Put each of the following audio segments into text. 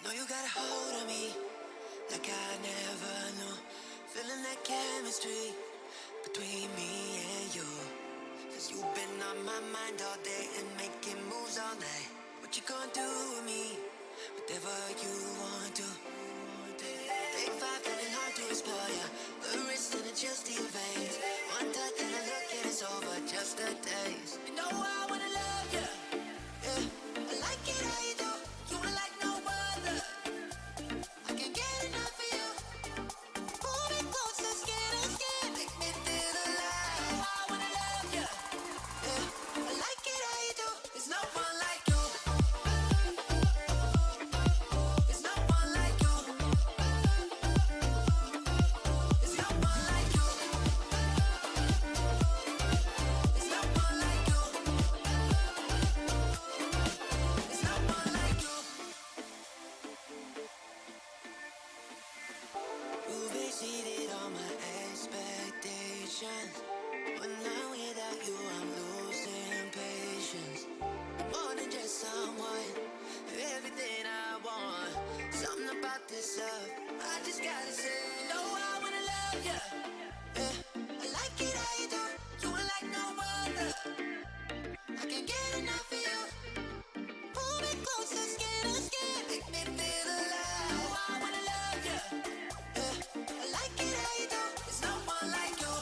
Know you got a hold of me like I never knew. Feeling that chemistry between me and you. Cause you've been on my mind all day and making moves all night. What you gonna do with me? Whatever you want to. Take five, feeling hard to explore ya. The wrist and the chills to your veins. One touch and a look and it's over, just a taste. You know I wanna love ya. Yeah, I like it how you do. You are like no other. I can't get enough of you. Pull me closer, skin to skin. Make me feel alive. You know I wanna love ya. Yeah, I like it how you do. There's no one like you. There's no one like you. There's no one like you. There's no one like you. There's no one like you. You've exceeded all my expectations. When I'm without you, I'm losing patience. More than just someone, everything I want. Something about this love, I just gotta say. You know I wanna love ya. Yeah, I like it how you do. You are like no other. I can't get enough of you. Pull me closer, skin to skin. Make me feel alive. You know I wanna love ya. Yeah, I like it how you do. There's no one like you.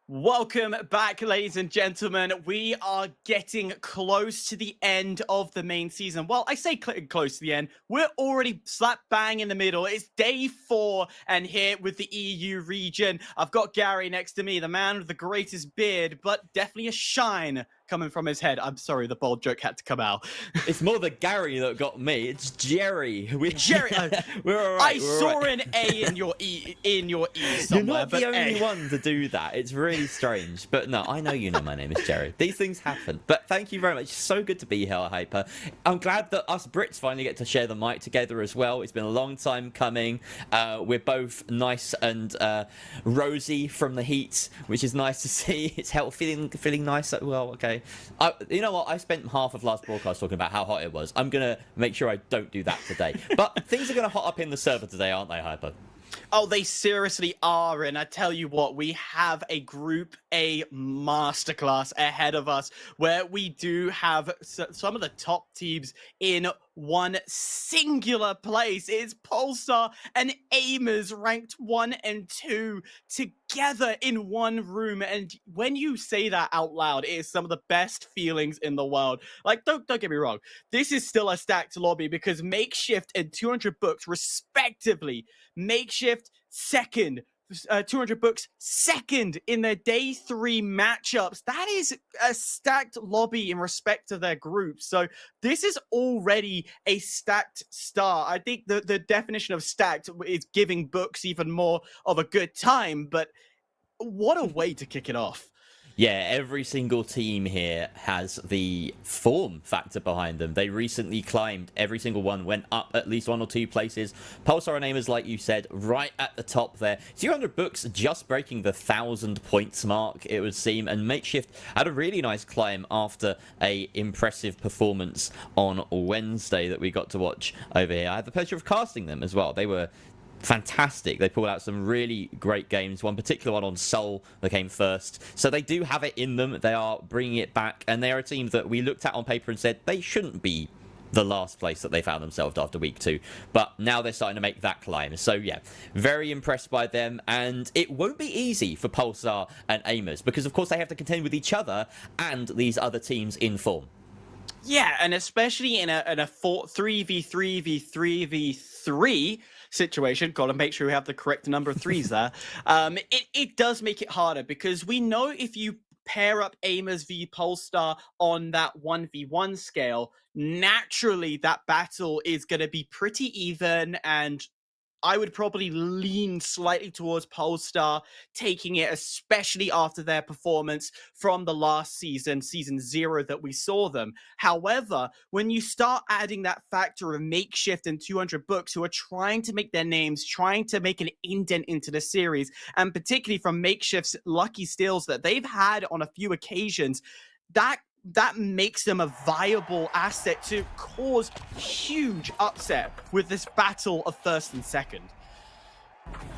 Welcome back, ladies and gentlemen. We are getting close to the end of the main season. Well, I say close to the end. We're already slap bang in the middle. It's day 4, and here with the EU region, I've got Gary next to me, the man with the greatest beard, but definitely a shine coming from his head. I'm sorry, the bold joke had to come out. It's more the Gary that got me. It's Jerry. Jerry, we're all right. I saw an A in your E somewhere. You're not the but only one to do that. It's really strange. But no, I know you know my name is Jerry. These things happen. But thank you very much. So good to be here, Hyper. I'm glad that us Brits finally get to share the mic together as well. It's been a long time coming. We're both nice and rosy from the heat, which is nice to see. It's feeling nice. Well, okay. You know what? I spent half of last broadcast talking about how hot it was. I'm going to make sure I don't do that today. But things are going to hot up in the server today, aren't they, Hyper? Oh, they seriously are, and I tell you what, we have a Group A masterclass ahead of us where we do have some of the top teams in one singular place. It's Polestar and Aimers ranked 1 and 2 together in one room, and when you say that out loud, it is some of the best feelings in the world. Like, don't get me wrong, this is still a stacked lobby because Makeshift and 200 Books respectively. Makeshift second, 200 Books second in their day 3 matchups. That is a stacked lobby in respect to their group. So this is already a stacked start. I think the definition of stacked is giving Books even more of a good time, but what a way to kick it off. Yeah, every single team here has the form factor behind them. They recently climbed. Every single one went up at least 1 or 2 places. Pulsar and Aimers, like you said, right at the top there. 200 Books just breaking the 1,000 points mark, it would seem. And Makeshift had a really nice climb after a impressive performance on Wednesday that we got to watch over here. I had the pleasure of casting them as well. They were fantastic. They pulled out some really great games. One particular one on Seoul that came first. So they do have it in them. They are bringing it back. And they are a team that we looked at on paper and said they shouldn't be the last place that they found themselves after week 2. But now they're starting to make that climb. So yeah, very impressed by them. And it won't be easy for Pulsar and Aimers because, of course, they have to contend with each other and these other teams in form. Yeah, and especially in a 3v3v3v3 situation, got to make sure we have the correct number of threes there. It does make it harder because we know if you pair up Aimers v Polestar on that 1v1 scale, naturally that battle is going to be pretty even, and I would probably lean slightly towards Polestar taking it, especially after their performance from the last season, season 0 that we saw them. However, when you start adding that factor of Makeshift and 200 Books who are trying to make their names, trying to make an indent into the series, and particularly from Makeshift's lucky steals that they've had on a few occasions, that makes them a viable asset to cause huge upset with this battle of first and second.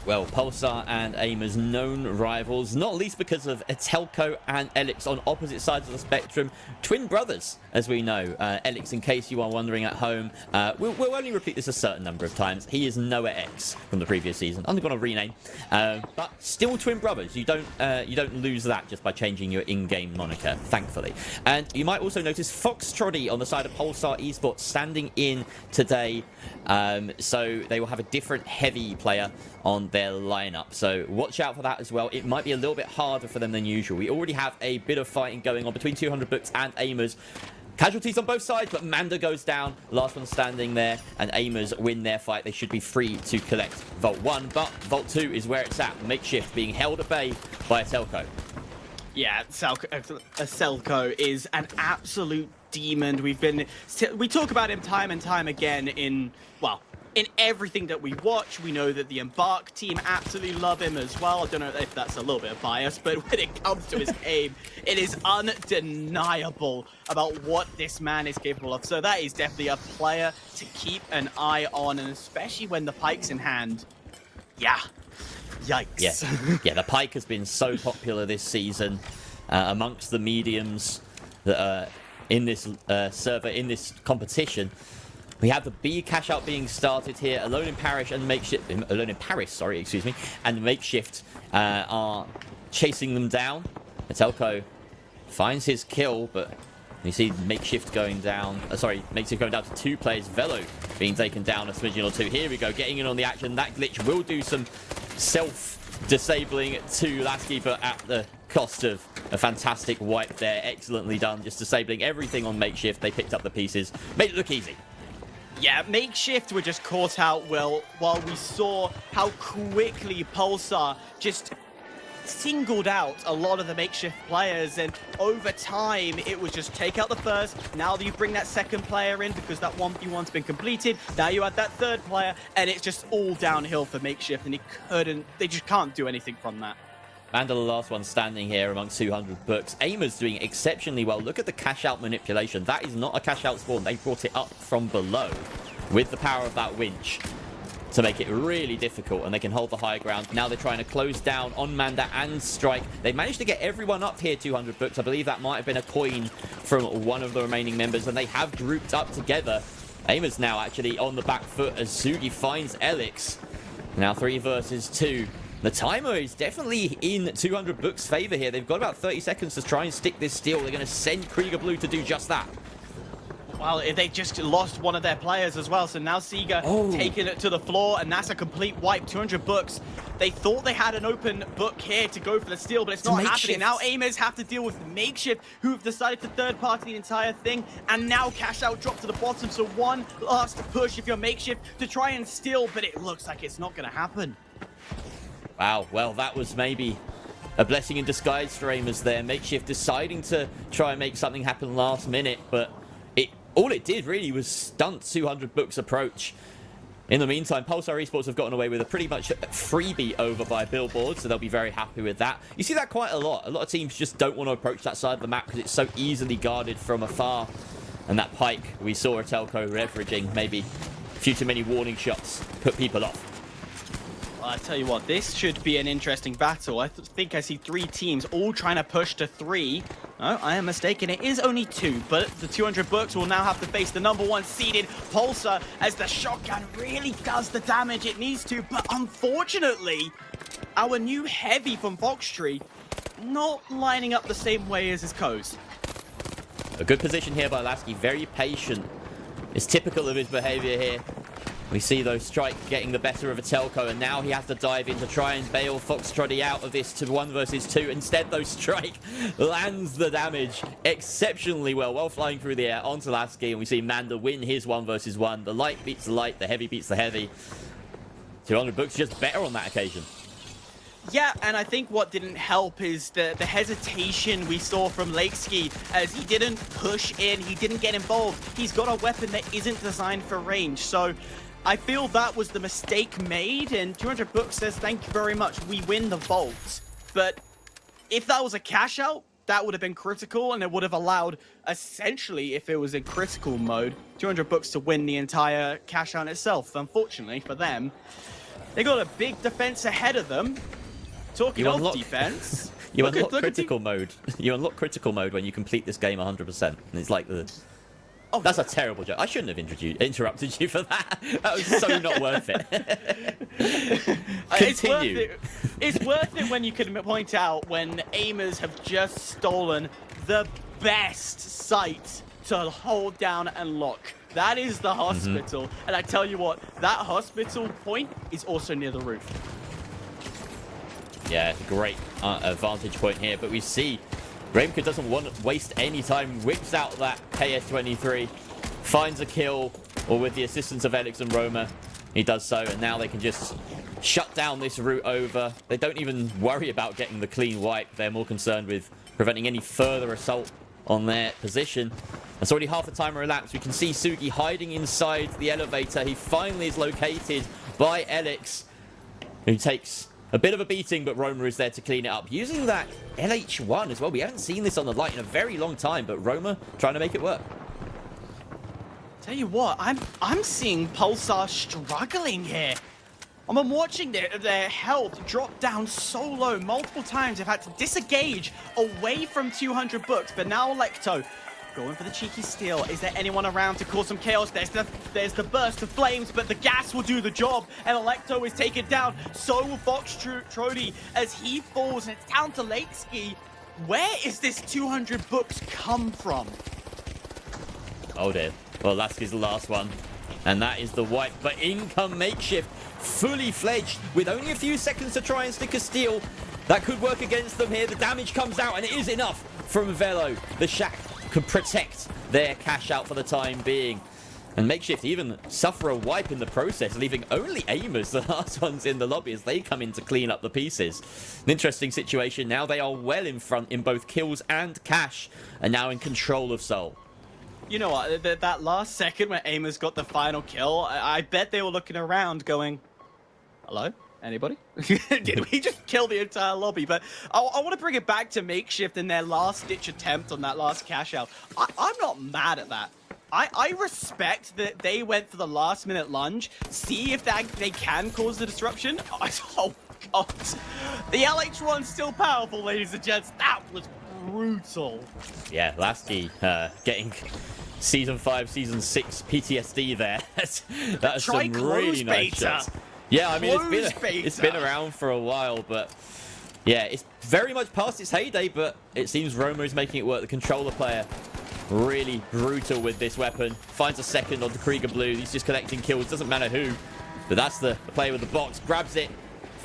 Well, Pulsar and Aimers, known rivals, not least because of Etelco and Elix on opposite sides of the spectrum. Twin brothers, as we know. Elix, in case you are wondering at home, we'll only repeat this a certain number of times. He is Noah X from the previous season. Undergone a rename, but still twin brothers. You don't lose that just by changing your in-game moniker, thankfully. And you might also notice Foxtrotty on the side of Pulsar Esports standing in today. So they will have a different heavy player on their lineup, so watch out for that as well. It might be a little bit harder for them than usual. We already have a bit of fighting going on between 200 Books and Aimers. Casualties on both sides, but Manda goes down, last one standing there, and Aimers win their fight. They should be free to collect Vault 1, but Vault 2 is where it's at. Makeshift being held at bay by Etelco. Yeah, Selco is an absolute demon. We talk about him time and time again in everything that we watch. We know that the Embark team absolutely love him as well. I don't know if that's a little bit of bias, but when it comes to his aim, it is undeniable about what this man is capable of. So that is definitely a player to keep an eye on, and especially when the pike's in hand. Yeah. Yikes. Yeah, the pike has been so popular this season amongst the mediums that are in this server, in this competition. We have the B cash out being started here. Alone in Paris, and Makeshift are chasing them down. Metelko finds his kill, but you see Makeshift going down. Makeshift going down to 2 players. Velo being taken down a smidgen or 2. Here we go, getting in on the action. That glitch will do some self-disabling to Lasky, but at the cost of a fantastic wipe there. Excellently done, just disabling everything on Makeshift. They picked up the pieces, made it look easy. Yeah, Makeshift were just caught out well, while we saw how quickly Pulsar just singled out a lot of the Makeshift players, and over time it was just take out the first. Now that you bring that second player in because that 1v1's been completed, now you add that third player, and it's just all downhill for Makeshift, and they just can't do anything from that. Manda, the last one standing here amongst 200 books. Aimer's doing exceptionally well. Look at the cash out manipulation. That is not a cash out spawn. They brought it up from below with the power of that winch to make it really difficult, and they can hold the high ground. Now they're trying to close down on Manda and Strike. They managed to get everyone up here 200 books. I believe that might have been a coin from one of the remaining members, and they have grouped up together. Aimer's now actually on the back foot as Sugi finds Elix. Now 3 versus 2. The timer is definitely in 200 books' favor here. They've got about 30 seconds to try and stick this steal. They're going to send Krieger Blue to do just that. Well, they just lost one of their players as well, so now Sega taking it to the floor, and that's a complete wipe. 200 books. They thought they had an open book here to go for the steal, but it's not happening. Now Aimers have to deal with Makeshift, who've decided to third-party the entire thing, and now cash out drop to the bottom. So one last push if you're Makeshift to try and steal, but it looks like it's not going to happen. Wow, well, that was maybe a blessing in disguise for Aimers there. Makeshift deciding to try and make something happen last minute, but all it did really was stunt 200 books approach. In the meantime, Pulsar Esports have gotten away with a pretty much freebie over by Billboard, so they'll be very happy with that. You see that quite a lot. A lot of teams just don't want to approach that side of the map because it's so easily guarded from afar. And that pike, we saw a Telco leveraging maybe a few too many warning shots, put people off. I tell you what, this should be an interesting battle. I think I see 3 teams all trying to push to 3. No, I am mistaken. It is only 2, but the 200 books will now have to face the #1 seeded Pulsar as the shotgun really does the damage it needs to. But unfortunately, our new heavy from Foxtree not lining up the same way as his Co's. A good position here by Lasky, very patient. It's typical of his behavior here. We see those Strike getting the better of a Telco, and now he has to dive in to try and bail Foxtrotty out of this to 1 versus 2. Instead, though, Strike lands the damage exceptionally well while flying through the air onto Lasky, and we see Manda win his 1 versus 1. The light beats the light, the heavy beats the heavy. 200 books just better on that occasion. Yeah, and I think what didn't help is the hesitation we saw from Lakeski as he didn't push in, he didn't get involved. He's got a weapon that isn't designed for range, so I feel that was the mistake made, and 200 books says, thank you very much, we win the vault. But if that was a cash out, that would have been critical, and it would have allowed, essentially, if it was in critical mode, 200 books to win the entire cash out itself. Unfortunately for them, they got a big defense ahead of them. Talking of defense, you unlock critical mode. You unlock critical mode when you complete this game 100%. And it's like the... Oh, that's a terrible joke. I shouldn't have interrupted you for that. That was so not worth it. Continue. It's worth it when you can point out when aimers have just stolen the best site to hold down and lock. That is the hospital. And I tell you what, that hospital point is also near the roof. Yeah, great vantage point here. But we see Gramka doesn't want to waste any time, whips out that KS-23, finds a kill, or with the assistance of Elix and Roma, he does so, and now they can just shut down this route over. They don't even worry about getting the clean wipe. They're more concerned with preventing any further assault on their position. It's already half the timer elapsed. We can see Sugi hiding inside the elevator. He finally is located by Elix, who takes a bit of a beating, but Roma is there to clean it up. Using that LH1 as well. We haven't seen this on the light in a very long time, but Roma trying to make it work. Tell you what, I'm seeing Pulsar struggling here. I'm watching their health drop down so low multiple times. They've had to disengage away from 200 books, but now Lecto Going for the cheeky steal. Is there anyone around to cause some chaos? There's the burst of flames, but the gas will do the job. And Electo is taken down. So will Fox Trody as he falls. And it's down to Lateski. Where is this 200 books come from? Oh dear. Well, Lasky's the last one. And that is the wipe. But in come Makeshift, fully fledged, with only a few seconds to try and stick a steal. That could work against them here. The damage comes out, and it is enough from Velo. The Shack could protect their cash out for the time being. And Makeshift even suffer a wipe in the process, leaving only Aimers, the last ones in the lobby, as they come in to clean up the pieces. An interesting situation. Now they are well in front in both kills and cash, and now in control of Seoul. You know what? That last second when Aimers got the final kill, I bet they were looking around going, hello? Anybody? Did we just kill the entire lobby? But I want to bring it back to Makeshift and their last-ditch attempt on that last cash-out. I'm not mad at that. I respect that they went for the last-minute lunge, see if they can cause the disruption. Oh, God. The LH1's still powerful, ladies and gents. That was brutal. Yeah, Lasky getting Season 5, Season 6 PTSD there. That's some really nice shots. Yeah, I mean, it's been around for a while, but yeah, it's very much past its heyday, but it seems Romo's making it work. The controller player, really brutal with this weapon. Finds a second onto Krieger Blue. He's just collecting kills, doesn't matter who. But that's the player with the box, grabs it.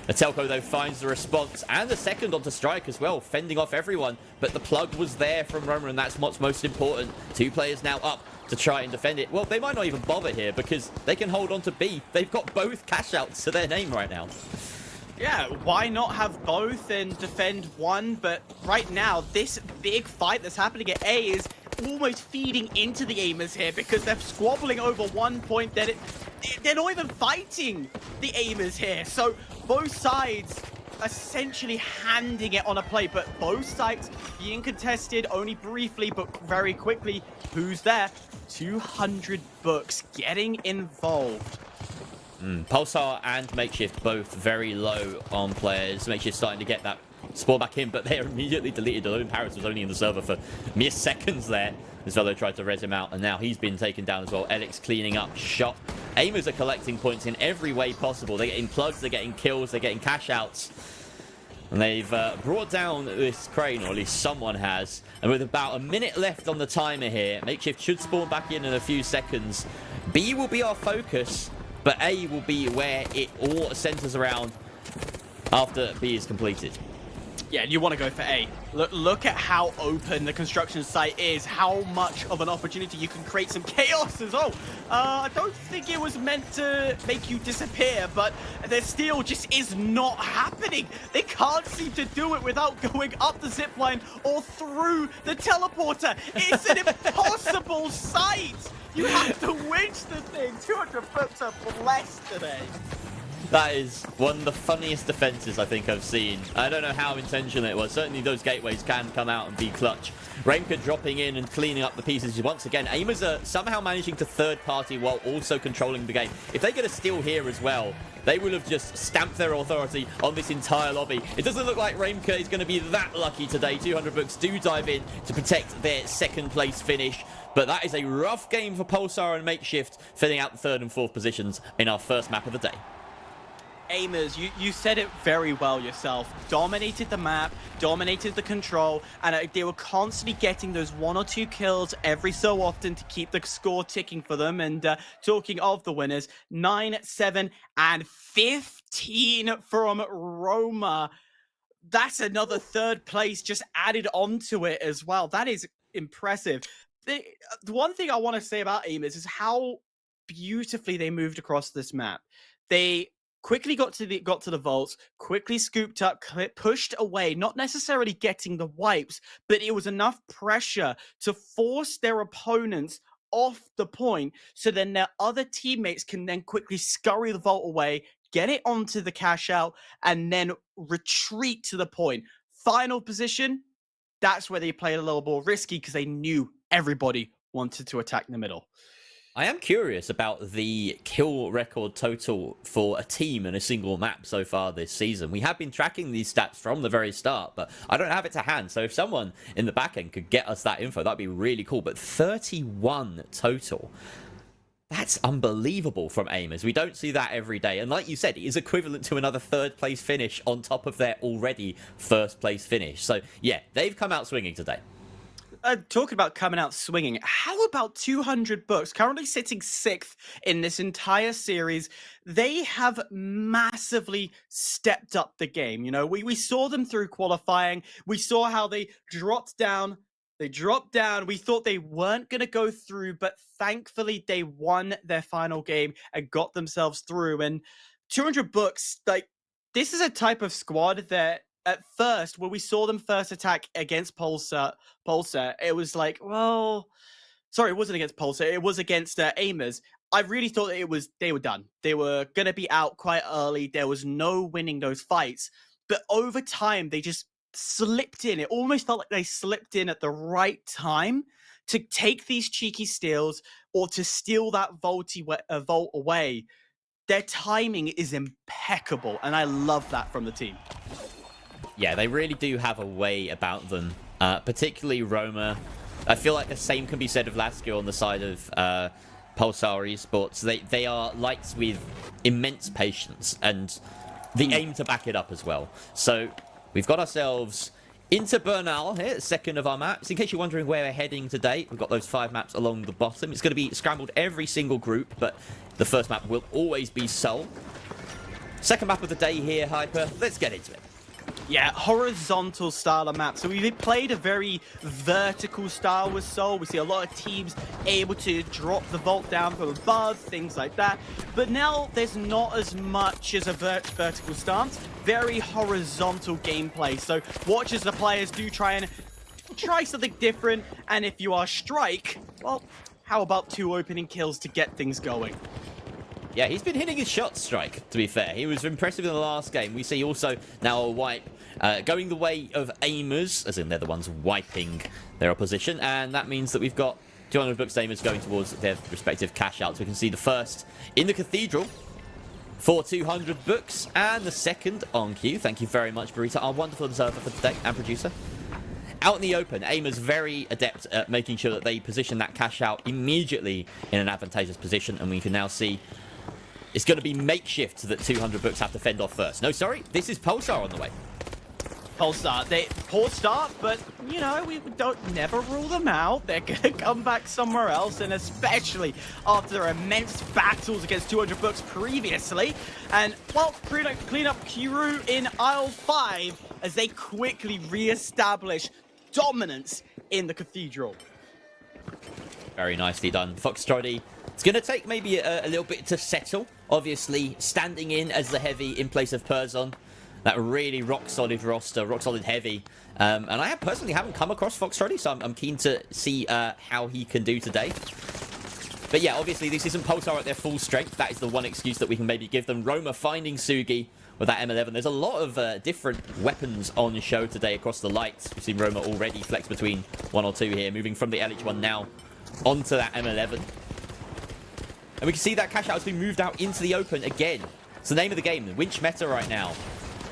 Telco, though, finds the response, and the second onto Strike as well, fending off everyone. But the plug was there from Roma, and that's what's most important. Two players now up to try and defend it. Well, they might not even bother here because they can hold on to B. They've got both cash outs to their name right now. Yeah, why not have both and defend one? But right now, this big fight that's happening at A is almost feeding into the Aimers here because they're squabbling over 1 point. They're not even fighting the Aimers here. So both sides essentially handing it on a plate, but both sides being contested only briefly, but very quickly. Who's there? 200 books getting involved. Pulsar and Makeshift both very low on players. Makeshift starting to get that spawn back in, but they're immediately deleted. Alone Paris was only in the server for mere seconds there. As Velo tried to res him out, and now he's been taken down as well. Elix cleaning up shop. Aimers are collecting points in every way possible. They're getting plugs, they're getting kills, they're getting cash outs. And they've brought down this crane, or at least someone has. And with about a minute left on the timer here, Makeshift should spawn back in a few seconds. B will be our focus, but A will be where it all centers around after B is completed. Yeah, you want to go for A. Look at how open the construction site is, how much of an opportunity you can create some chaos as well. I don't think it was meant to make you disappear, but there still just is not happening. They can't seem to do it without going up the zip line or through the teleporter. It's an impossible sight. You have to winch the thing. 200 books are blessed today. That is one of the funniest defenses I think I've seen. I don't know how intentional it was. Certainly those gateways can come out and be clutch. Raimka dropping in and cleaning up the pieces once again. Aimers are somehow managing to third party while also controlling the game. If they get a steal here as well, they will have just stamped their authority on this entire lobby. It doesn't look like Raimka is going to be that lucky today. 200 books do dive in to protect their second place finish. But that is a rough game for Pulsar and Makeshift, filling out the third and fourth positions in our first map of the day. Aimers, you said it very well yourself. Dominated the map, dominated the control, and they were constantly getting those 1 or 2 kills every so often to keep the score ticking for them. And talking of the winners, 9, 7, and 15 from Roma. That's another third place just added onto it as well. That is impressive. The one thing I want to say about Aimers is how beautifully they moved across this map. They quickly got to the vaults, quickly scooped up, pushed away, not necessarily getting the wipes, but it was enough pressure to force their opponents off the point, so then their other teammates can then quickly scurry the vault away, get it onto the cash out, and then retreat to the point. Final position, that's where they played a little more risky because they knew everybody wanted to attack the middle. I am curious about the kill record total for a team in a single map so far this season. We have been tracking these stats from the very start, but I don't have it to hand. So if someone in the back end could get us that info, that'd be really cool. But 31 total. That's unbelievable from Aimers. We don't see that every day. And like you said, it is equivalent to another third place finish on top of their already first place finish. So yeah, they've come out swinging today. Talking about coming out swinging, how about 200 books? Currently sitting 6th in this entire series. They have massively stepped up the game. You know, we saw them through qualifying. We saw how they dropped down. They dropped down. We thought they weren't going to go through, but thankfully they won their final game and got themselves through. And 200 books, like, this is a type of squad that at first, when we saw them first attack against Pulsar, it was like, well, sorry, it wasn't against Pulsar. It was against Aimers. I really thought that they were done. They were going to be out quite early. There was no winning those fights. But over time, they just slipped in. It almost felt like they slipped in at the right time to take these cheeky steals or to steal that vault away. Their timing is impeccable, and I love that from the team. Yeah, they really do have a way about them, particularly Roma. I feel like the same can be said of Lasky on the side of Pulsar Esports. They are lights with immense patience and the aim to back it up as well. So we've got ourselves into Bernal here, second of our maps. In case you're wondering where we're heading today, we've got those 5 maps along the bottom. It's going to be scrambled every single group, but the first map will always be Seoul. Second map of the day here, Hyper. Let's get into it. Yeah, horizontal style of map. So we played a very vertical style with Seoul. We see a lot of teams able to drop the vault down from above, things like that. But now there's not as much as a vertical stance. Very horizontal gameplay. So watch as the players do try something different. And if you are Strike, well, how about 2 opening kills to get things going? Yeah, he's been hitting his shots, Strike, to be fair. He was impressive in the last game. We see also now a wipe going the way of Aimers, as in they're the ones wiping their opposition. And that means that we've got 200 books Aimers going towards their respective cash outs. We can see the first in the Cathedral for 200 books and the second on cue. Thank you very much, Burrito, our wonderful observer for today and producer. Out in the open, Aimers very adept at making sure that they position that cash out immediately in an advantageous position. And we can now see it's going to be makeshift that 200 books have to fend off first. No, sorry, this is Pulsar on the way. Pulsar, poor start, but, you know, we don't never rule them out. They're going to come back somewhere else, and especially after their immense battles against 200 books previously. And, well, clean up Kiru in aisle 5 as they quickly re-establish dominance in the Cathedral. Very nicely done. Foxtrotty. It's going to take maybe a little bit to settle. Obviously, standing in as the heavy in place of Perzon. That really rock-solid roster, rock-solid heavy. And I personally haven't come across Foxtrotty, so I'm keen to see how he can do today. But yeah, obviously, this isn't Pulsar at their full strength. That is the one excuse that we can maybe give them. Roma finding Sugi with that M11. There's a lot of different weapons on show today across the lights. We've seen Roma already flex between 1 or 2 here, moving from the LH1 now onto that M11. And we can see that cash out has been moved out into the open again. It's the name of the game, the winch meta right now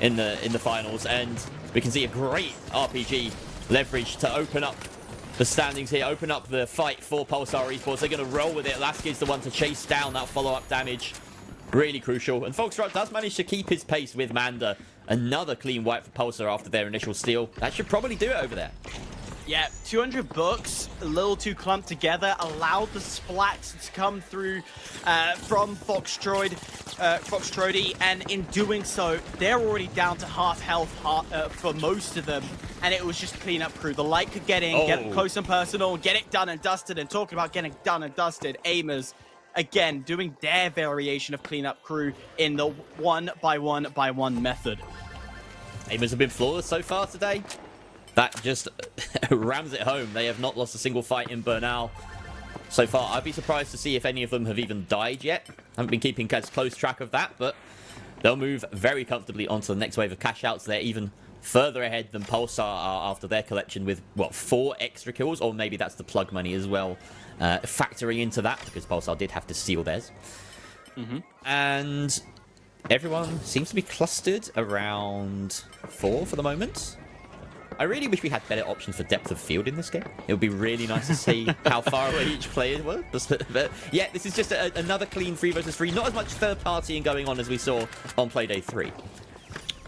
in the finals. And we can see a great RPG leverage to open up the standings here, open up the fight for Pulsar Esports. They're going to roll with it. Lasky's the one to chase down that follow-up damage. Really crucial. And Foxtrot does manage to keep his pace with Manda. Another clean wipe for Pulsar after their initial steal. That should probably do it over there. Yeah, 200 books, a little too clumped together, allowed the splats to come through from Foxtrotty, and in doing so, they're already down to half health for most of them, and it was just clean-up crew. The light could get in, get close and personal, get it done and dusted, and talking about getting done and dusted, Aimers, again, doing their variation of clean-up crew in the 1-by-1-by-1 method. Aimers have been flawless so far today. That just rams it home. They have not lost a single fight in Bernal so far. I'd be surprised to see if any of them have even died yet. Haven't been keeping as close track of that, but they'll move very comfortably onto the next wave of cash outs. They're even further ahead than Pulsar are after their collection with, what, 4 extra kills? Or maybe that's the plug money as well, factoring into that, because Pulsar did have to steal theirs. And everyone seems to be clustered around 4 for the moment. I really wish we had better options for depth of field in this game. It would be really nice to see how far away each player was. But yeah, this is just another clean 3 versus 3. Not as much third partying going on as we saw on Playday 3.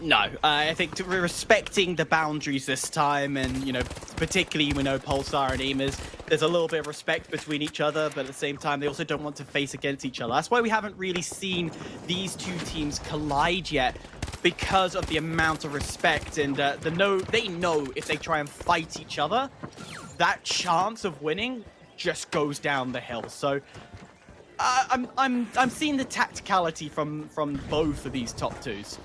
No, I think we're respecting the boundaries this time, and, you know, particularly, we know Pulsar and Amers, there's a little bit of respect between each other, but at the same time, they also don't want to face against each other. That's why we haven't really seen these two teams collide yet, because of the amount of respect, and they know if they try and fight each other, that chance of winning just goes down the hill. So I'm seeing the tacticality from both of these top twos.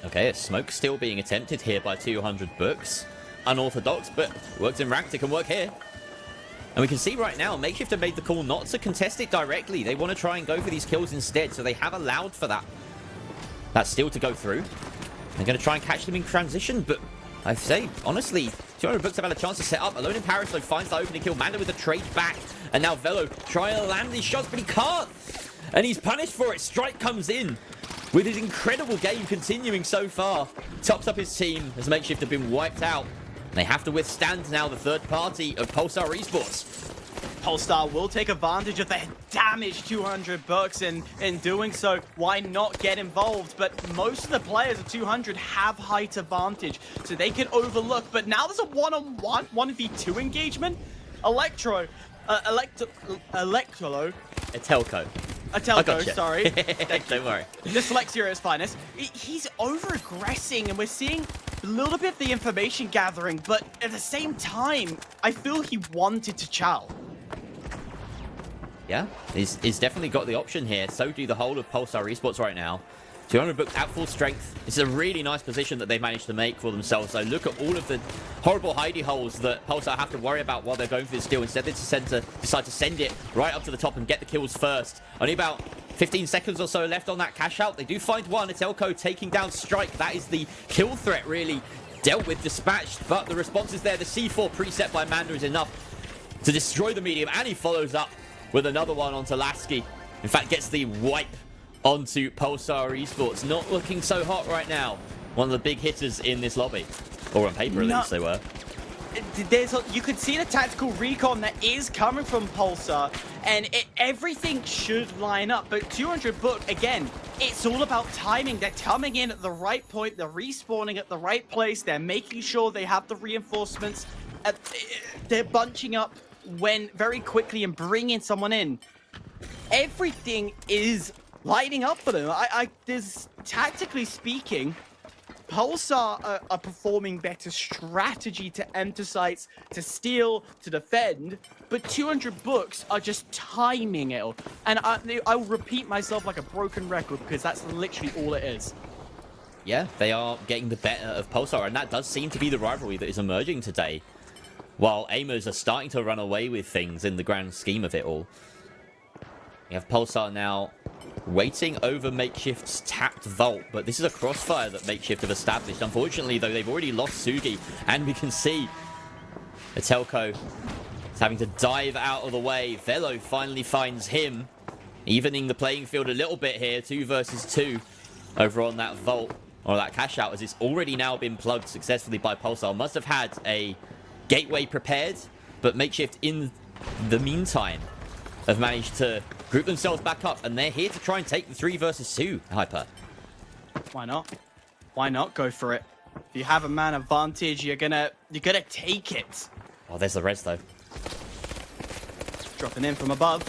Okay, a smoke still being attempted here by 200 Books. Unorthodox, but works in ranked. It can work here. And we can see right now, Makeshift have made the call not to contest it directly. They want to try and go for these kills instead, so they have allowed for that. That's still to go through. They're going to try and catch them in transition, but I say, honestly, 200 Books have had a chance to set up. Alone in Paris, though, finds the opening kill. Manda with a trade back. And now Velo trying to land these shots, but he can't. And he's punished for it. Strike comes in with his incredible game continuing so far. Tops up his team as Makeshift have been wiped out. They have to withstand now the third party of Pulsar Esports. Pulsar will take advantage of the damage 200 Bucks, and in doing so, why not get involved? But most of the players at 200 have height advantage, so they can overlook. But now there's a one-on-one, 1v2 engagement. Electro, Atelco, sorry. Don't worry. Dyslexia at its finest. He's over-aggressing, and we're seeing a little bit of the information gathering, but at the same time, I feel he wanted to chow. Yeah, he's definitely got the option here. So do the whole of Pulsar Esports right now. 200 Books at full strength. This is a really nice position that they've managed to make for themselves. So look at all of the horrible hidey holes that Pulsar have to worry about while they're going for this steal. Instead, they decide to send it right up to the top and get the kills first. Only about 15 seconds or so left on that cash out. They do find one. It's Elko taking down Strike. That is the kill threat really dealt with, dispatched. But the response is there. The C4 preset by Manda is enough to destroy the medium. And he follows up with another one onto Lasky. In fact, gets the wipe onto Pulsar Esports. Not looking so hot right now. One of the big hitters in this lobby. Or on paper, at least they were. You could see the tactical recon that is coming from Pulsar, and everything should line up. But 200 Book, again, it's all about timing. They're coming in at the right point. They're respawning at the right place. They're making sure they have the reinforcements. They're bunching up when very quickly and bringing someone in. Everything is lighting up for them. There's, tactically speaking, Pulsar are performing better strategy to enter sites, to steal, to defend, but 200 Books are just timing it. And I will repeat myself like a broken record, because that's literally all it is. Yeah, they are getting the better of Pulsar, and that does seem to be the rivalry that is emerging today. While Amers are starting to run away with things in the grand scheme of it all. You have Pulsar now waiting over Makeshift's tapped vault, but this is a crossfire that Makeshift have established. Unfortunately, though, they've already lost Sugi, and we can see Atelco is having to dive out of the way. Velo finally finds him, evening the playing field a little bit here. 2 versus 2 over on that vault, or that cash out, as it's already now been plugged successfully by Pulsar. Must have had a gateway prepared, but Makeshift in the meantime have managed to group themselves back up, and they're here to try and take the 3 versus 2 Hyper. Why not? Why not go for it? If you have a man advantage, you're gonna take it. Oh, there's the res though. Dropping in from above.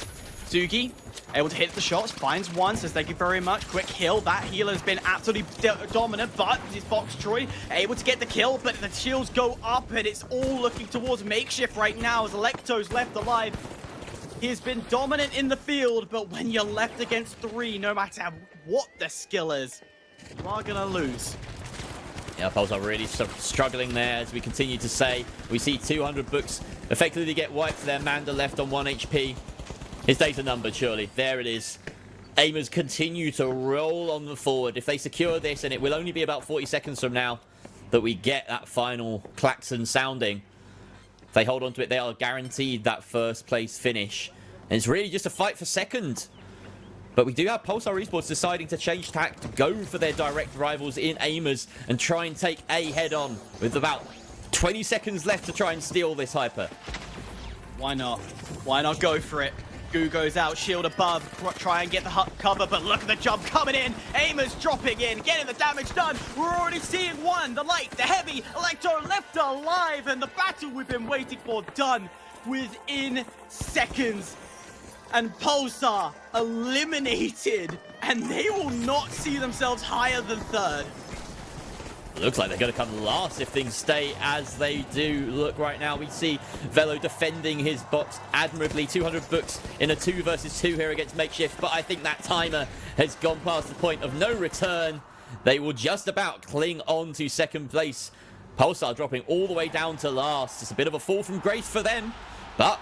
Sugi able to hit the shots, finds one, says thank you very much. Quick heal. That healer's been absolutely dominant, but his Fox Troy able to get the kill, but the shields go up, and it's all looking towards Makeshift right now as Electo's left alive. He has been dominant in the field, but when you're left against 3, no matter what the skill is, you are gonna lose. Yeah, Pulsar really struggling there, as we continue to say. We see 200 Books effectively get wiped there. Manda left on 1 HP. His days are numbered, surely. There it is. Aimers continue to roll on the forward. If they secure this, and it will only be about 40 seconds from now that we get that final klaxon sounding. If they hold on to it, they are guaranteed that first place finish. And it's really just a fight for second. But we do have Pulsar Esports deciding to change tack, to go for their direct rivals in Aimers and try and take A head on with about 20 seconds left to try and steal this Hyper. Why not? Why not go for it? Goo goes out, shield above, try and get the cover, but look at the jump coming in. Aimers dropping in, getting the damage done. We're already seeing one, the light, the heavy, Electro left alive, and the battle we've been waiting for done within seconds. And Pulsar eliminated, and they will not see themselves higher than third. Looks like they're going to come last if things stay as they do look right now. We see Velo defending his box admirably. 200 books in a 2 versus 2 here against Makeshift, but I think that timer has gone past the point of no return. They will just about cling on to second place. Pulsar dropping all the way down to last. It's a bit of a fall from grace for them, but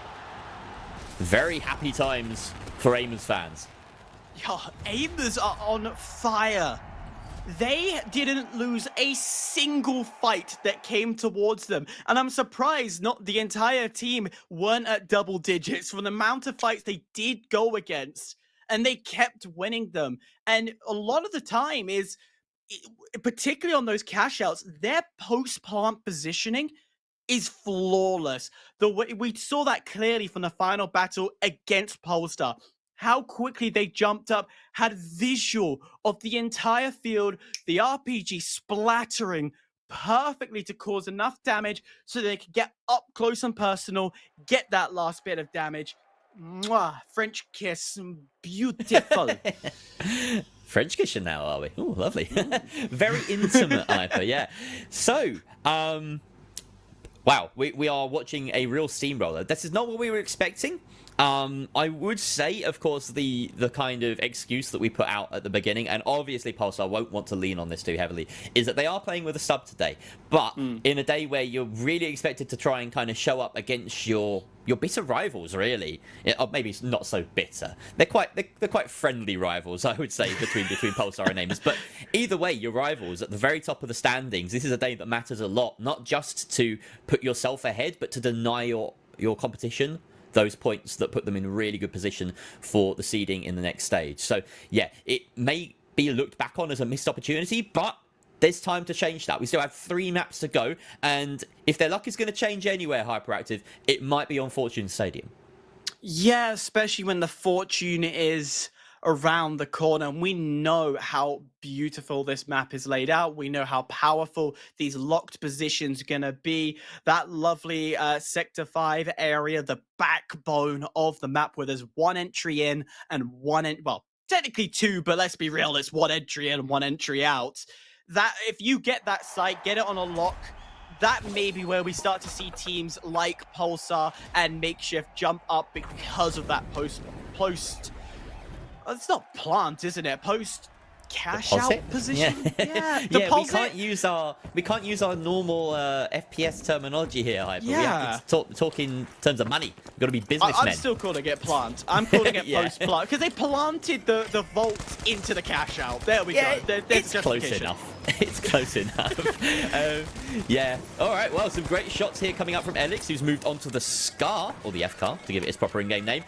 very happy times for Aimers fans. Yeah, Aimers are on fire. They didn't lose a single fight that came towards them. And I'm surprised not the entire team weren't at double digits for the amount of fights they did go against. And they kept winning them. And a lot of the time is, particularly on those cash outs, their post-plant positioning is flawless. The way we saw that clearly from the final battle against Polestar. How quickly they jumped up, had visual of the entire field, the RPG splattering perfectly to cause enough damage so they could get up close and personal, get that last bit of damage. Mwah, French kiss, beautiful. French kissing now, are we? Oh, lovely. Very intimate, Hyper, yeah. So, wow, we are watching a real steamroller. This is not what we were expecting. I would say, of course, the kind of excuse that we put out at the beginning, and obviously Pulsar won't want to lean on this too heavily, is that they are playing with a sub today. But in a day where you're really expected to try and kind of show up against your bitter rivals, really, or maybe not so bitter. They're quite friendly rivals, I would say, between Pulsar and Aimers. But either way, your rivals at the very top of the standings. This is a day that matters a lot, not just to put yourself ahead, but to deny your competition those points that put them in really good position for the seeding in the next stage. So yeah, it may be looked back on as a missed opportunity, but there's time to change that. We still have 3 maps to go, and if their luck is going to change anywhere, Hyperactive, it might be on Fortune Stadium. Yeah, especially when the fortune is around the corner, and we know how beautiful this map is laid out. We know how powerful these locked positions are going to be. That lovely Sector 5 area, the backbone of the map, where there's one entry in and well, technically 2, but let's be real, it's one entry in and one entry out. That if you get that site, get it on a lock, that may be where we start to see teams like Pulsar and Makeshift jump up because of that post it's not plant, isn't it? Post cash out position. Yeah, yeah. We can't use our normal FPS terminology here, Hyper. Yeah. We have to talk in terms of money. We've got to be businessmen. I'm still calling it plant. I'm calling it post plant because they planted the vault into the cash out. There we go. It's close enough. It's close enough. Yeah. All right. Well, some great shots here coming up from Elix, who's moved on to the Scar, or the F-Car, to give it its proper in-game name.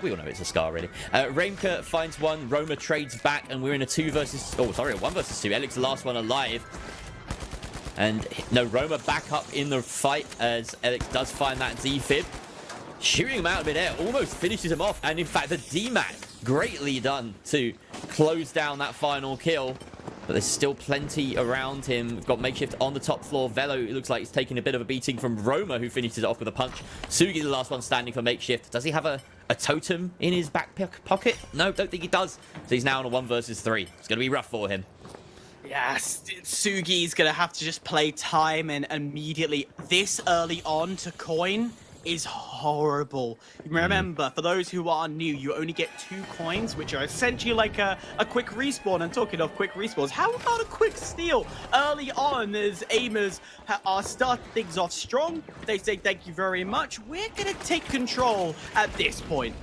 We all know it's a Scar, really. Reimka finds one. Roma trades back, and we're in a 1 versus 2. Elix the last one alive. And no, Roma back up in the fight as Elix does find that defib. Shooting him out of midair, almost finishes him off. And in fact, the DMAC, greatly done to close down that final kill. But there's still plenty around him. We've got Makeshift on the top floor. Velo, it looks like he's taking a bit of a beating from Roma, who finishes it off with a punch. Sugi, the last one standing for Makeshift. Does he have a totem in his back pocket? No, don't think he does. So he's now on a 1 versus 3. It's going to be rough for him. Yes, Sugi's going to have to just play time, and immediately this early on to coin is horrible. Remember, for those who are new, you only get 2 coins, which are essentially like a quick respawn. And talking of quick respawns, how about a quick steal early on as Aimers are starting things off strong? They say thank you very much. We're going to take control at this point.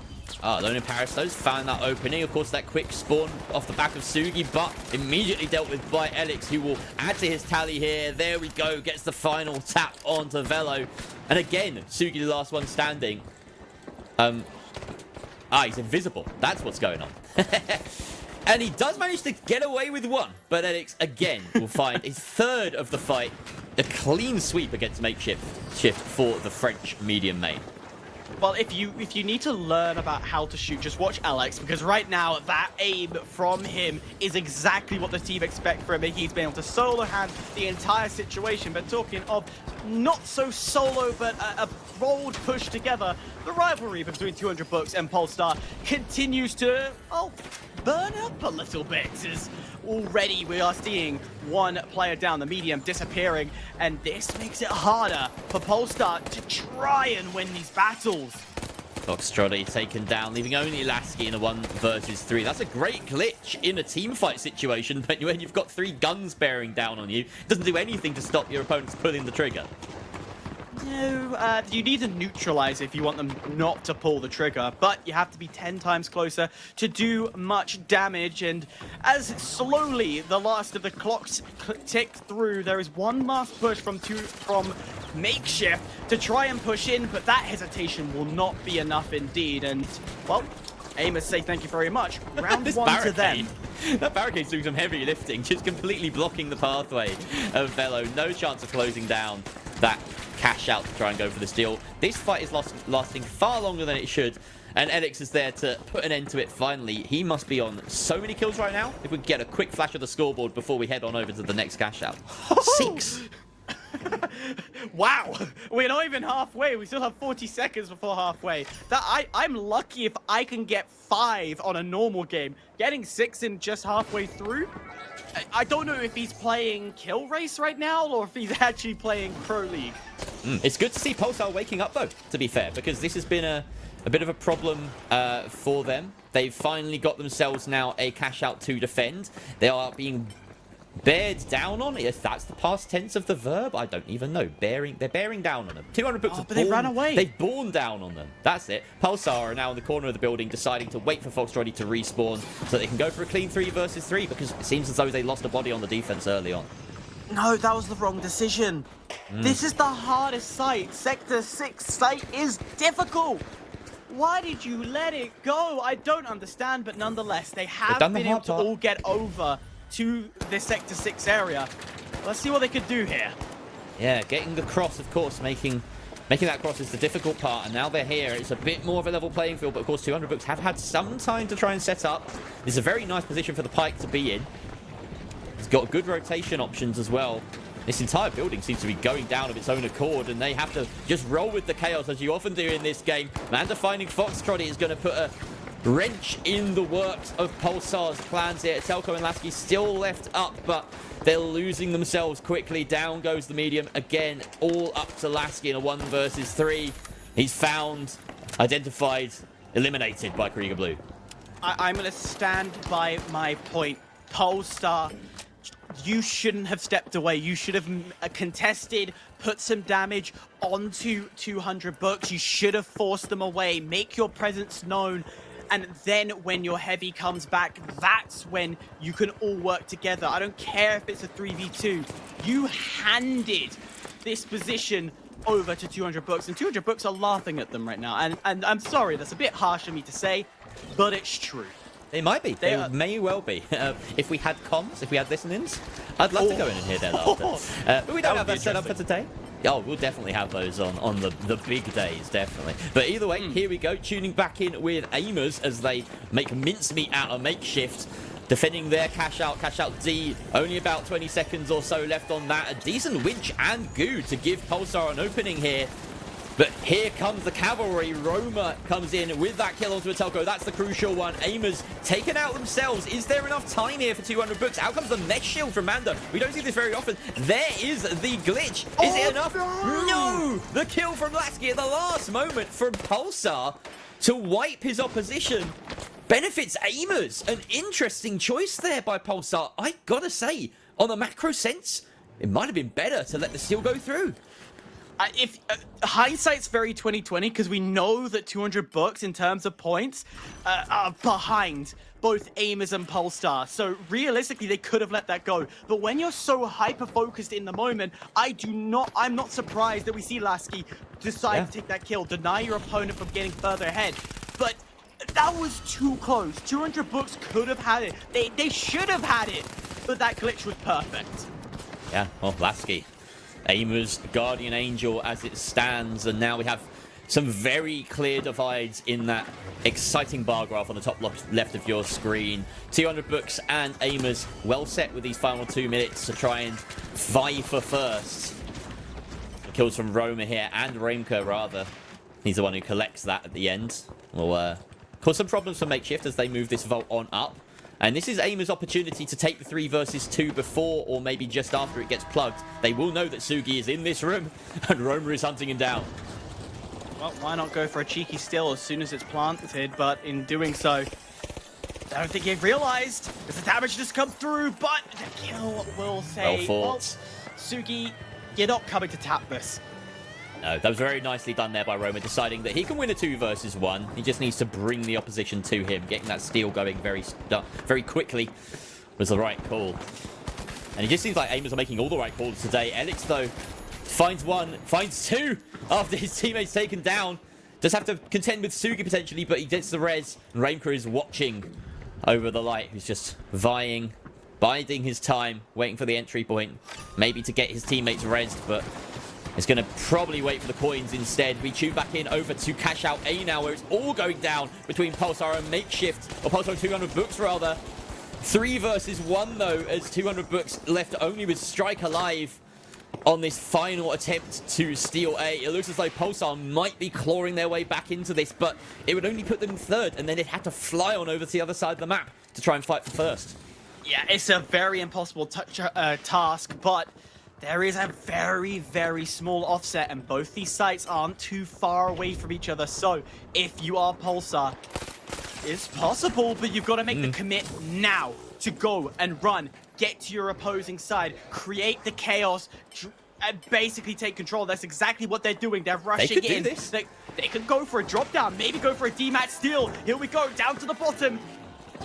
Lone in Paristos found that opening. Of course, that quick spawn off the back of Sugi, but immediately dealt with by Elix, who will add to his tally here. There we go. Gets the final tap onto Velo. And again, Sugi, the last one standing. He's invisible. That's what's going on. And he does manage to get away with one. But Elix, again, will find his third of the fight. A clean sweep against Makeshift for the French medium main. Well, if you need to learn about how to shoot, just watch Alex, because right now that aim from him is exactly what the team expect from him. He's been able to solo hand the entire situation. But talking of not so solo, but a bold push together, the rivalry between 200 Books and Polestar continues to burn up a little bit. As already we are seeing one player down, the medium disappearing, and this makes it harder for Polestar to try and win these battles. Foxtrotty taken down, leaving only Lasky in a 1 versus 3. That's a great glitch in a team fight situation, but when you've got 3 guns bearing down on you, it doesn't do anything to stop your opponents pulling the trigger. No, you need to neutralize if you want them not to pull the trigger, but you have to be 10 times closer to do much damage. And as slowly the last of the clocks tick through, there is one last push from Makeshift to try and push in, but that hesitation will not be enough indeed. And, well, Amos say thank you very much. Round one to them. That barricade's doing some heavy lifting, just completely blocking the pathway of Velo. No chance of closing down that cash out to try and go for the steal. This fight is lasting far longer than it should, and Elix is there to put an end to it finally. He must be on so many kills right now. If we could get a quick flash of the scoreboard before we head on over to the next cash out. 6! Wow, we're not even halfway. We still have 40 seconds before halfway. I'm lucky if I can get 5 on a normal game. Getting 6 in just halfway through, I don't know if he's playing Kill Race right now or if he's actually playing Pro League. It's good to see Pulsar waking up, though, to be fair, because this has been a bit of a problem for them. They've finally got themselves now a cash out to defend. They are being bared down on. If that's the past tense of the verb, I don't even know. They're bearing down on them. 200 Books but they ran away. They've borne down on them. That's it. Pulsar are now in the corner of the building, deciding to wait for Foxtrotty to respawn so they can go for a clean 3 versus 3, because it seems as though they lost a body on the defense early on. No, that was the wrong decision. This is the hardest site. Sector 6 site is difficult. Why did you let it go? I don't understand, but nonetheless, they have been able to all get over to the Sector 6 area. Let's see what they could do here. Yeah, getting the cross, of course, making that cross is the difficult part, and now they're here. It's a bit more of a level playing field, but of course 200 Books have had some time to try and set up. This is a very nice position for the Pike to be in. It's got good rotation options as well. This entire building seems to be going down of its own accord, and they have to just roll with the chaos, as you often do in this game. Manda finding Foxtrotty is going to put a wrench in the works of Pulsar's plans here. Telko and Lasky still left up, but they're losing themselves quickly. Down goes the medium again, all up to Lasky in a 1 versus 3. He's found, identified, eliminated by Krieger Blue. I'm going to stand by my point. Polestar, you shouldn't have stepped away. You should have contested, put some damage onto 200 Books. You should have forced them away, make your presence known. And then when your heavy comes back, that's when you can all work together. I don't care if it's a 3v2. You handed this position over to 200 Books, and 200 Books are laughing at them right now. And I'm sorry, that's a bit harsh of me to say, but it's true. They might be. They may well be. If we had comms, if we had listenings, I'd love to go in and hear their laughter. But we don't have that set up for today. Oh, we'll definitely have those on the big days, definitely. But either way, here we go, tuning back in with Aimers as they make mincemeat out of Makeshift, defending their cash out D. Only about 20 seconds or so left on that. A decent winch and goo to give Pulsar an opening here. But here comes the cavalry. Roma comes in with that kill onto a Telko. That's the crucial one. Aimers taken out themselves. Is there enough time here for 200 Books? Out comes the mesh shield from Mando. We don't see this very often. There is the glitch. Is it enough? No! The kill from Lasky at the last moment from Pulsar to wipe his opposition. Benefits Aimers. An interesting choice there by Pulsar. I gotta say, on a macro sense, it might have been better to let the steal go through. If hindsight's very 2020, because we know that 200 bucks in terms of points are behind both Amers and Polestar. So realistically, they could have let that go. But when you're so hyper focused in the moment, I'm not surprised that we see Lasky decide to take that kill, deny your opponent from getting further ahead. But that was too close. 200 bucks could have had it. They should have had it. But that glitch was perfect. Yeah, well, Lasky. Aimers, Guardian Angel as it stands, and now we have some very clear divides in that exciting bar graph on the top left of your screen. 200 bucks and Aimers well set with these final 2 minutes to try and vie for first. Kills from Roma here, and Remka rather. He's the one who collects that at the end. Will cause some problems for Makeshift as they move this vault on up. And this is Aimers' opportunity to take the 3 versus 2 before or maybe just after it gets plugged. They will know that Sugi is in this room and Roma is hunting him down. Well, why not go for a cheeky steal as soon as it's planted? But in doing so, I don't think they've realized there's a damage just come through, but the kill will say, well, Sugi, you're not coming to tap this. No, that was very nicely done there by Roma, deciding that he can win a 2 versus 1. He just needs to bring the opposition to him. Getting that steal going very quickly was the right call. And it just seems like Aimers are making all the right calls today. Elix, though, finds 1, finds 2 after his teammate's taken down. Does have to contend with Sugi potentially, but he gets the res. And Raimka is watching over the light, who's just vying, biding his time, waiting for the entry point, maybe to get his teammates resed, but it's going to probably wait for the coins instead. We tune back in over to Cash Out A now, where it's all going down between Pulsar and Makeshift, or Pulsar 200 books rather. 3 versus 1 though, as 200 books left only with Strike alive on this final attempt to steal A. It looks as though Pulsar might be clawing their way back into this, but it would only put them in 3rd, and then they'd have to fly on over to the other side of the map to try and fight for 1st. Yeah, it's a very impossible task, but there is a very, very small offset, and both these sites aren't too far away from each other. So if you are Pulsar, it's possible, but you've got to make the commit now to go and run, get to your opposing side, create the chaos, and basically take control. That's exactly what they're doing. They're rushing in. They could do this. They could go for a drop down, maybe go for a DMAT steal. Here we go, down to the bottom.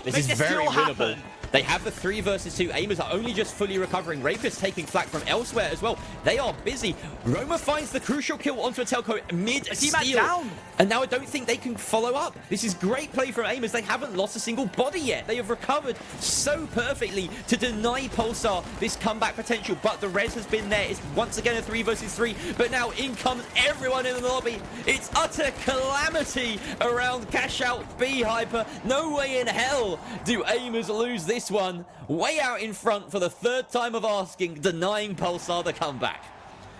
This is very winnable. They have the 3 versus 2. Aimers are only just fully recovering. Rapist taking flak from elsewhere as well. They are busy. Roma finds the crucial kill onto a Telco mid-steal. Down. And now I don't think they can follow up. This is great play from Aimers. They haven't lost a single body yet. They have recovered so perfectly to deny Pulsar this comeback potential. But the res has been there. It's once again a 3 versus 3. But now in comes everyone in the lobby. It's utter calamity around Cash Out B Hyper. No way in hell do Aimers lose this one. Way out in front for the 3rd time of asking, denying Pulsar the comeback.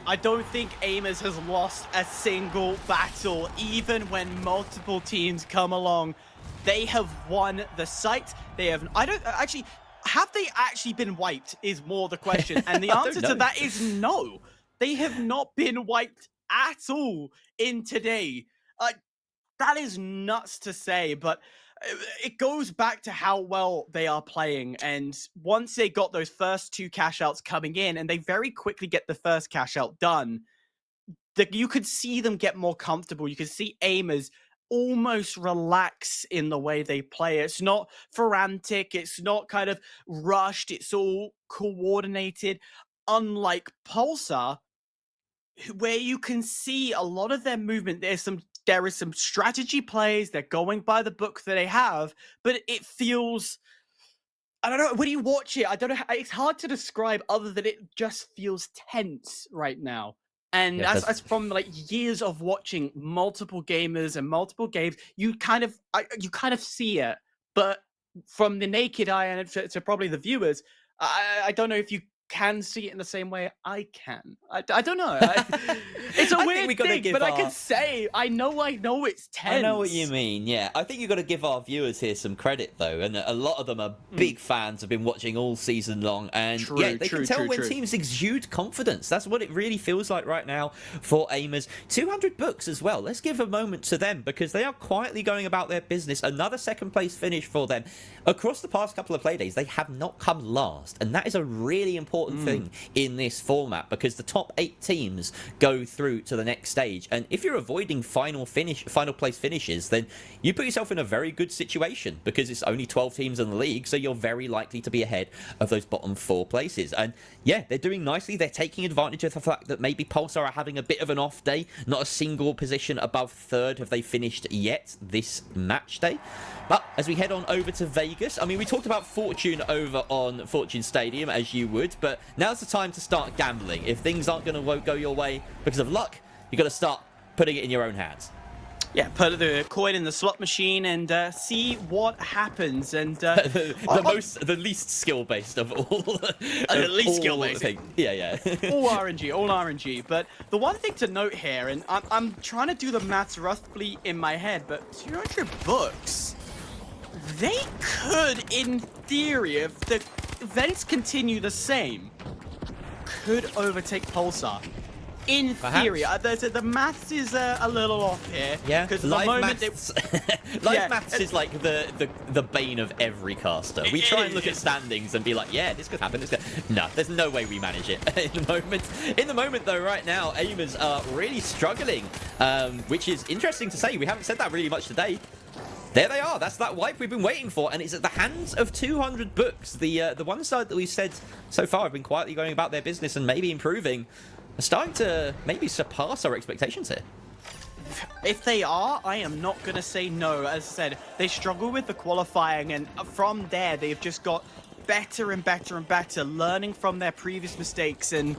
I don't think Aimers has lost a single battle, even when multiple teams come along. They have won the site. They have, have they actually been wiped is more the question. And the answer to that is no. They have not been wiped at all in today. That is nuts to say, but it goes back to how well they are playing. And once they got those first 2 cash outs coming in, and they very quickly get the first cash out done, you could see them get more comfortable. You could see Aimers almost relax in the way they play. It's not frantic. It's not kind of rushed. It's all coordinated. Unlike Pulsar, where you can see a lot of their movement, there is some strategy plays. They're going by the book that they have, but it feels, I don't know, when you watch it, I don't know, it's hard to describe other than it just feels tense right now. And yeah, as from like years of watching multiple gamers and multiple games, you kind of see it. But from the naked eye and to probably the viewers, I don't know if you can see it in the same way I can. I don't know. It's a weird thing, but I can say I know it's tense. I know what you mean. Yeah, I think you've got to give our viewers here some credit though, and a lot of them are big fans. Have been watching all season long, and they can tell when teams exude confidence. That's what it really feels like right now for Aimers. 200 books as well. Let's give a moment to them because they are quietly going about their business. Another 2nd place finish for them. Across the past couple of Playdays, they have not come last, and that is a really important important thing in this format, because the top 8 teams go through to the next stage. And if you're avoiding final place finishes, then you put yourself in a very good situation, because it's only 12 teams in the league, so you're very likely to be ahead of those bottom 4 places. And yeah, they're doing nicely. They're taking advantage of the fact that maybe Pulsar are having a bit of an off day. Not a single position above 3rd have they finished yet this match day. But as we head on over to Vegas, I mean, we talked about Fortune over on Fortune Stadium, as you would, but now's the time to start gambling. If things aren't going to go your way because of luck, you've got to start putting it in your own hands. Yeah, put the coin in the slot machine and see what happens. And the least skill based of all. The least skill based. Yeah. all RNG. But the one thing to note here, and I'm trying to do the maths roughly in my head, but 200 books, they could, in theory, if the events continue the same, could overtake Pulsar. In theory, the maths is a little off here. Yeah, because live maths. Maths is like the bane of every caster. We try and look at standings and be like, yeah, this could happen. No, there's no way we manage it in the moment. In the moment, though, right now, aimers are really struggling, which is interesting to say. We haven't said that really much today. There they are. That's that wipe we've been waiting for, and it's at the hands of 200 books. The one side that we've said so far have been quietly going about their business and maybe improving, are starting to maybe surpass our expectations here. If they are, I am not going to say no. As I said, they struggle with the qualifying, and from there, they've just got better and better and better, learning from their previous mistakes. And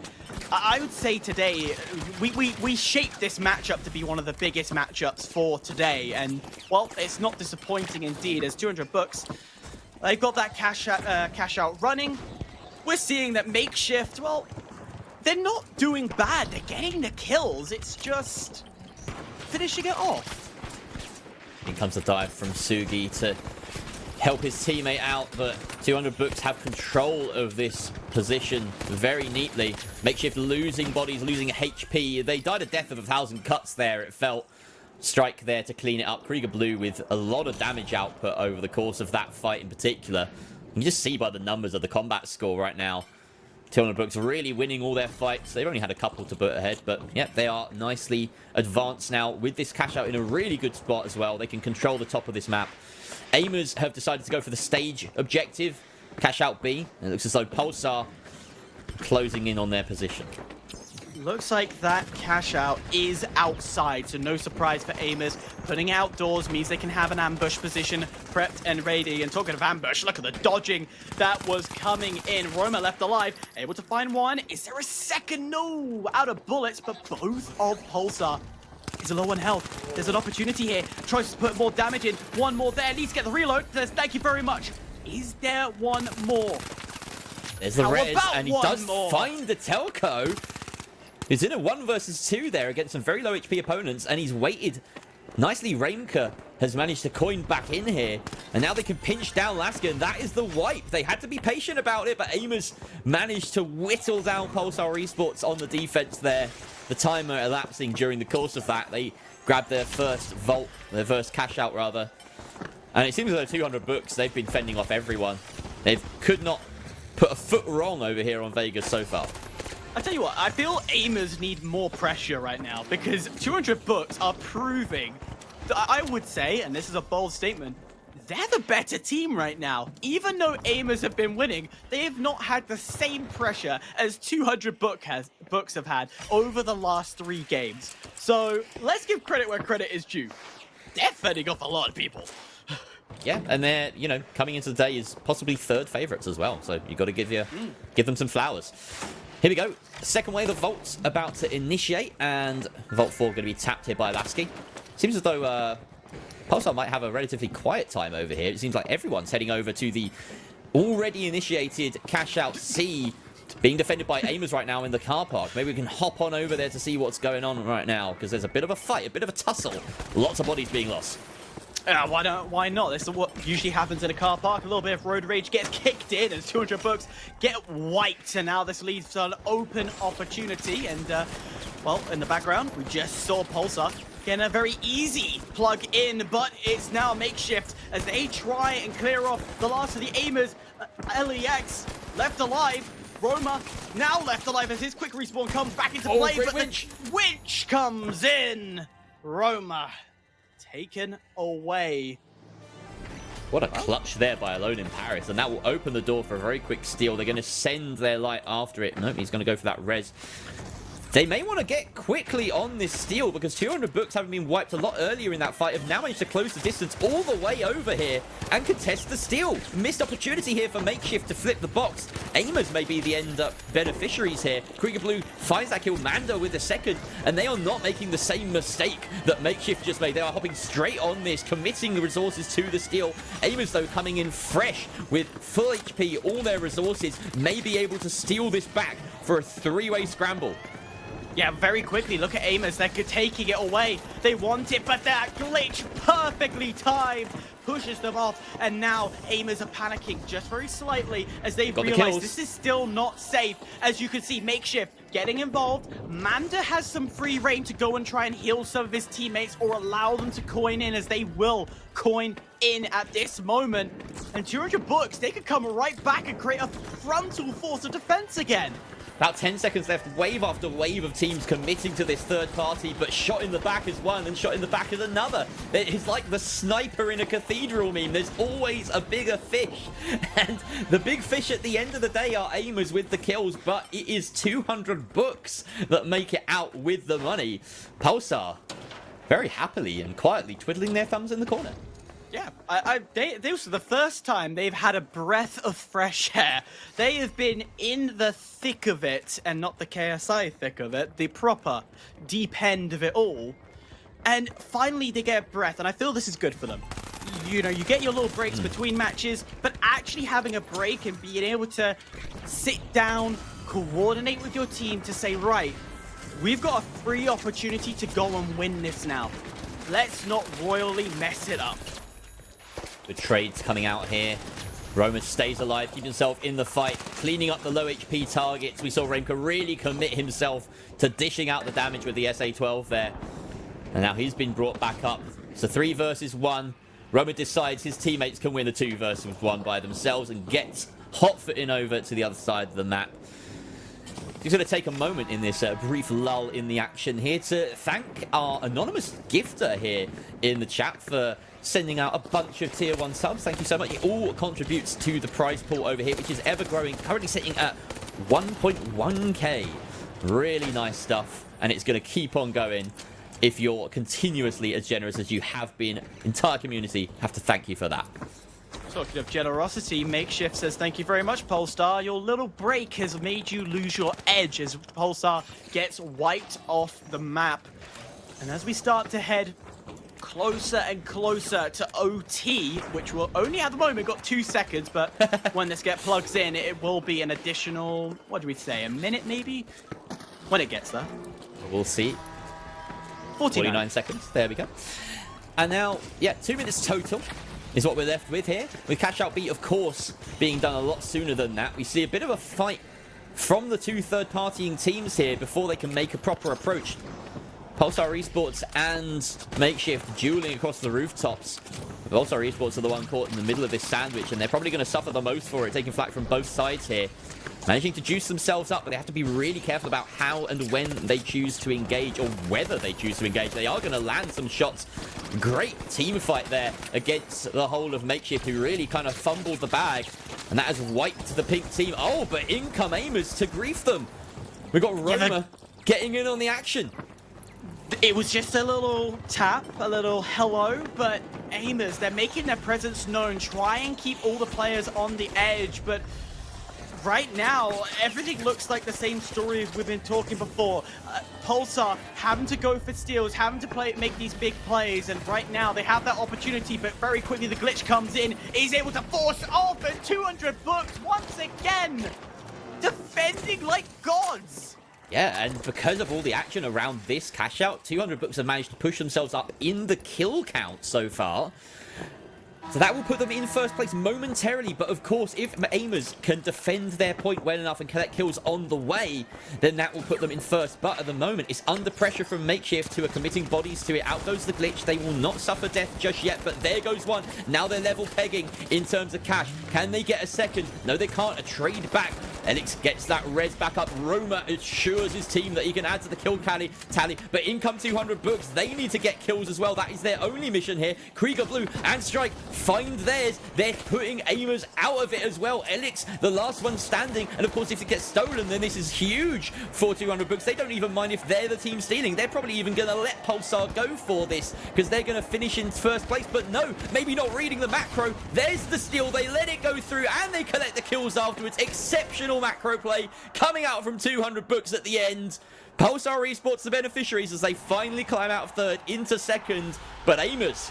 I would say today, we shaped this matchup to be one of the biggest matchups for today. And, well, it's not disappointing indeed, as 200 books, they've got that cash out running. We're seeing that Makeshift, well, they're not doing bad. They're getting the kills. It's just finishing it off. In comes the dive from Sugi to help his teammate out, but 200 books have control of this position very neatly. Makeshift losing bodies, losing HP. They died a death of 1,000 cuts there, it felt. Strike there to clean it up. Krieger Blue with a lot of damage output over the course of that fight in particular. You can just see by the numbers of the combat score right now, 200 books really winning all their fights. They've only had a couple to put ahead, but yeah, they are nicely advanced now with this cash out in a really good spot as well. They can control the top of this map. Aimers have decided to go for the stage objective, cash out B. It looks as though Pulsar closing in on their position. Looks like that cash out is outside, so no surprise for aimers. Putting outdoors means they can have an ambush position prepped and ready. And talking of ambush, look at the dodging that was coming in. Roma left alive, able to find one. Is there a second? No, out of bullets, but both of Pulsar is low on health. There's an opportunity here. Tries to put more damage in. One more there. Needs to get the reload. Thank you very much. Is there one more? There's the res, and he does find the Telco. He's in a 1 versus 2 there against some very low HP opponents, and he's waited. Nicely, Reimka has managed to coin back in here, and now they can pinch down Lasker, and that is the wipe. They had to be patient about it, but Aimers managed to whittle down Pulsar Esports on the defense there. The timer elapsing during the course of that. They grabbed their first vault, their first cash out rather. And it seems as though 200 books, they've been fending off everyone. They could not put a foot wrong over here on Vegas so far. I tell you what, I feel aimers need more pressure right now, because 200 books are proving, I would say, and this is a bold statement, they're the better team right now. Even though aimers have been winning, they have not had the same pressure as 200 books have had over the last 3 games. So let's give credit where credit is due. They're fending off a lot of people. Yeah, and they're, you know, coming into the day is possibly 3rd favorites as well. So you've got to give them some flowers. Here we go. Second wave of Vault's about to initiate, and Vault 4 going to be tapped here by Lasky. Seems as though Pulsar might have a relatively quiet time over here. It seems like everyone's heading over to the already initiated cash out C, being defended by aimers right now in the car park. Maybe we can hop on over there to see what's going on right now, because there's a bit of a fight, a bit of a tussle. Lots of bodies being lost. Why not? This is what usually happens in a car park. A little bit of road rage gets kicked in, and 200 books get wiped. And now this leads to an open opportunity. And, well, in the background, we just saw Pulsar getting a very easy plug in, but it's now Makeshift as they try and clear off the last of the aimers. LEX left alive. Roma now left alive as his quick respawn comes back into play, great but winch. the winch comes in. Roma taken away. What a clutch there by Alone in Paris, and that will open the door for a very quick steal. They're going to send their light after it. Nope, he's going to go for that res. They may want to get quickly on this steal because 200 books, having been wiped a lot earlier in that fight, have now managed to close the distance all the way over here and contest the steal. Missed opportunity here for Makeshift to flip the box. Aimers may be the end up beneficiaries here. Krieger Blue finds that kill. Mando with the second, and they are not making the same mistake that Makeshift just made. They are hopping straight on this, committing the resources to the steal. Aimers, though, coming in fresh with full HP, all their resources, may be able to steal this back for a three-way scramble. Yeah, very quickly, look at Amos. They're taking it away. They want it, but that glitch, perfectly timed, pushes them off. And now Amos are panicking just very slightly as they realize this is still not safe. As you can see, Makeshift getting involved. Manda has some free reign to go and try and heal some of his teammates or allow them to coin in, as they will coin in at this moment. And 200 books, they could come right back and create a frontal force of defense again. About 10 seconds left, wave after wave of teams committing to this third party, but shot in the back is one and shot in the back is another. It's like the sniper in a cathedral meme. There's always a bigger fish. And the big fish at the end of the day are aimers with the kills, but it is 200 books that make it out with the money. Pulsar very happily and quietly twiddling their thumbs in the corner. Yeah, this is the first time they've had a breath of fresh air. They have been in the thick of it, and not the KSI thick of it, the proper deep end of it all. And finally they get a breath, and I feel this is good for them. You know, you get your little breaks between matches, but actually having a break and being able to sit down, coordinate with your team to say, right, we've got a free opportunity to go and win this now. Let's not royally mess it up. The trades coming out here. Roma stays alive, keeping himself in the fight, cleaning up the low HP targets. We saw Remka really commit himself to dishing out the damage with the SA-12 there. And now he's been brought back up. So 3 versus 1. Roma decides his teammates can win the 2 versus 1 by themselves and gets hot-footing over to the other side of the map. He's going to take a moment in this brief lull in the action here to thank our anonymous gifter here in the chat for sending out a bunch of tier 1 subs. Thank you so much. It all contributes to the prize pool over here, which is ever growing, currently sitting at 1.1k. Really nice stuff, and it's going to keep on going if you're continuously as generous as you have been. Entire community have to thank you for that. Talking of generosity, Makeshift says, thank you very much, Polestar. Your little break has made you lose your edge as Polestar gets wiped off the map. And as we start to head closer and closer to OT, which will only at the moment got 2 seconds, but when this gets plugged in, it will be an additional, what do we say, a minute maybe? When it gets there. We'll see. 49 seconds. There we go. And now, yeah, 2 minutes total is what we're left with here. With Cash Out Beat, of course, being done a lot sooner than that. We see a bit of a fight from the 2 third-partying teams here before they can make a proper approach. Pulsar Esports and Makeshift dueling across the rooftops. Pulsar Esports are the one caught in the middle of this sandwich, and they're probably going to suffer the most for it, taking flak from both sides here. Managing to juice themselves up, but they have to be really careful about how and when they choose to engage, or whether they choose to engage. They are going to land some shots. Great team fight there against the whole of Makeshift, who really kind of fumbled the bag, and that has wiped the pink team. Oh, but in come aimers to grief them. We've got Roma getting in on the action. It was just a little tap, a little hello, but aimers, they're making their presence known. Try and keep all the players on the edge, but right now, everything looks like the same story as we've been talking before. Pulsar having to go for steals, having to make these big plays, and right now they have that opportunity, but very quickly the glitch comes in. He's able to force off, and 200 books once again, defending like gods. Yeah, and because of all the action around this cash out, 200 books have managed to push themselves up in the kill count so far. So that will put them in first place momentarily, but of course, if aimers can defend their point well enough and collect kills on the way, then that will put them in first. But at the moment, it's under pressure from Makeshift, who are committing bodies to it. Out goes the glitch. They will not suffer death just yet, but there goes one. Now they're level pegging in terms of cash. Can they get a second? No, they can't. A trade back Elix gets that res back up. Roma assures his team that he can add to the kill tally. But in come 200 books. They need to get kills as well. That is their only mission here. Krieger Blue and Strike find theirs. They're putting aimers out of it as well. Elix, the last one standing. And of course, if it gets stolen, then this is huge for 200 books. They don't even mind if they're the team stealing. They're probably even going to let Pulsar go for this because they're going to finish in first place. But no, maybe not reading the macro. There's the steal. They let it go through and they collect the kills afterwards. Exceptional macro play coming out from 200 books at the end. Pulsar Esports the beneficiaries as they finally climb out of third into second. But aimers,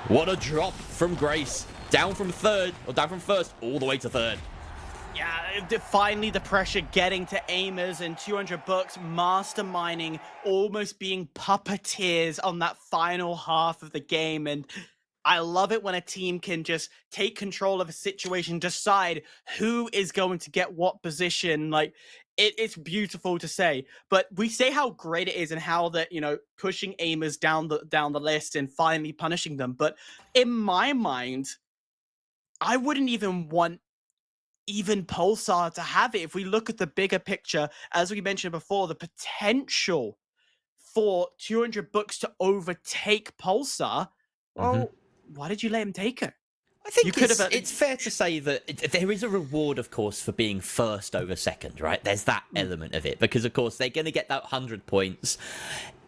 what a drop from Grace. Down from first, all the way to third. Yeah, finally the pressure getting to aimers and 200 bucks masterminding, almost being puppeteers on that final half of the game. And I love it when a team can just take control of a situation, decide who is going to get what position. Like, it's beautiful to say, but we say how great it is and how that, you know, pushing aimers down the list and finally punishing them. But in my mind, I wouldn't even want even Pulsar to have it. If we look at the bigger picture, as we mentioned before, the potential for 200 books to overtake Pulsar, well, why did you let him take it? I think it's fair to say that there is a reward, of course, for being first over second, right? There's that element of it because, of course, they're going to get that 100 points.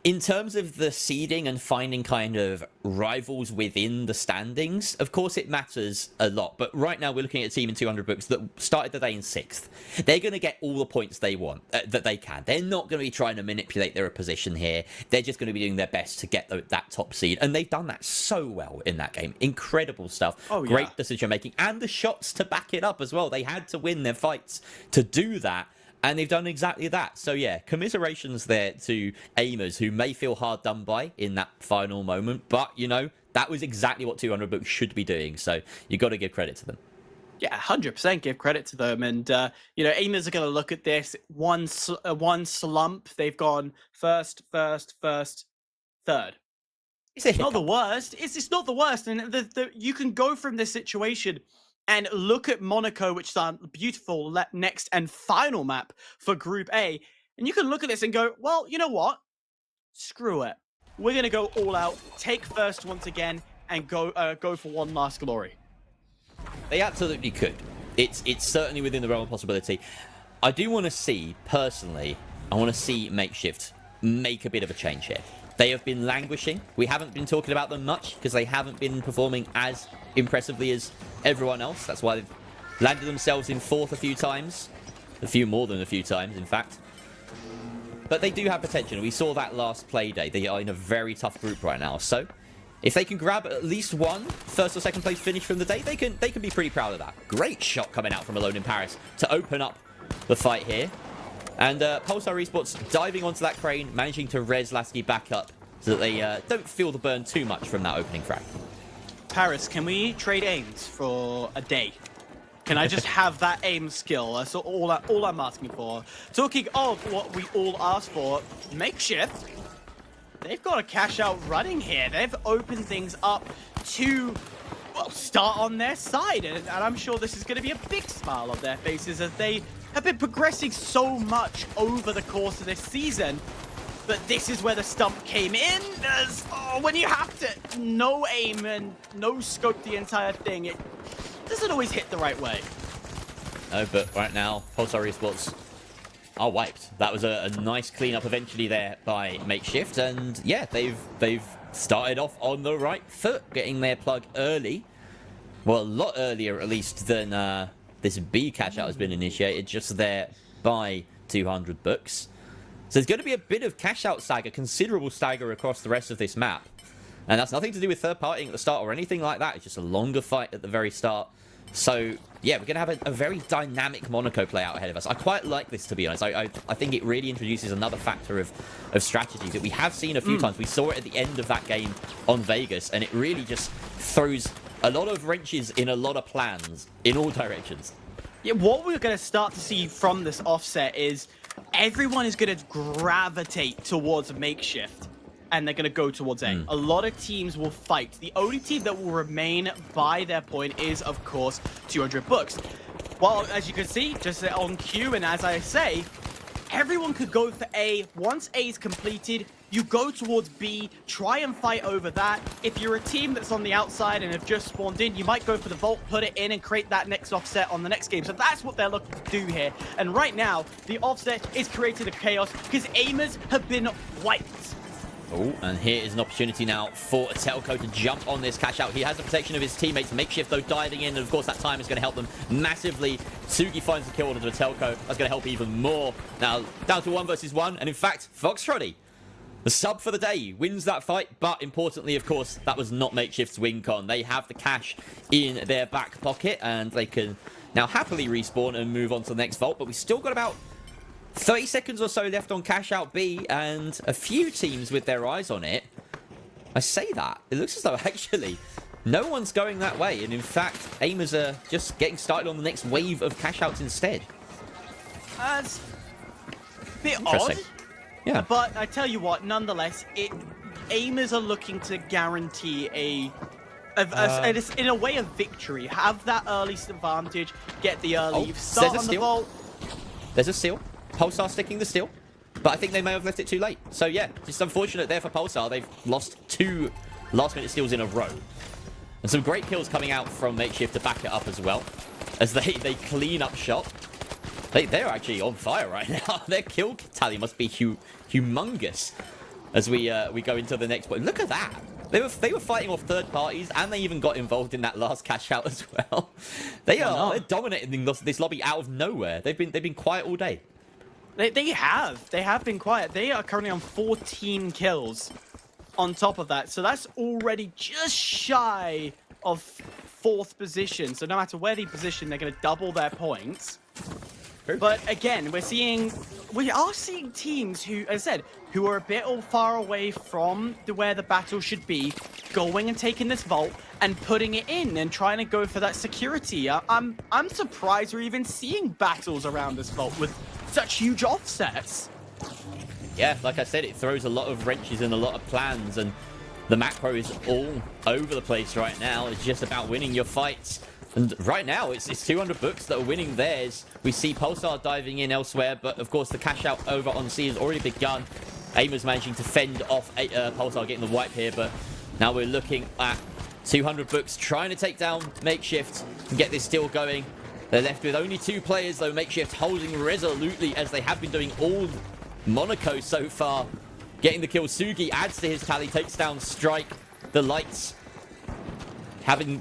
In terms of the seeding and finding kind of rivals within the standings, of course it matters a lot. But right now we're looking at a team in 200 books that started the day in 6th. They're going to get all the points they want, that they can. They're not going to be trying to manipulate their position here. They're just going to be doing their best to get that top seed. And they've done that so well in that game. Incredible stuff. Oh, yeah. Great decision making. And the shots to back it up as well. They had to win their fights to do that. And they've done exactly that. So yeah, commiserations there to aimers who may feel hard done by in that final moment. But, you know, that was exactly what 200 books should be doing. So you got to give credit to them. Yeah, 100% give credit to them. And, you know, aimers are going to look at this. One slump, they've gone first, third. It's not the worst. It's not the worst. And you can go from this situation and look at Monaco, which is our beautiful next and final map for Group A. And you can look at this and go, well, you know what? Screw it. We're going to go all out, take first once again, and go for one last glory. They absolutely could. It's certainly within the realm of possibility. I do want to see, personally, I want to see Makeshift make a bit of a change here. They have been languishing. We haven't been talking about them much because they haven't been performing as impressively as everyone else. That's why they've landed themselves in 4th a few times. A few more than a few times, in fact. But they do have potential. We saw that last Playday. They are in a very tough group right now. So if they can grab at least one first or second place finish from the day, they can be pretty proud of that. Great shot coming out from Alone in Paris to open up the fight here. And Pulsar Esports diving onto that crane, managing to res Lasky back up so that they don't feel the burn too much from that opening frag. Paris, can we trade aims for a day? Can I just have that aim skill? That's all I'm asking for. Talking of what we all asked for, Makeshift, they've got a cash out running here. They've opened things up to, well, start on their side. And I'm sure this is going to be a big smile on their faces as they have been progressing so much over the course of this season. But this is where the stump came in, as when you have to no aim and no scope the entire thing, it doesn't always hit the right way. No, but right now, Pulsar Esports are wiped. That was a nice cleanup eventually there by Makeshift, and yeah, they've started off on the right foot, getting their plug early. Well, a lot earlier at least than this B catch-out has been initiated, just there by 200 books. So there's going to be a bit of cash-out stagger, considerable stagger across the rest of this map. And that's nothing to do with third-partying at the start or anything like that. It's just a longer fight at the very start. So, yeah, we're going to have a very dynamic Monaco play out ahead of us. I quite like this, to be honest. I think it really introduces another factor of strategy that we have seen a few times. We saw it at the end of that game on Vegas, and it really just throws a lot of wrenches in a lot of plans in all directions. Yeah, what we're going to start to see from this offset is everyone is going to gravitate towards Makeshift, and they're going to go towards A. A lot of teams will fight. The only team that will remain by their point is, of course, 200 books. Well, as you can see, just on cue, and as I say, everyone could go for A. Once A is completed, you go towards B, try and fight over that. If you're a team that's on the outside and have just spawned in, you might go for the vault, put it in, and create that next offset on the next game. So that's what they're looking to do here. And right now, the offset is creating a chaos because aimers have been wiped. Oh, and here is an opportunity now for Telco to jump on this cash out. He has the protection of his teammates. Makeshift, though, diving in. And, of course, that time is going to help them massively. Sugi finds the kill onto the Telco. That's going to help even more. Now, down to 1 versus 1. And, in fact, Foxtrotty, the sub for the day, wins that fight. But, importantly, of course, that was not Makeshift's win con. They have the cash in their back pocket. And they can now happily respawn and move on to the next vault. But we still got about 30 seconds or so left on cash out B, and a few teams with their eyes on it. I say that. It looks as though, actually, no one's going that way. And, in fact, aimers are just getting started on the next wave of cash outs instead. That's a bit odd. Yeah. But I tell you what, nonetheless, aimers are looking to guarantee in a way, a victory. Have that early advantage, get the early start on the vault. There's a steal. Pulsar sticking the steal, but I think they may have left it too late. So yeah, just unfortunate there for Pulsar. They've lost 2 last-minute steals in a row. And some great kills coming out from Makeshift to back it up as well, as they clean up shop. They're actually on fire right now. Their kill tally must be humongous as we go into the next point. Look at that. They were fighting off third parties, and they even got involved in that last cash out as well. They're dominating this lobby out of nowhere. They've been quiet all day. They have been quiet. They are currently on 14 kills on top of that. So that's already just shy of 4th position. So no matter where they position, they're going to double their points. But again, we are seeing teams who, as I said, who are a bit far away from where the battle should be, going and taking this vault and putting it in and trying to go for that security. I'm surprised we're even seeing battles around this vault with such huge offsets. Yeah, like I said, it throws a lot of wrenches and a lot of plans, and the macro is all over the place right now. It's just about winning your fights. And right now, it's 200 books that are winning theirs. We see Pulsar diving in elsewhere, but of course the cash out over on C has already begun. Aimer's managing to fend off Pulsar getting the wipe here, but now we're looking at 200 books trying to take down Makeshift and get this steal going. They're left with only 2 players, though. Makeshift holding resolutely as they have been doing all Monaco so far. Getting the kill. Sugi adds to his tally, takes down Strike. The Lights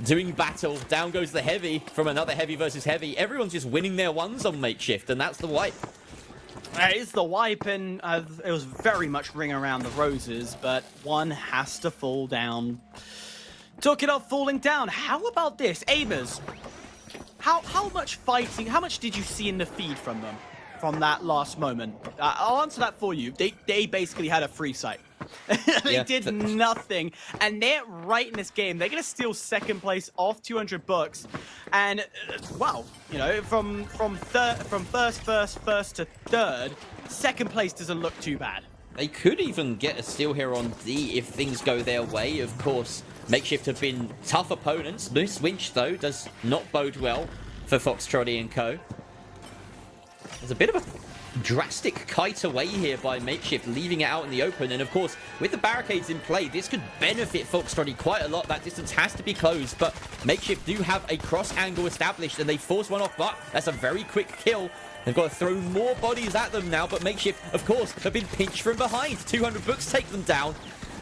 doing battle. Down goes the Heavy from another Heavy versus Heavy. Everyone's just winning their ones on Makeshift, and that's the wipe. It is the wipe, and it was very much ring around the roses, but one has to fall down. Talking of falling down, how about this? Aimers, how much fighting, how much did you see in the feed from them from that last moment? I'll answer that for you. They basically had a free sight. They did nothing, and they're right in this game. They're gonna steal 2nd place off 200 books, and wow, you know, from first to 3rd, 2nd place doesn't look too bad. They could even get a steal here on D if things go their way. Of course, Makeshift have been tough opponents. This winch, though, does not bode well for Foxtrotty and co. There's a bit of a drastic kite away here by Makeshift, leaving it out in the open. And, of course, with the barricades in play, this could benefit Foxtrotty quite a lot. That distance has to be closed, but Makeshift do have a cross angle established, and they force one off, but that's a very quick kill. They've got to throw more bodies at them now, but Makeshift, of course, have been pinched from behind. 200 books take them down.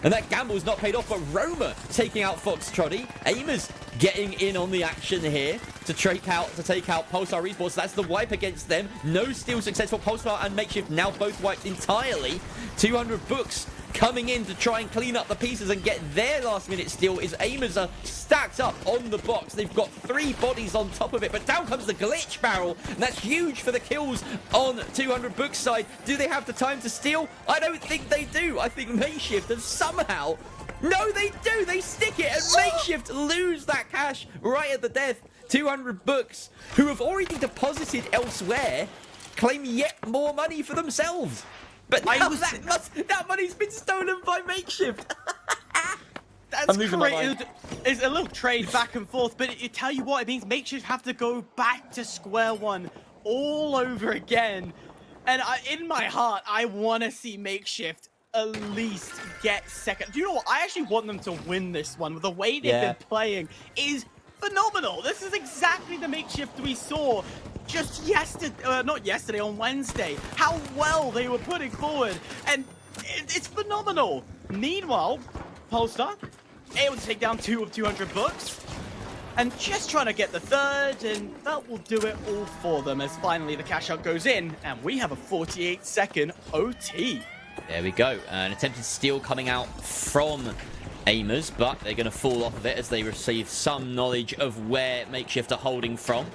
And that gamble's not paid off, but Roma taking out Foxtrotty. Aimers getting in on the action here to take out Pulsar Esports. That's the wipe against them. No steal successful. Pulsar and Makeshift now both wiped entirely. 200 books coming in to try and clean up the pieces and get their last-minute steal. Is Aimers are stacked up on the box. They've got 3 bodies on top of it, but down comes the glitch barrel, and that's huge for the kills on 200 books side. Do they have the time to steal? I don't think they do. I think Makeshift have somehow... No, they do. They stick it, and Makeshift lose that cash right at the death. 200 books, who have already deposited elsewhere, claim yet more money for themselves. But now that money's been stolen by Makeshift. That's losing my great. mind. It's a little trade back and forth, but it tell you what, it means Makeshift have to go back to square one all over again. And in my heart, I want to see Makeshift at least get second. Do you know what? I actually want them to win this one. The way they've been playing is phenomenal. This is exactly the Makeshift we saw just yesterday, not yesterday, on Wednesday. How well they were putting forward, and it's phenomenal. Meanwhile, Polestar able to take down 2 of 200 books, and just trying to get the third, and that will do it all for them as finally the cash out goes in, and we have a 48-second OT. There we go. An attempted steal coming out from Aimers, but they're going to fall off of it as they receive some knowledge of where Makeshift are holding from.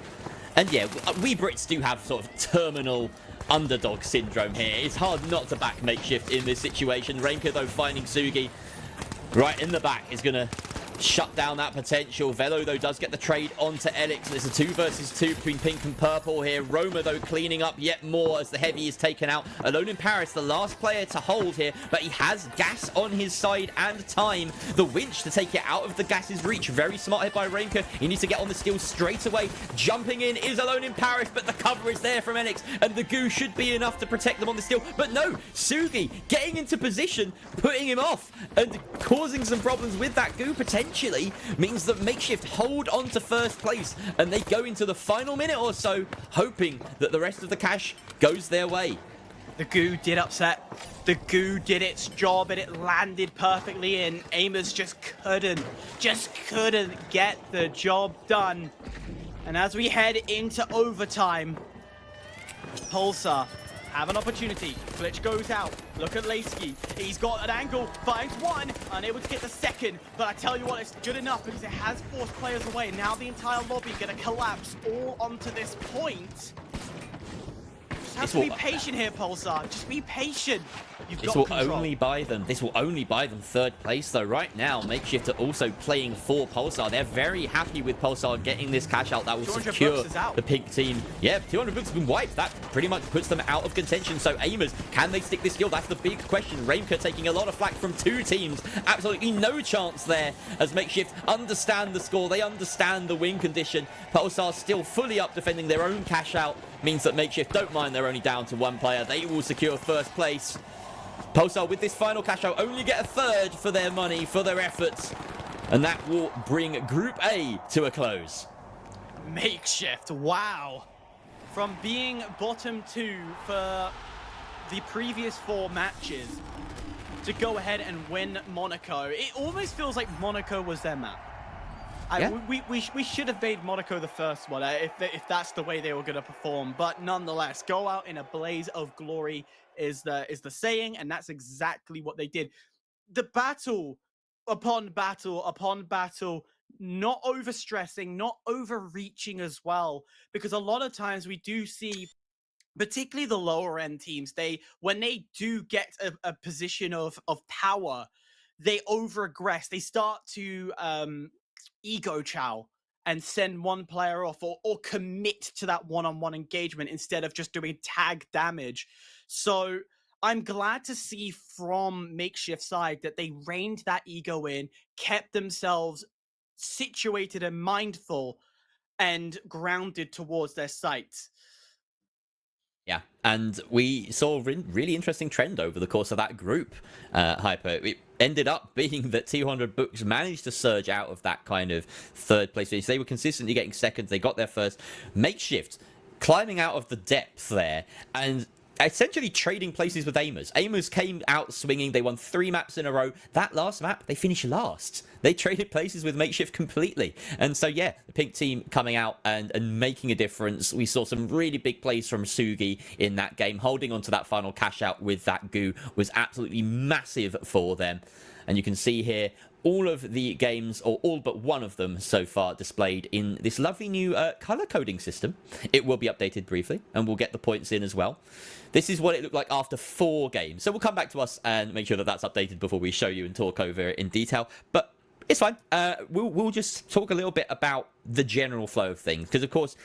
And yeah, we Brits do have sort of terminal underdog syndrome here. It's hard not to back Makeshift in this situation. Rainker, though, finding Sugi right in the back is going to shut down that potential. Velo, though, does get the trade onto Elix. It's a 2 versus 2 between pink and purple here. Roma, though, cleaning up yet more as the heavy is taken out. Alone in Paris, the last player to hold here, but he has gas on his side and time. The winch to take it out of the gas's reach. Very smart hit by Rainker. He needs to get on the steal straight away. Jumping in is Alone in Paris, but the cover is there from Elix, and the goo should be enough to protect them on the steal. But no, Sugi getting into position, putting him off, and causing some problems with that goo potentially means that Makeshift hold on to first place, and they go into the final minute or so hoping that the rest of the cash goes their way. The goo did upset. The goo did its job, and it landed perfectly in. Aimers just couldn't get the job done. And as we head into overtime, Pulsar have an opportunity. Glitch goes out. Look at Leisky. He's got an angle, finds one, unable to get the second. But I tell you what, it's good enough because it has forced players away. Now the entire lobby going to collapse all onto this point. Just have to be patient here, Pulsar. Just be patient. This will only buy them third place, though. Right now, Makeshift are also playing for Pulsar. They're very happy with Pulsar getting this cash out. That will secure the pink team. Yeah, 200 books have been wiped. That pretty much puts them out of contention. So Aimers, can they stick this skill? That's the big question. Raimka taking a lot of flack from 2 teams. Absolutely no chance there as Makeshift understand the score. They understand the win condition. Pulsar still fully up defending their own cash out. Means that Makeshift don't mind they're only down to 1 player. They will secure first place. Pulsar with this final cash out only get a third for their money, for their efforts. And that will bring Group A to a close. Makeshift, wow. From being bottom 2 for the previous 4 matches to go ahead and win Monaco. It almost feels like Monaco was their map. We should have made Monaco the first one if that's the way they were going to perform. But nonetheless, go out in a blaze of glory is the saying, and that's exactly what they did. The battle upon battle upon battle, not overstressing, not overreaching as well, because a lot of times we do see, particularly the lower end teams, when they do get a position of power, they over aggress. They start to ego chow and send one player off, or commit to that one-on-one engagement instead of just doing tag damage. So I'm glad to see from Makeshift side that they reined that ego in, kept themselves situated and mindful and grounded towards their sights. Yeah, and we saw a really interesting trend over the course of that group, Hyper. It ended up being that 200 Books managed to surge out of that kind of third place. They were consistently getting seconds. They got there first. Makeshift climbing out of the depth there and essentially trading places with Aimers. Aimers came out swinging. They won 3 maps in a row. That last map, they finished last. They traded places with Makeshift completely. And so, yeah, the pink team coming out and making a difference. We saw some really big plays from Sugi in that game. Holding on to that final cash out with that goo was absolutely massive for them. And you can see here all of the games, or all but one of them so far, displayed in this lovely new color coding system. It will be updated briefly, and we'll get the points in as well. This is what it looked like after 4 games. So we'll come back to us and make sure that that's updated before we show you and talk over it in detail. But it's fine. We'll just talk a little bit about the general flow of things. Because, of course,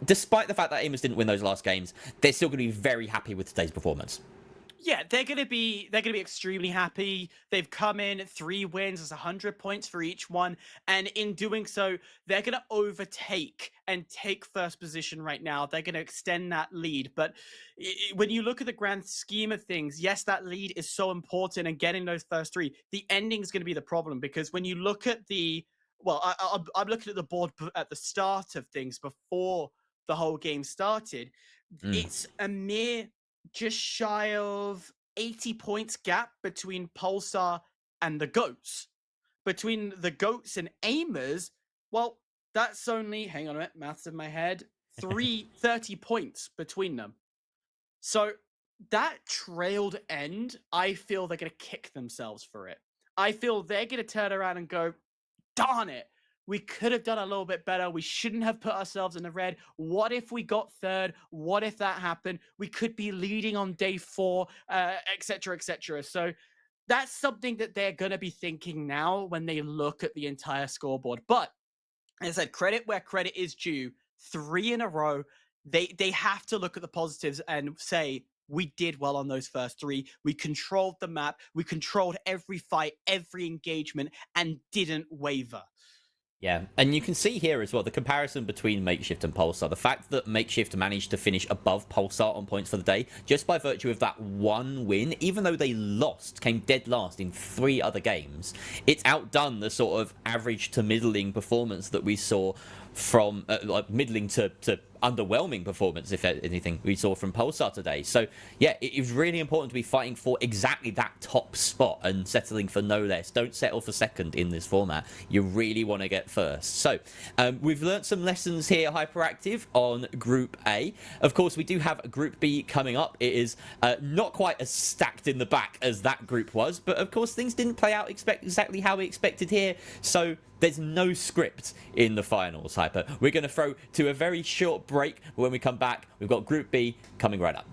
despite the fact that Amos didn't win those last games, they're still going to be very happy with today's performance. Yeah, they're gonna be extremely happy. They've come in 3 wins, it's 100 points for each one, and in doing so, they're gonna overtake and take first position right now. They're gonna extend that lead. But when you look at the grand scheme of things, yes, that lead is so important, and getting those first three. The ending is gonna be the problem because when you look at the I'm looking at the board at the start of things before the whole game started. Mm. It's a mere just shy of 80 points gap between Pulsar and the Goats. Between the Goats and Aimers, well, that's only, hang on a minute, maths in my head, 30 points between them. So that trailed end, I feel they're going to kick themselves for it. I feel they're going to turn around and go, darn it, we could have done a little bit better. We shouldn't have put ourselves in the red. What if we got third? What if that happened? We could be leading on day 4, etc., etc. So that's something that they're going to be thinking now when they look at the entire scoreboard. But as I said, credit where credit is due. 3 in a row. They have to look at the positives and say, we did well on those first 3. We controlled the map. We controlled every fight, every engagement, and didn't waver. Yeah, and you can see here as well the comparison between Makeshift and Pulsar. The fact that Makeshift managed to finish above Pulsar on points for the day just by virtue of that one win, even though they lost, came dead last in 3 other games. It's outdone the sort of average to middling performance that we saw from like middling to underwhelming performance, if anything, we saw from Pulsar today. So yeah, it is really important to be fighting for exactly that top spot and settling for no less. Don't settle for second in this format. You really want to get first. So we've learnt some lessons here, Hyperactive, on Group A. Of course, we do have Group B coming up. It is not quite as stacked in the back as that group was, but of course things didn't play out exactly how we expected here. So there's no script in the finals, Hyper. We're going to throw to a very short break. When we come back, we've got Group B coming right up.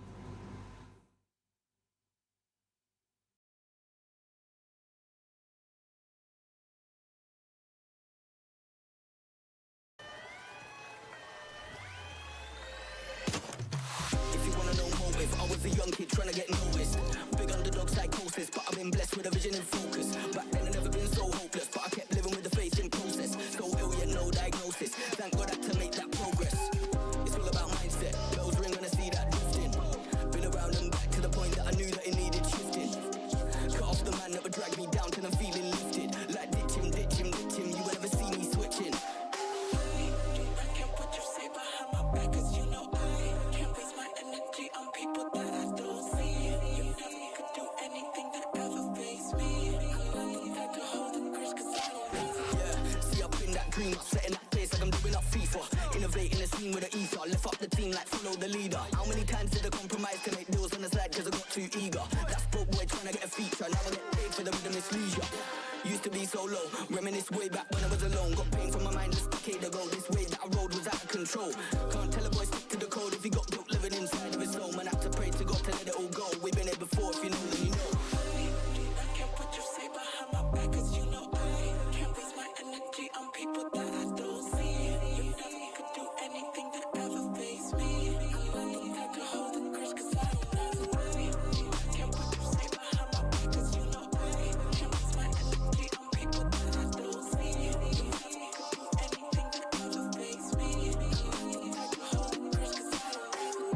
If you wanna know motive, I was a young kid trying to get noticed. Big underdog psychosis, but I've been blessed with a vision and focus. Back then I never been so hopeless, but I kept living with the faith in process. So ill yet no diagnosis. Thank God I had to make that progress. It's all about mindset. Bells ring when I see that lifting. Been around and back to the point that I knew that it needed shifting. Cut off the man that would drag me down till I'm feeling lifted. Like ditch him, ditch him, ditch him. You will never see me switching. I can't put you say behind my back, 'cause you know I can't waste my energy on people that I don't see. You never could do anything that ever face me. I'm not to hold the grudge, 'cause I don't know. Yeah, see up in that dream, setting that place like I'm doing up FIFA. Innovating the scene with an ether, lift up the team like follow the leader. How many times did I compromise to make deals on the side 'cause I got too eager? That's broke boy trying to get a feature, now I get paid for the rhythm, it's leisure. Used to be so low, reminisce way back when I was alone. Got pain from my mind just a decade ago. This way that I rode was out of control. Can't tell a boy stick to the code if he got guilt living inside of his soul. Man, I have to pray to God to let it all go. We've been here before, if you know then you know. I can't put you say behind my back, 'cause you know I can't waste my energy on people that I don't see. You never could do anything that ever face me. I'm not to hold the grudge, 'cause I don't know. I can't put you say behind my back, 'cause you know I can't waste my energy on people that I don't see. You never could do anything that ever face me. I'm not to hold the grudge, 'cause I don't know.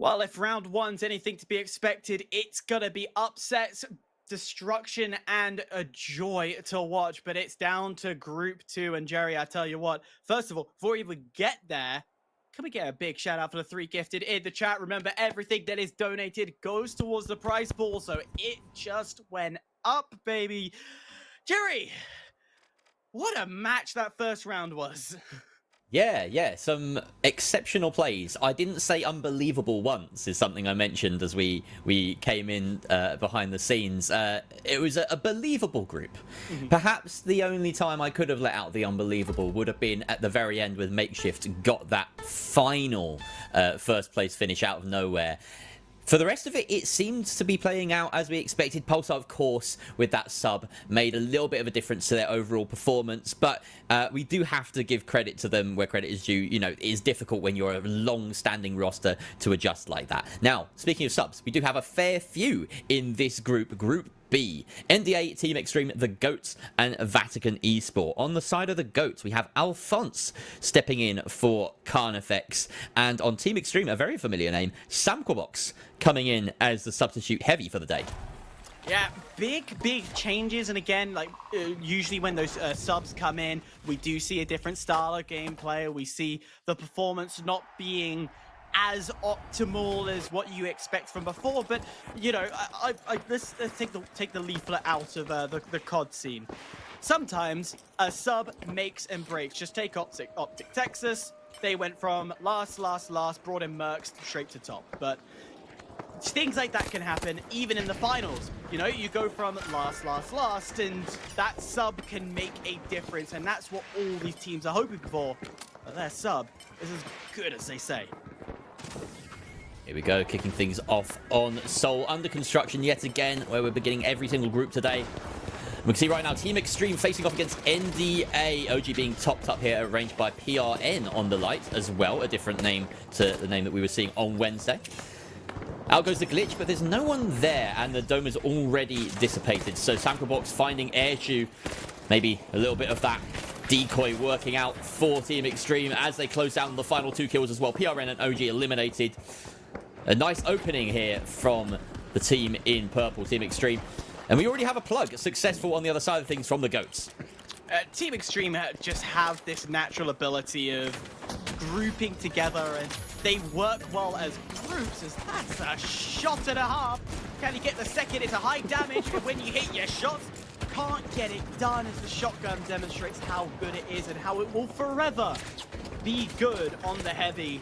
Well, if round one's anything to be expected, it's gonna be upsets, destruction, and a joy to watch. But it's down to Group 2. And Jerry, I tell you what, first of all, before we even get there, can we get a big shout out for the 3 gifted in the chat? Remember, everything that is donated goes towards the prize pool, so it just went up, baby. Jerry, what a match that first round was. Yeah, some exceptional plays. I didn't say unbelievable once, is something I mentioned as we came in behind the scenes. It was a believable group. Perhaps the only time I could have let out the unbelievable would have been at the very end when Makeshift got that final first place finish out of nowhere. For the rest of it, it seemed to be playing out as we expected. Pulsar, of course, with that sub, made a little bit of a difference to their overall performance. But we do have to give credit to them where credit is due. You know, it is difficult when you're a long-standing roster to adjust like that. Now, speaking of subs, we do have a fair few in this group. Group B. NDA, Team Extreme, the GOATs, and Vatican Esport. On the side of the GOATs, we have Alphonse stepping in for Carnifex. And on Team Extreme, a very familiar name, Samquabox coming in as the substitute heavy for the day. Yeah, big changes. And again, like usually when those subs come in, we do see a different style of gameplay. We see the performance not being as optimal as what you expect from before, but you know, let's take the leaflet out of the COD scene. Sometimes a sub makes and breaks. Just take Optic Texas. They went from last, brought in Mercs straight to top, but things like that can happen even in the finals. You know, you go from last, and that sub can make a difference, and that's what all these teams are hoping for. But their sub is as good as they say. Here we go, kicking things off on Seoul. Under construction yet again, where we're beginning every single group today. We can see right now Team Extreme facing off against NDA. OG being topped up here, arranged by PRN on the light as well. A different name to the name that we were seeing on Wednesday. Out goes the glitch, but there's no one there, and the dome is already dissipated. So Samquabox finding Airshoe. Maybe a little bit of that decoy working out for Team Extreme as they close down the final 2 kills as well. PRN and OG eliminated. A nice opening here from the team in purple, Team Extreme. And we already have a plug successful on the other side of things from the GOATs. Team Extreme just have this natural ability of grouping together, and they work well as groups, as that's a shot and a half. Can you get the second? It's a high damage, and when you hit your shots, can't get it done, as the shotgun demonstrates how good it is and how it will forever be good on the heavy.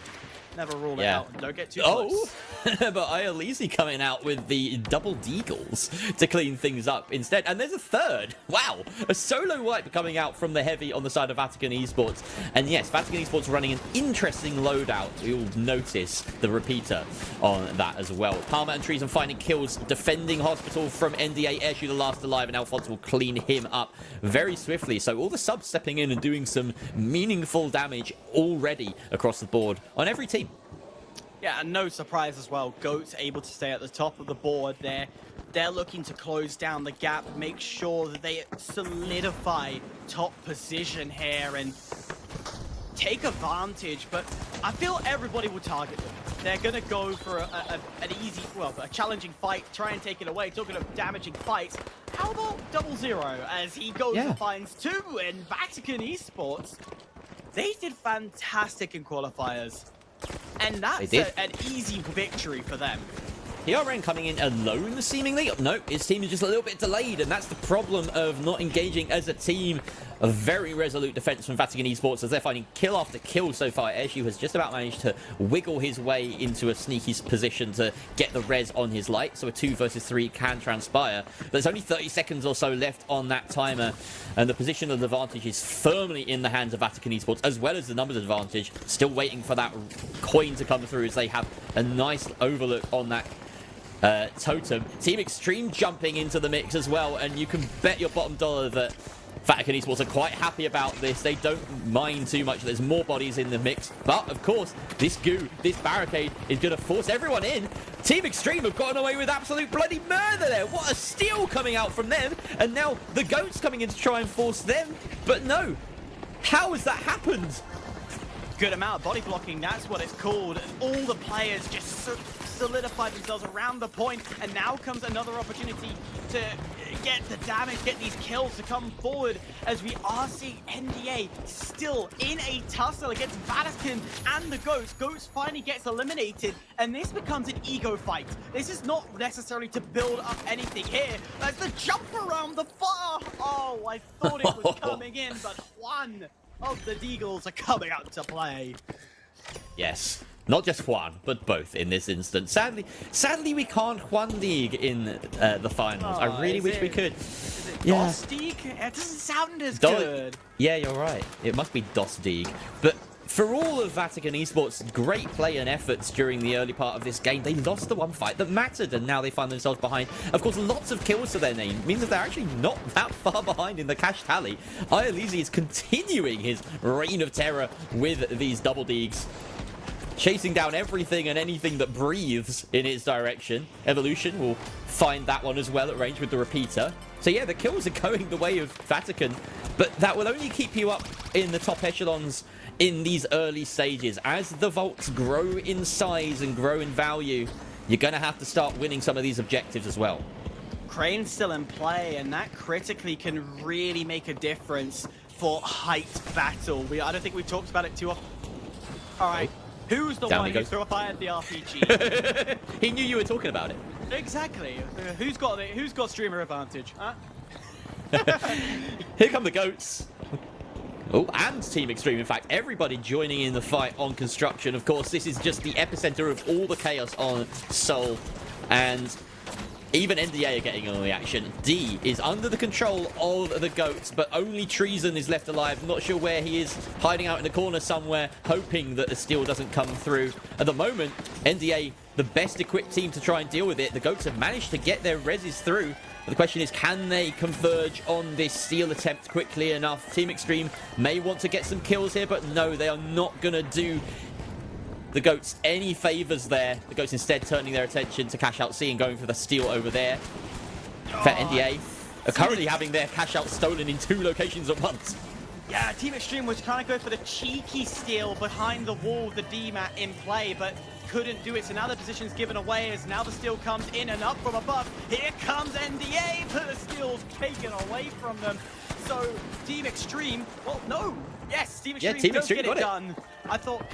Never rule it out. Don't get too close. But Iolisi coming out with the double deagles to clean things up instead. And there's a third. Wow. A solo wipe coming out from the heavy on the side of Vatican Esports. And yes, Vatican Esports running an interesting loadout. You'll notice the repeater on that as well. Palmer and Treason finding kills, defending Hospital from NDA. Airshoe the last alive, and Alphonse will clean him up very swiftly. So all the subs stepping in and doing some meaningful damage already across the board on every team. Yeah, and no surprise as well. GOAT's able to stay at the top of the board there. They're looking to close down the gap, make sure that they solidify top position here and take advantage. But I feel everybody will target them. They're going to go for an easy, well, a challenging fight, try and take it away. Talking of damaging fights, how about 00 as he goes and finds 2 in Vatican Esports? They did fantastic in qualifiers. And that's an easy victory for them. PRN coming in alone, seemingly. No, his team is just a little bit delayed, and that's the problem of not engaging as a team. A very resolute defense from Vatican Esports as they're finding kill after kill so far. Airshoe has just about managed to wiggle his way into a sneaky position to get the res on his light, so a 2 versus 3 can transpire. But there's only 30 seconds or so left on that timer, and the position of advantage is firmly in the hands of Vatican Esports, as well as the numbers advantage. Still waiting for that coin to come through as they have a nice overlook on that totem. Team Extreme jumping into the mix as well, and you can bet your bottom dollar that Vatican Esports are quite happy about this. They don't mind too much. There's more bodies in the mix. But, of course, this barricade is going to force everyone in. Team Extreme have gotten away with absolute bloody murder there. What a steal coming out from them. And now the GOATs coming in to try and force them. But no. How has that happened? good amount of body blocking, that's what it's called. All the players just solidify themselves around the point, and now comes another opportunity to get the damage, get these kills to come forward, as we are seeing NDA still in a tussle against Vatican and the Ghost. Ghost finally gets eliminated, and this becomes an ego fight. This is not necessarily to build up anything here. That's the jump around the bar. Oh, I thought it was coming in, but one of the Deagles are coming out to play. Yes. Not just Juan, but both in this instance. Sadly, we can't Juan Deeg in the finals. I really wish we could. Is it Yeah. Dos Deeg? It doesn't sound as good. Yeah, you're right. It must be Dos Deeg. But for all of Vatican Esports' great play and efforts during the early part of this game, they lost the one fight that mattered, and now they find themselves behind. Of course, lots of kills to their name means that they're actually not that far behind in the cash tally. Ializi is continuing his reign of terror with these double Deegs, chasing down everything and anything that breathes in its direction. Evolution will find that one as well at range with the repeater. So yeah, the kills are going the way of Vatican, but that will only keep you up in the top echelons in these early stages. As the vaults grow in size and grow in value, you're going to have to start winning some of these objectives as well. Crane's still in play, and that critically can really make a difference for height battle. I don't think we've talked about it too often. All right. Who's the Down one he who goes. fired the RPG? He knew you were talking about it. Exactly. Who's got streamer advantage? Huh? Here come the goats. Oh, and Team Extreme, in fact, everybody joining in the fight on construction. Of course, this is just the epicenter of all the chaos on Seoul, and even NDA are getting on the action. D is under the control of the goats, but only Treason is left alive. Not sure where he is, hiding out in the corner somewhere, hoping that the steal doesn't come through. At the moment, NDA, the best equipped team to try and deal with it. The goats have managed to get their reses through. But the question is, can they converge on this steal attempt quickly enough? Team Extreme may want to get some kills here, but no, they are not going to do the goats any favors there. The goats instead turning their attention to cash out C and going for the steal over there. In fact, NDA are currently having their cash out stolen in 2 locations at once. Yeah, Team Extreme was trying to go for the cheeky steal behind the wall with the D-mat in play, but couldn't do it. So now the position's given away as now the steal comes in and up from above. Here comes NDA, but the steal's taken away from them. So Team Extreme, well, no. Yes, Team Extreme, Team don't Extreme get it got it. done. I thought,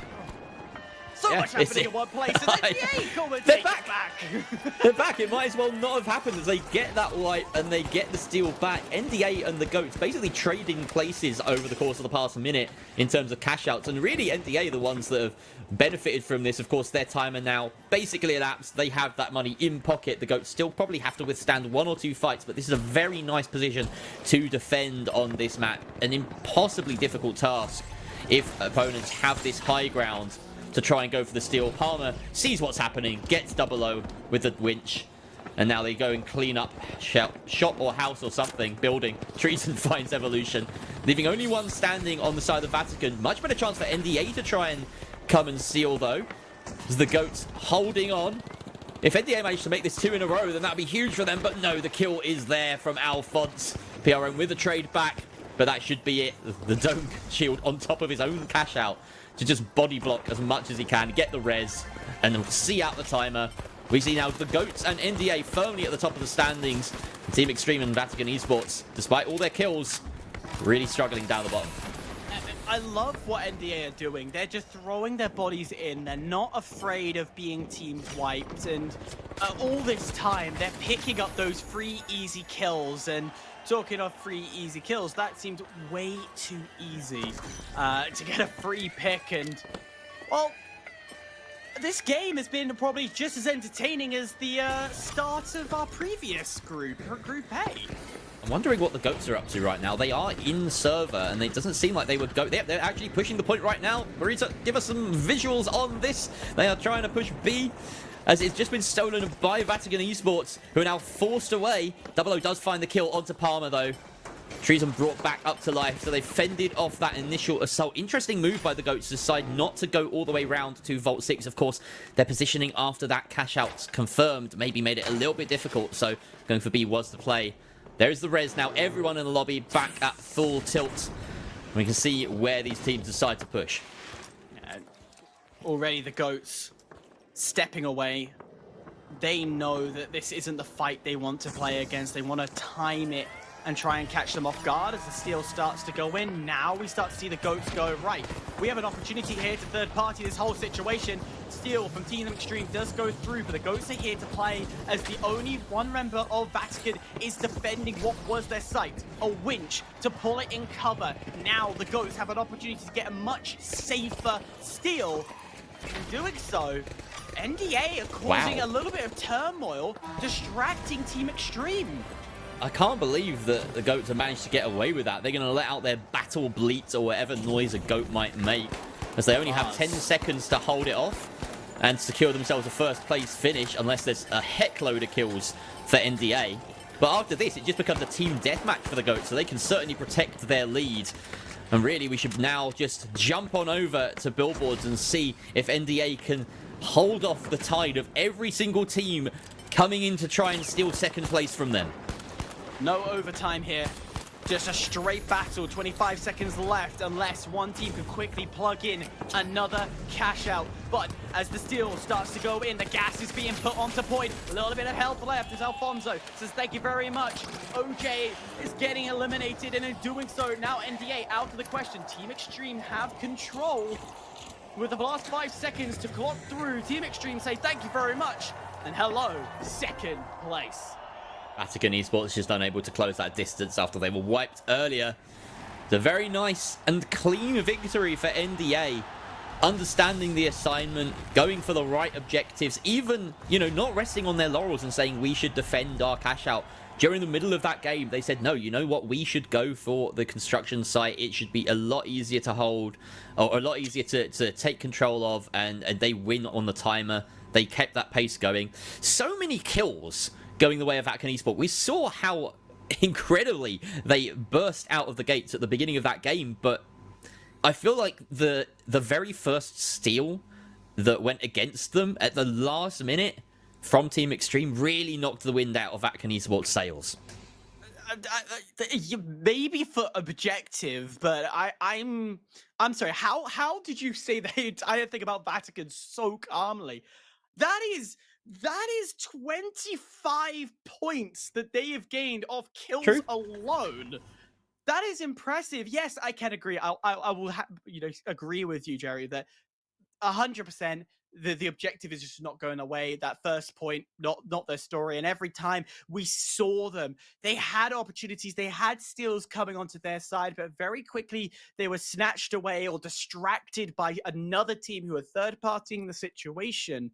so Yeah, much happening in one place, and NDA come and They're take back. it back. They're back. It might as well not have happened as they get that wipe and they get the steal back. NDA and the goats basically trading places over the course of the past minute in terms of cash outs, and really NDA the ones that have benefited from this. Of course, their time are now basically elapsed. They have that money in pocket. The goats still probably have to withstand 1 or 2 fights, but this is a very nice position to defend on this map. An impossibly difficult task if opponents have this high ground to try and go for the steal. Palmer sees what's happening, gets 00 with the winch, and now they go and clean up shop or house or something, building. Treason finds Evolution, leaving only one standing on the side of Vatican. Much better chance for NDA to try and come and seal, though, as the goats holding on. If NDA managed to make this 2 in a row, then that'd be huge for them, but no, the kill is there from Alphonse. PRM with a trade back, but that should be it. The dome shield on top of his own cash out to just body block as much as he can, get the res, and see out the timer. We see now the goats and NDA firmly at the top of the standings. Team Extreme and Vatican Esports, despite all their kills, really struggling down the bottom. I love what NDA are doing. They're just throwing their bodies in. They're not afraid of being team wiped. And all this time, they're picking up those free, easy kills. And talking of free, easy kills, that seemed way too easy to get a free pick. And, well, this game has been probably just as entertaining as the start of our previous group, Group A. I'm wondering what the goats are up to right now. They are in server, and it doesn't seem like they would go. They're actually pushing the point right now. Marita, give us some visuals on this. They are trying to push B, as it's just been stolen by Vatican Esports, who are now forced away. 00 does find the kill onto Palmer, though. Treason brought back up to life, so they fended off that initial assault. Interesting move by the goats to decide not to go all the way round to Vault 6. Of course, their positioning after that cash out confirmed maybe made it a little bit difficult, so going for B was the play. There's the res now. Everyone in the lobby back at full tilt. We can see where these teams decide to push. Already the GOATs stepping away. They know that this isn't the fight they want to play against. They want to time it and try and catch them off guard as the steal starts to go in. Now we start to see the GOATs go, right, we have an opportunity here to third party this whole situation. Steal from Team Extreme does go through, but the GOATs are here to play as the only one member of Vatican is defending what was their site, a winch to pull it in cover. Now the GOATs have an opportunity to get a much safer steal. In doing so, NDA are causing a little bit of turmoil, distracting Team Extreme. I can't believe that the GOATs have managed to get away with that. They're going to let out their battle bleats or whatever noise a GOAT might make, as they only have 10 seconds to hold it off and secure themselves a first place finish, unless there's a heck load of kills for NDA. But after this, it just becomes a team deathmatch for the GOATs, so they can certainly protect their lead. And really, we should now just jump on over to Billboards and see if NDA can hold off the tide of every single team coming in to try and steal second place from them. No overtime here. Just a straight battle. 25 seconds left unless one team can quickly plug in another cash out. But as the steal starts to go in, the gas is being put onto point. A little bit of health left as Alfonso says thank you very much. OJ is getting eliminated, and in doing so, now NDA out of the question. Team Extreme have control. With the last 5 seconds to clock through, Team Extreme say thank you very much. And hello, second place. Vatican Esports just unable to close that distance after they were wiped earlier. It's a very nice and clean victory for NDA. Understanding the assignment, going for the right objectives, even, you know, not resting on their laurels and saying we should defend our cash out. During the middle of that game, they said, no, you know what, we should go for the construction site. It should be a lot easier to hold, or a lot easier to take control of, and they win on the timer. They kept that pace going. So many kills going the way of Vatican Esports. We saw how incredibly they burst out of the gates at the beginning of that game, but I feel like the very first steal that went against them at the last minute from Team Extreme really knocked the wind out of Vatican Esports' sails. Maybe for objective, but I'm sorry. How did you say the entire thing about Vatican so calmly? That is 25 points that they have gained off kills alone. That is impressive. Yes, I can agree. I will agree with you, Jerry, that 100% the objective is just not going away. That first point, not their story. And every time we saw them, they had opportunities, they had steals coming onto their side, but very quickly they were snatched away or distracted by another team who are third-partying the situation.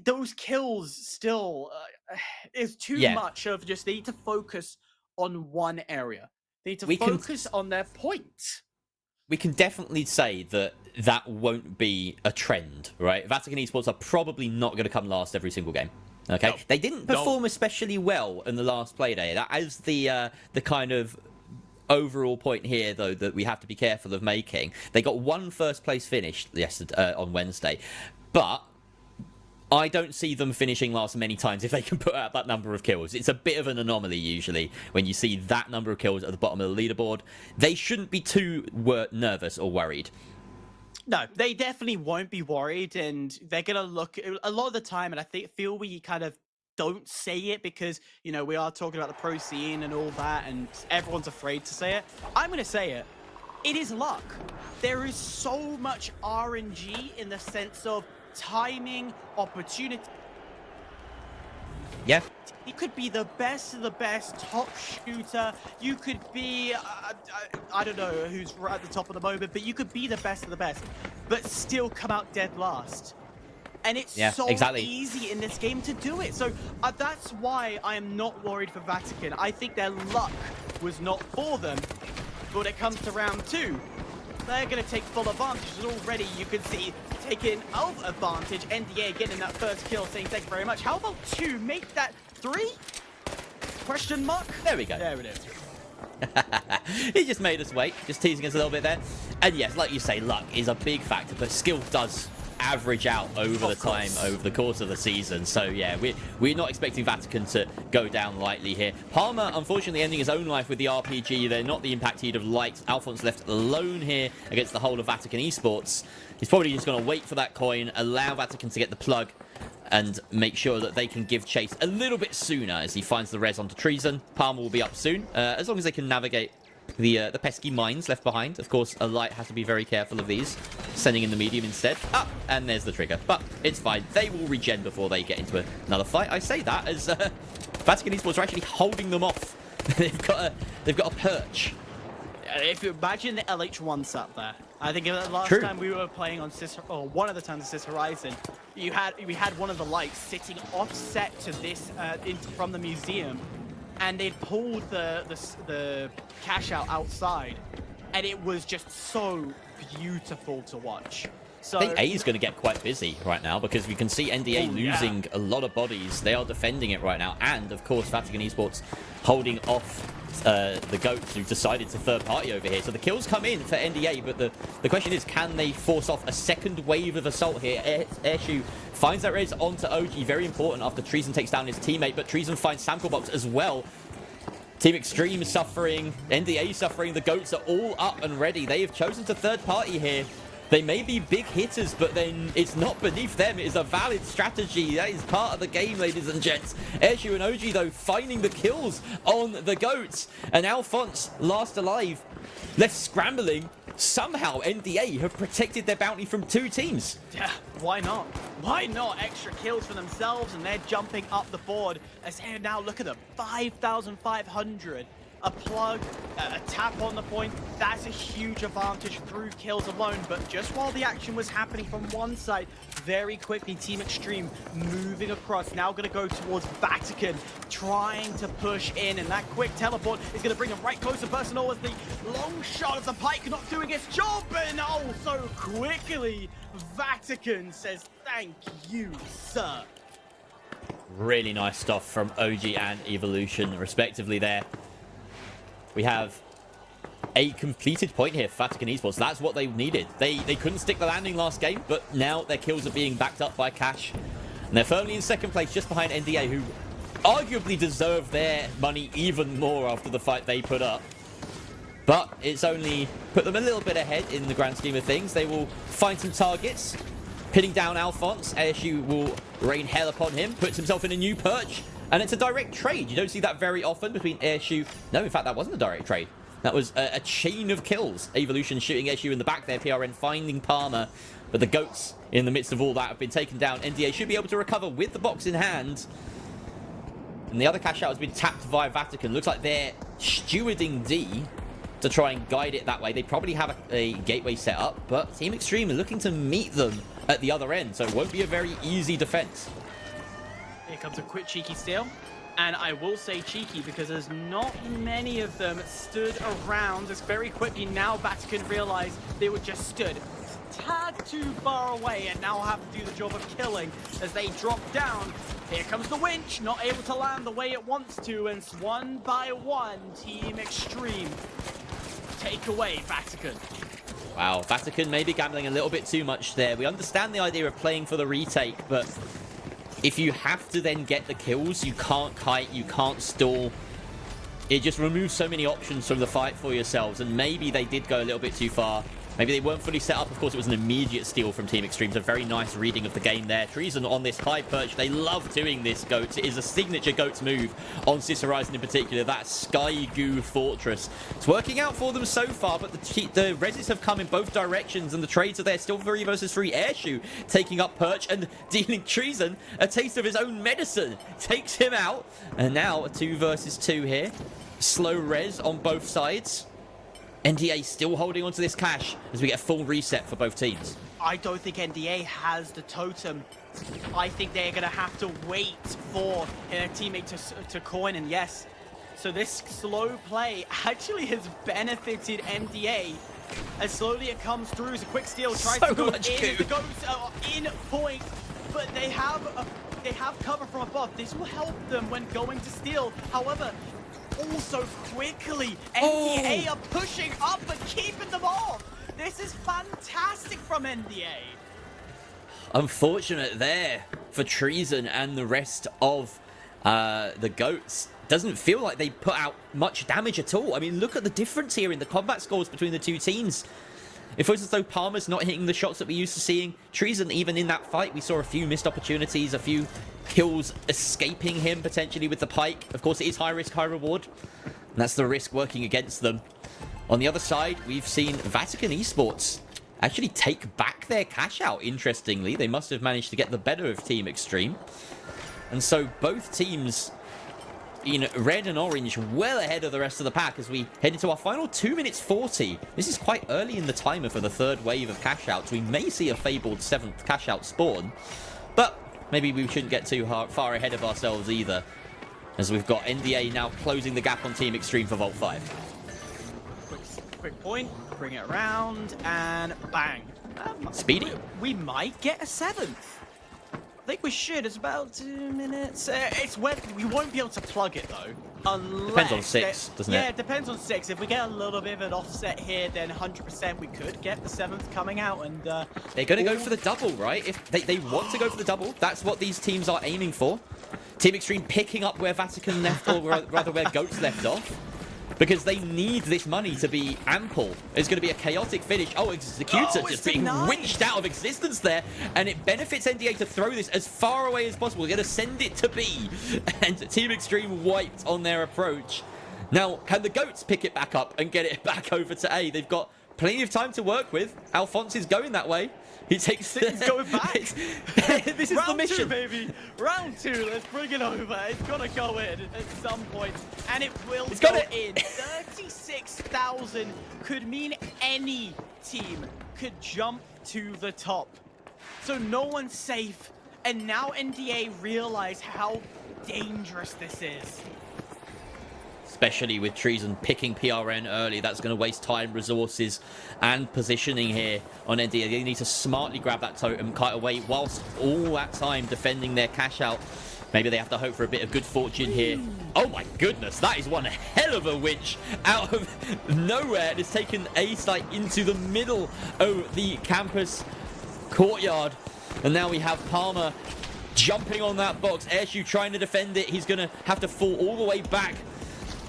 Those kills still is too much of just they need to focus on one area. They need to focus on their point. We can definitely say that that won't be a trend, right? Vatican Esports are probably not going to come last every single game. Okay, they didn't perform especially well in the last Playday. That is the kind of overall point here, though, that we have to be careful of making. They got one first place finish yesterday on Wednesday, but I don't see them finishing last many times if they can put out that number of kills. It's a bit of an anomaly usually when you see that number of kills at the bottom of the leaderboard. They shouldn't be too nervous or worried. No, they definitely won't be worried, and they're going to look a lot of the time, and I feel we kind of don't say it because, you know, we are talking about the pro scene and all that, and everyone's afraid to say it. I'm going to say it. It is luck. There is so much RNG in the sense of timing, opportunity. Yeah. You could be the best of the best, top shooter. You could be, I don't know who's right at the top of the moment, but you could be the best of the best, but still come out dead last. And it's so easy in this game to do it. So that's why I am not worried for Vatican. I think their luck was not for them. But when it comes to round two, they're going to take full advantage. Already you can see taking advantage. NDA getting that first kill, saying thank you very much. How about two? Make that three? Question mark? There we go. There it is. He just made us wait, just teasing us a little bit there. And yes, like you say, luck is a big factor, but skill does average out over the course of the season. So yeah, we're not expecting Vatican to go down lightly here. Palmer, unfortunately, ending his own life with the RPG. They're not the impact he'd have liked. Alphonse left alone here against the whole of Vatican Esports. He's probably just going to wait for that coin, allow Vatican to get the plug, and make sure that they can give chase a little bit sooner as he finds the res onto Treason. Palmer will be up soon, as long as they can navigate the pesky mines left behind. Of course, a light has to be very careful of these, sending in the medium instead. Up, and there's the trigger, but it's fine. They will regen before they get into another fight. I say that as Vatican Esports are actually holding them off. they've got a perch. If you imagine the LH1 sat there, I think the last time we were playing on one of the times on Cis Horizon, we had one of the lights sitting offset to this from the museum, and they'd pulled the cash out outside, and it was just so beautiful to watch. So I think A is going to get quite busy right now because we can see NDA losing a lot of bodies. They are defending it right now, and of course Vatican Esports holding off the goats who decided to third party over here. So the kills come in for NDA, but the question is, can they force off a second wave of assault here? Airshoe finds that res onto OG, very important after Treason takes down his teammate, but Treason finds Samplebox as well. Team Extreme is suffering, NDA suffering, the goats are all up and ready. They have chosen to third party here. They may be big hitters, but then it's not beneath them. It is a valid strategy. That is part of the game, ladies and gents. Airshoe and OG, though, finding the kills on the goats. And Alphonse, last alive, left scrambling. Somehow, NDA have protected their bounty from two teams. Yeah, why not? Why not? Extra kills for themselves, and they're jumping up the board. As here now, look at them, 5,500. A plug, a tap on the point, that's a huge advantage through kills alone. But just while the action was happening from one side, very quickly Team Extreme moving across, now going to go towards Vatican, trying to push in, and that quick teleport is going to bring them right close to Personal as the long shot of the pike not doing its job, and oh, so quickly Vatican says thank you, sir. Really nice stuff from OG and Evolution, respectively there. We have a completed point here for Vatican Esports. That's what they needed. They couldn't stick the landing last game, but now their kills are being backed up by Cash. And they're firmly in second place, just behind NDA, who arguably deserve their money even more after the fight they put up. But it's only put them a little bit ahead in the grand scheme of things. They will find some targets. Pinning down Alphonse, Airshoe will rain hell upon him, puts himself in a new perch. And it's a direct trade. You don't see that very often between Airshoe. No, in fact, that wasn't a direct trade. That was a chain of kills. Evolution shooting Airshoe in the back there. PRN finding Palmer. But the goats, in the midst of all that, have been taken down. NDA should be able to recover with the box in hand. And the other cash out has been tapped via Vatican. Looks like they're stewarding D to try and guide it that way. They probably have a gateway set up. But Team Extreme are looking to meet them at the other end. So it won't be a very easy defense. Here comes a quick cheeky steal, and I will say cheeky because there's not many of them stood around. As very quickly now Vatican realized they were just stood a tad too far away and now have to do the job of killing as they drop down. Here comes the winch, not able to land the way it wants to, and one by one Team Extreme take away Vatican. Wow, Vatican may be gambling a little bit too much there. We understand the idea of playing for the retake, but if you have to then get the kills, you can't kite, you can't stall. It just removes so many options from the fight for yourselves, and maybe they did go a little bit too far. Maybe they weren't fully set up. Of course, it was an immediate steal from Team Extreme. So very nice reading of the game there. Treason on this high perch. They love doing this, Goats. It is a signature Goats move on Cis Horizon in particular. That Sky Goo Fortress. It's working out for them so far, but the reses have come in both directions, and the trades are there. Still 3 versus 3. Airshoe taking up perch and dealing Treason a taste of his own medicine. Takes him out. And now a 2 versus 2 here. Slow res on both sides. NDA still holding onto this cash as we get a full reset for both teams. I don't think NDA has the totem. I think they're going to have to wait for their teammate to coin, and yes. So this slow play actually has benefited NDA. As slowly it comes through as a quick steal, tries to go in, it goes in point, but they have cover from above. This will help them when going to steal. However, also quickly, NDA are pushing up and keeping them off. This is fantastic from NDA. unfortunate there for Treason and the rest of the Goats. Doesn't feel like they put out much damage at all. I mean, look at the difference here in the combat scores between the two teams. It feels as though Palmer's not hitting the shots that we're used to seeing. Treason, even in that fight, we saw a few missed opportunities, a few kills escaping him potentially with the pike. Of course, it is high risk, high reward. And that's the risk working against them. On the other side, we've seen Vatican Esports actually take back their cash out, interestingly. They must have managed to get the better of Team Extreme. And so both teams in red and orange well ahead of the rest of the pack as we head into our final 2 minutes 40. This is quite early in the timer for the third wave of cash outs. We may see a fabled 7th cash out spawn, but maybe we shouldn't get too far ahead of ourselves either, as we've got NDA now closing the gap on Team Extreme for Vault 5. Quick point, bring it around, and bang. Speedy. We might get a 7th. I think we should. It's about 2 minutes. It's when we won't be able to plug it though, unless depends on 6, doesn't it? Yeah, it depends on 6. If we get a little bit of an offset here, then 100% we could get the 7th coming out. And they're going to go for the double, right? If they want to go for the double, that's what these teams are aiming for. Team Extreme picking up where Vatican left, or rather where Goats left off. Because they need this money to be ample. It's going to be a chaotic finish. Oh, Executor just being winched out of existence there. And it benefits NDA to throw this as far away as possible. They're going to send it to B. And Team Extreme wiped on their approach. Now, can the Goats pick it back up and get it back over to A? They've got plenty of time to work with. Alphonse is going that way. He takes He's going back. This is the mission. Round 2, baby. Round 2. Let's bring it over. It's got to go in at some point. And it will go in. 36,000 could mean any team could jump to the top. So no one's safe. And now NDA realize how dangerous this is. Especially with Treason picking PRN early. That's going to waste time, resources, and positioning here on NDA. They need to smartly grab that totem, kite away, whilst all that time defending their cash out. Maybe they have to hope for a bit of good fortune here. Oh my goodness, that is one hell of a winch out of nowhere. It has taken A-Site into the middle of the campus courtyard. And now we have Palmer jumping on that box. Airshoe trying to defend it. He's going to have to fall all the way back.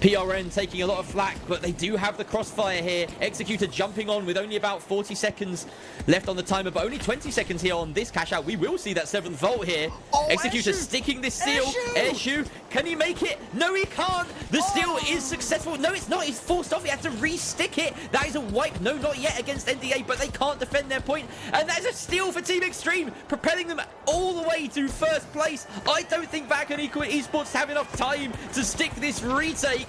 PRN taking a lot of flack, but they do have the crossfire here. Executor jumping on with only about 40 seconds left on the timer, but only 20 seconds here on this cash out. We will see that 7th vault here. Oh, Executor sticking this steal. Airshoe, can he make it? No, he can't. The steal is successful. No, it's not. He's forced off. He has to re-stick it. That is a wipe. No, not yet against NDA, but they can't defend their point. And that is a steal for Team Extreme, propelling them all the way to first place. I don't think Vatican Esports have enough time to stick this retake.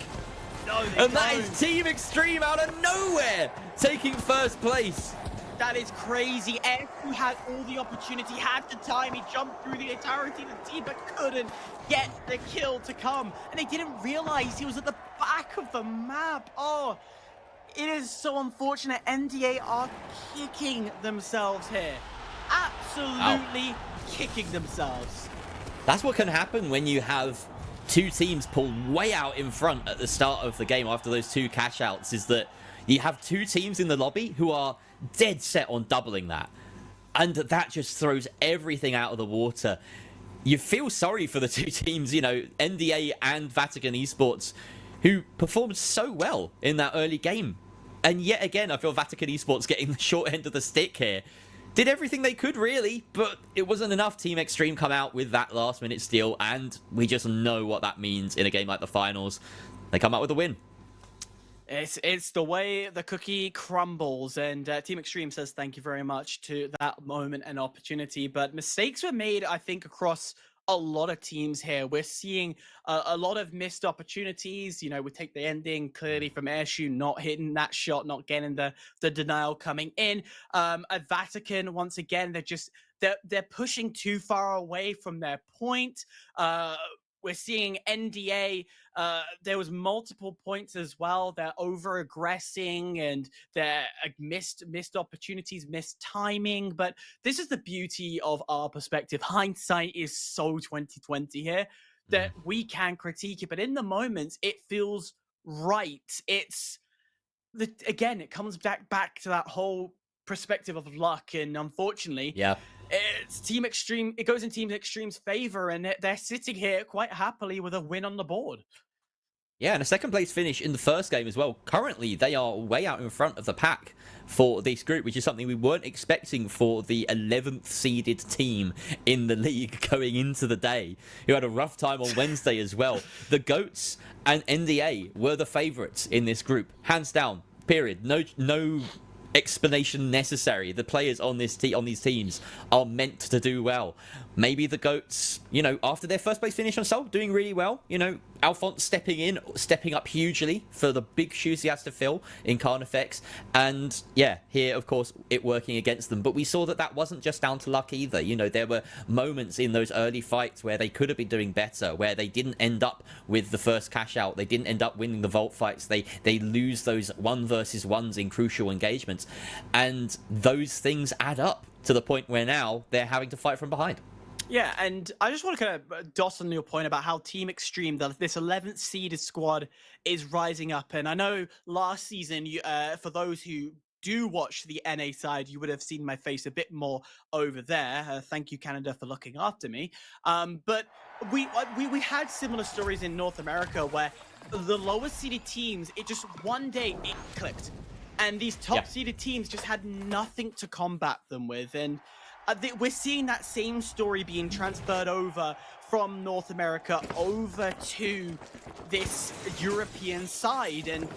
No, and that is Team Extreme out of nowhere taking first place. That is crazy. Who had all the opportunity, had the time. He jumped through the entirety of the team, but couldn't get the kill to come. And they didn't realize he was at the back of the map. Oh, it is so unfortunate. NDA are kicking themselves here. Absolutely kicking themselves. That's what can happen when you have two teams pull way out in front at the start of the game after those 2 cash outs, is that you have 2 teams in the lobby who are dead set on doubling that. And that just throws everything out of the water. You feel sorry for the 2 teams, you know, NDA and Vatican Esports, who performed so well in that early game. And yet again, I feel Vatican Esports getting the short end of the stick here. Did everything they could, really, but it wasn't enough. Team Extreme come out with that last-minute steal, and we just know what that means in a game like the finals. They come out with a win. It's the way the cookie crumbles, and Team Extreme says thank you very much to that moment and opportunity. But mistakes were made, I think, across a lot of teams here. We're seeing a lot of missed opportunities. You know, we take the ending clearly from Airshoe not hitting that shot, not getting the denial coming in. At Vatican, once again, they're pushing too far away from their point. We're seeing NDA, there was multiple points as well. They're over-aggressing and they're missed opportunities, missed timing. But this is the beauty of our perspective. Hindsight is so 2020 here that we can critique it. But in the moments, it feels right. Again, it comes back to that whole perspective of luck. And unfortunately, it's Team Extreme. It goes in Team Extreme's favor, and they're sitting here quite happily with a win on the board. Yeah, and a second place finish in the first game as well. Currently, they are way out in front of the pack for this group, which is something we weren't expecting for the 11th seeded team in the league going into the day, who had a rough time on Wednesday as well. The GOATs and NDA were the favourites in this group, hands down, period. No explanation necessary. The players on these teams are meant to do well. Maybe the GOATs, after their first place finish on Seoul, doing really well. Alphonse stepping up hugely for the big shoes he has to fill in Carnifex. And yeah, here, of course, it working against them. But we saw that wasn't just down to luck either. There were moments in those early fights where they could have been doing better, where they didn't end up with the first cash out. They didn't end up winning the vault fights. They lose those 1 versus 1s in crucial engagements. And those things add up to the point where now they're having to fight from behind. Yeah, and I just want to kind of dot on your point about how Team Extreme, this 11th seeded squad, is rising up. And I know last season, for those who do watch the NA side, you would have seen my face a bit more over there. Thank you, Canada, for looking after me. But we had similar stories in North America where the lower seeded teams, it just one day it clicked. And these top seeded teams just had nothing to combat them with. And we're seeing that same story being transferred over from North America over to this European side. And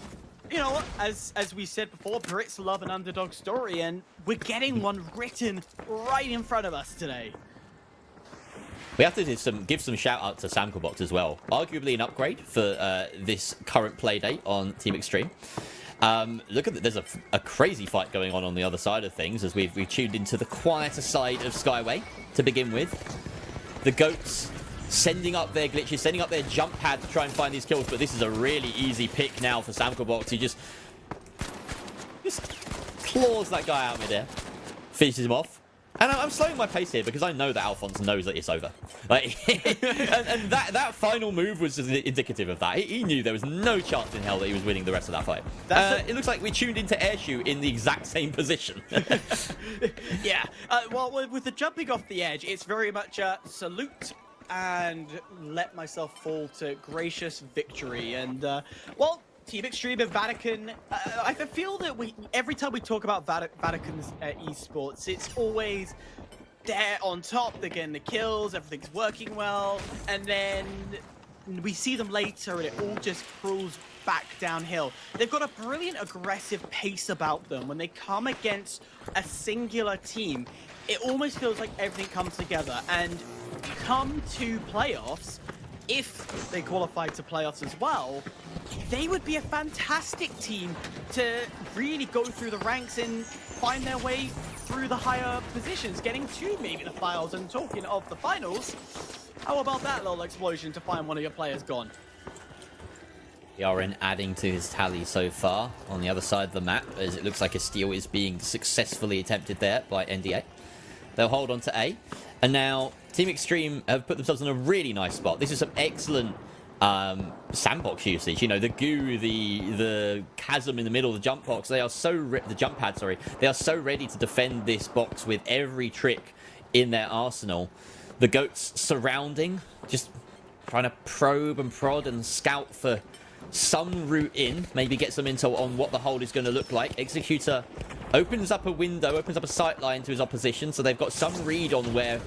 you know what, as we said before, Brits love an underdog story, and we're getting one written right in front of us today. We have to give some shout out to Samclebox as well. Arguably an upgrade for this current Playday on Team Extreme. Look at that. There's a crazy fight going on the other side of things as we've tuned into the quieter side of Skyway to begin with. The GOATs sending up their glitches, sending up their jump pad to try and find these kills, but this is a really easy pick now for Samclebox. He just claws that guy out midair, finishes him off. And I'm slowing my pace here because I know that Alphonse knows that it's over. And that final move was just indicative of that. He knew there was no chance in hell that he was winning the rest of that fight. It looks like we tuned into Airshoe in the exact same position. Yeah. Well, with the jumping off the edge, it's very much a salute and let myself fall to gracious victory. And, well, Team Extreme and Vatican, I feel that every time we talk about Vatican's esports, it's always they're on top, they're getting the kills, everything's working well, and then we see them later and it all just crawls back downhill. They've got a brilliant aggressive pace about them. When they come against a singular team, it almost feels like everything comes together. And come to playoffs, if they qualify to playoffs as well, they would be a fantastic team to really go through the ranks and find their way through the higher positions, getting to maybe the finals. And talking of the finals, how about that little explosion to find one of your players gone? Yaren adding to his tally so far on the other side of the map, as it looks like a steal is being successfully attempted there by NDA. They'll hold on to A. And now Team Extreme have put themselves in a really nice spot. This is some excellent sandbox usage. The goo, the chasm in the middle of the jump box. They are the jump pad, sorry. They are so ready to defend this box with every trick in their arsenal. The GOATs surrounding, just trying to probe and prod and scout for some route in, maybe get some intel on what the hold is going to look like. Executor opens up a window, opens up a sight line to his opposition, so they've got some read on where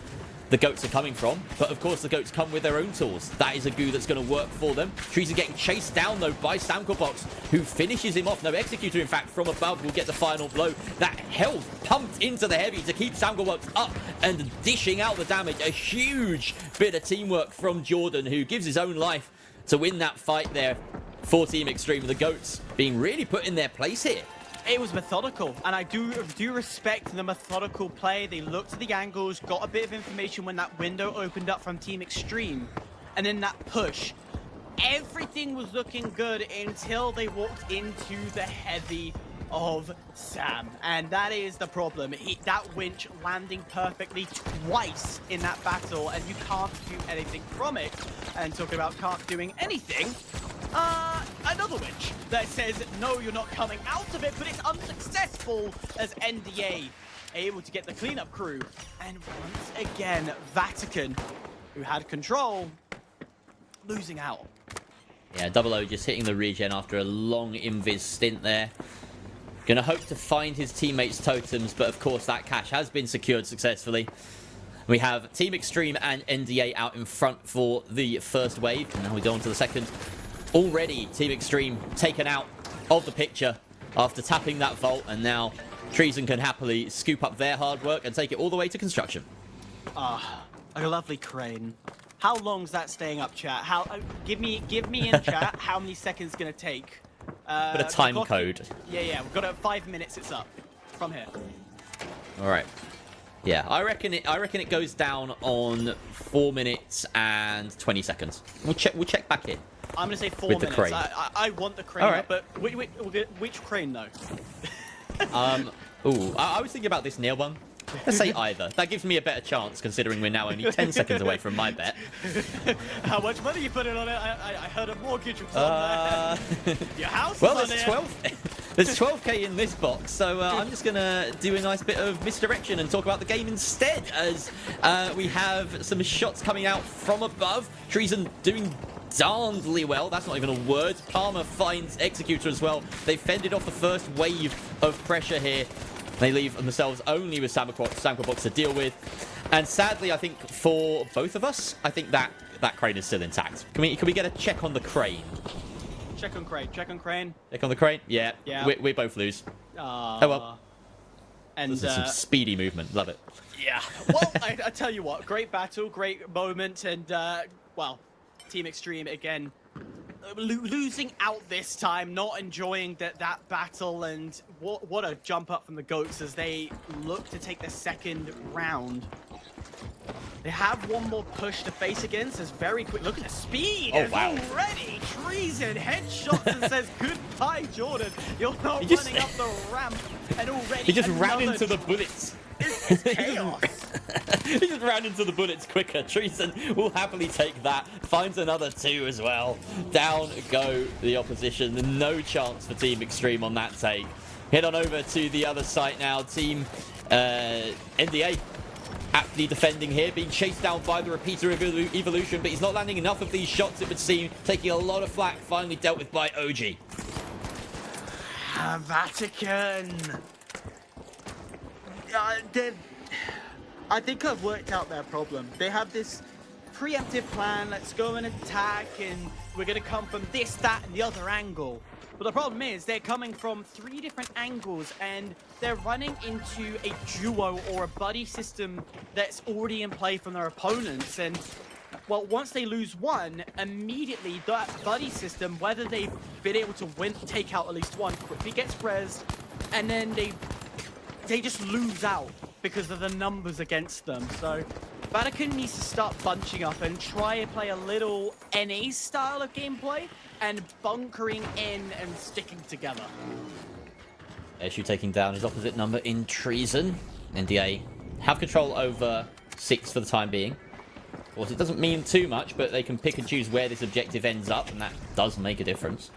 the GOATs are coming from. But of course, the GOATs come with their own tools. That is a goo that's going to work for them. Trees are getting chased down, though, by Samclebox, who finishes him off. No, Executor, in fact, from above will get the final blow. That health pumped into the heavy to keep Samclebox up and dishing out the damage. A huge bit of teamwork from Jordan, who gives his own life to win that fight there for Team Extreme. The GOATs being really put in their place here. It was methodical, and I do respect the methodical play. They looked at the angles, got a bit of information when that window opened up from Team Extreme, and then that push. Everything was looking good until they walked into the heavy of Sam, and that is the problem. That winch landing perfectly twice in that battle, and you can't do anything from it. And talking about can't doing anything, another winch that says no, you're not coming out of it, but it's unsuccessful as NDA able to get the cleanup crew. And once again, Vatican, who had control, losing out. Yeah, Double O just hitting the regen after a long invis stint there. Gonna hope to find his teammates' totems, but of course that cache has been secured successfully. We have Team Extreme and NDA out in front for the first wave, and now we go on to the second. Already, Team Extreme taken out of the picture after tapping that vault, and now Treason can happily scoop up their hard work and take it all the way to construction. Ah, a lovely crane. How long's that staying up, chat? Give me in chat how many seconds it's gonna take. But a time code. Yeah, we've got 5 minutes. It's up from here. All right. Yeah, I reckon it goes down on 4 minutes and 20 seconds. We'll check back in. I'm gonna say 4 With the minutes. crane. I want the crane, All right. up, but which crane though? I was thinking about this near one. Let's say either. That gives me a better chance, considering we're now only 10 seconds away from my bet. How much money you putting on it? I heard a mortgage was on there. Your house Well, is there's on 12. There's 12k in this box, so I'm just gonna do a nice bit of misdirection and talk about the game instead, as we have some shots coming out from above. Treason doing darnedly well. That's not even a word. Palmer finds Executor as well. They fended off the first wave of pressure here. They leave themselves only with Samco Box to deal with. And sadly, I think for both of us, I think that crane is still intact. Can we get a check on the crane? Check on crane. Check on crane. Check on the crane? Yeah. Yeah. We both lose. Oh well. And This is some speedy movement. Love it. Yeah. Well, I tell you what, great battle, great moment, and well, Team Extreme again losing out this time, not enjoying that battle, and what a jump up from the goats as they look to take the second round. They have one more push to face against. It's very quick. Look at the speed. Oh, wow. Already Treason headshots and says goodbye, Jordan. You're not running up the ramp, and already He just ran another into the bullets. It's chaos. He just ran into the bullets quicker. Treason will happily take that. Finds another 2 as well. Down go the opposition. No chance for Team Extreme on that take. Head on over to the other site now. Team NDA aptly defending here, being chased down by the repeater of Evolution, but he's not landing enough of these shots, it would seem. Taking a lot of flak, finally dealt with by OG. Vatican. I think I've worked out their problem. They have this preemptive plan, let's go and attack, and we're going to come from this, that, and the other angle. But the problem is they're coming from 3 different angles, and they're running into a duo or a buddy system that's already in play from their opponents. And, well, once they lose one, immediately that buddy system, whether they've been able to take out at least one, quickly gets rezzed, and then they just lose out because of the numbers against them. So Vatican needs to start bunching up and try and play a little NA style of gameplay and bunkering in and sticking together. Eshu taking down his opposite number in Treason. NDA have control over 6 for the time being. Of course, it doesn't mean too much, but they can pick and choose where this objective ends up, and that does make a difference.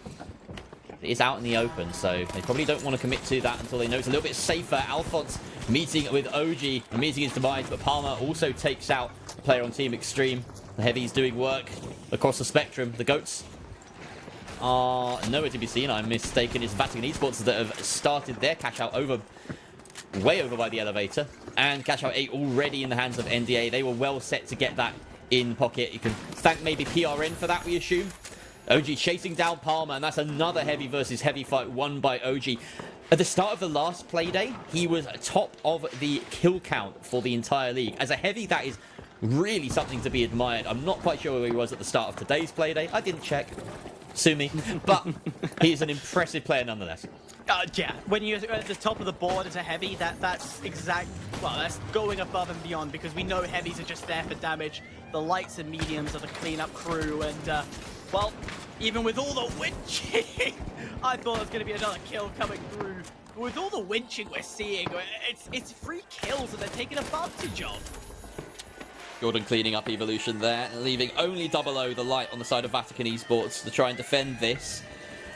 It is out in the open, so they probably don't want to commit to that until they know it's a little bit safer. Alphonse meeting with OG and meeting his demise, but Palmer also takes out the player on Team Extreme. The heavies doing work across the spectrum. The goats are nowhere to be seen. I'm mistaken. It's Vatican Esports that have started their cash out way over by the elevator. And cash out 8 already in the hands of NDA. They were well set to get that in pocket. You can thank maybe PRN for that, we assume. OG chasing down Palmer, and that's another heavy versus heavy fight won by OG. At the start of the last Playday, he was top of the kill count for the entire league. As a heavy, that is really something to be admired. I'm not quite sure where he was at the start of today's Playday. I didn't check. Sue me. But he's an impressive player nonetheless. Yeah, when you're at the top of the board as a heavy, that's going above and beyond, because we know heavies are just there for damage. The lights and mediums are the cleanup crew, and well, even with all the winching, I thought there was going to be another kill coming through. But with all the winching we're seeing, it's free kills that they're taking advantage of. Jordan cleaning up Evolution there, leaving only Double O, the light, on the side of Vatican Esports to try and defend this.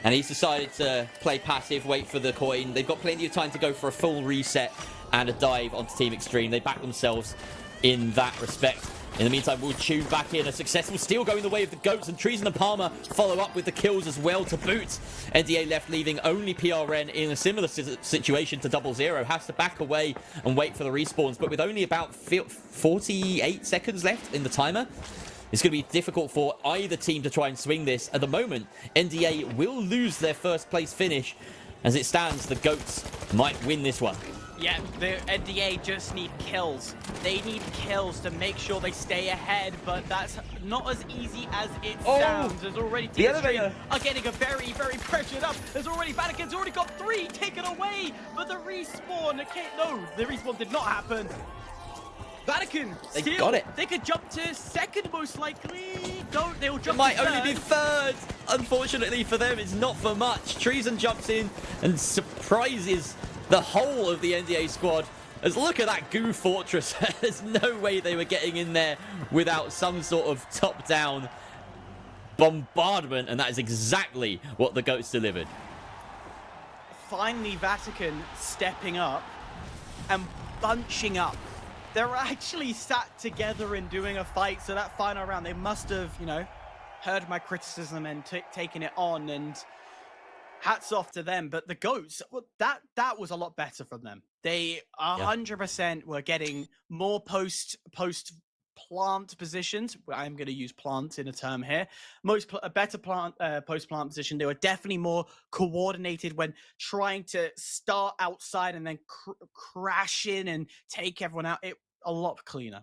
And he's decided to play passive, wait for the coin. They've got plenty of time to go for a full reset. and a dive onto Team Extreme. They back themselves in that respect. In the meantime, we'll tune back in. A successful steal going the way of the Goats, and Treason and Palmer follow up with the kills as well to boot. NDA left, leaving only PRN in a similar situation to 00. Has to back away and wait for the respawns, but with only about 48 seconds left in the timer, it's going to be difficult for either team to try and swing this. At the moment, NDA will lose their first place finish. As it stands, the Goats might win this one. Yeah, the NDA just need kills. They need kills to make sure they stay ahead, but that's not as easy as it sounds. There's already Team Extreme are getting a very, very pressured up. There's already Vatican's already got 3 taken away, but the respawn, no, the respawn did not happen. Vatican, they got it. They could jump to second most likely. No, they'll jump. It might to only be third. Unfortunately for them, it's not for much. Treason jumps in and surprises the whole of the NDA squad. As look at that goo fortress. There's no way they were getting in there without some sort of top-down bombardment, and that is exactly what the Goats delivered. Finally, Vatican stepping up and bunching up. They're actually sat together and doing a fight, so that final round, they must have, you know, heard my criticism and taken it on, and hats off to them. But the Goats, well, that was a lot better from them. They 100% were getting more post plant positions. I'm going to use plant in a term here. A better plant post plant position. They were definitely more coordinated when trying to start outside and then crash in and take everyone out. A lot cleaner.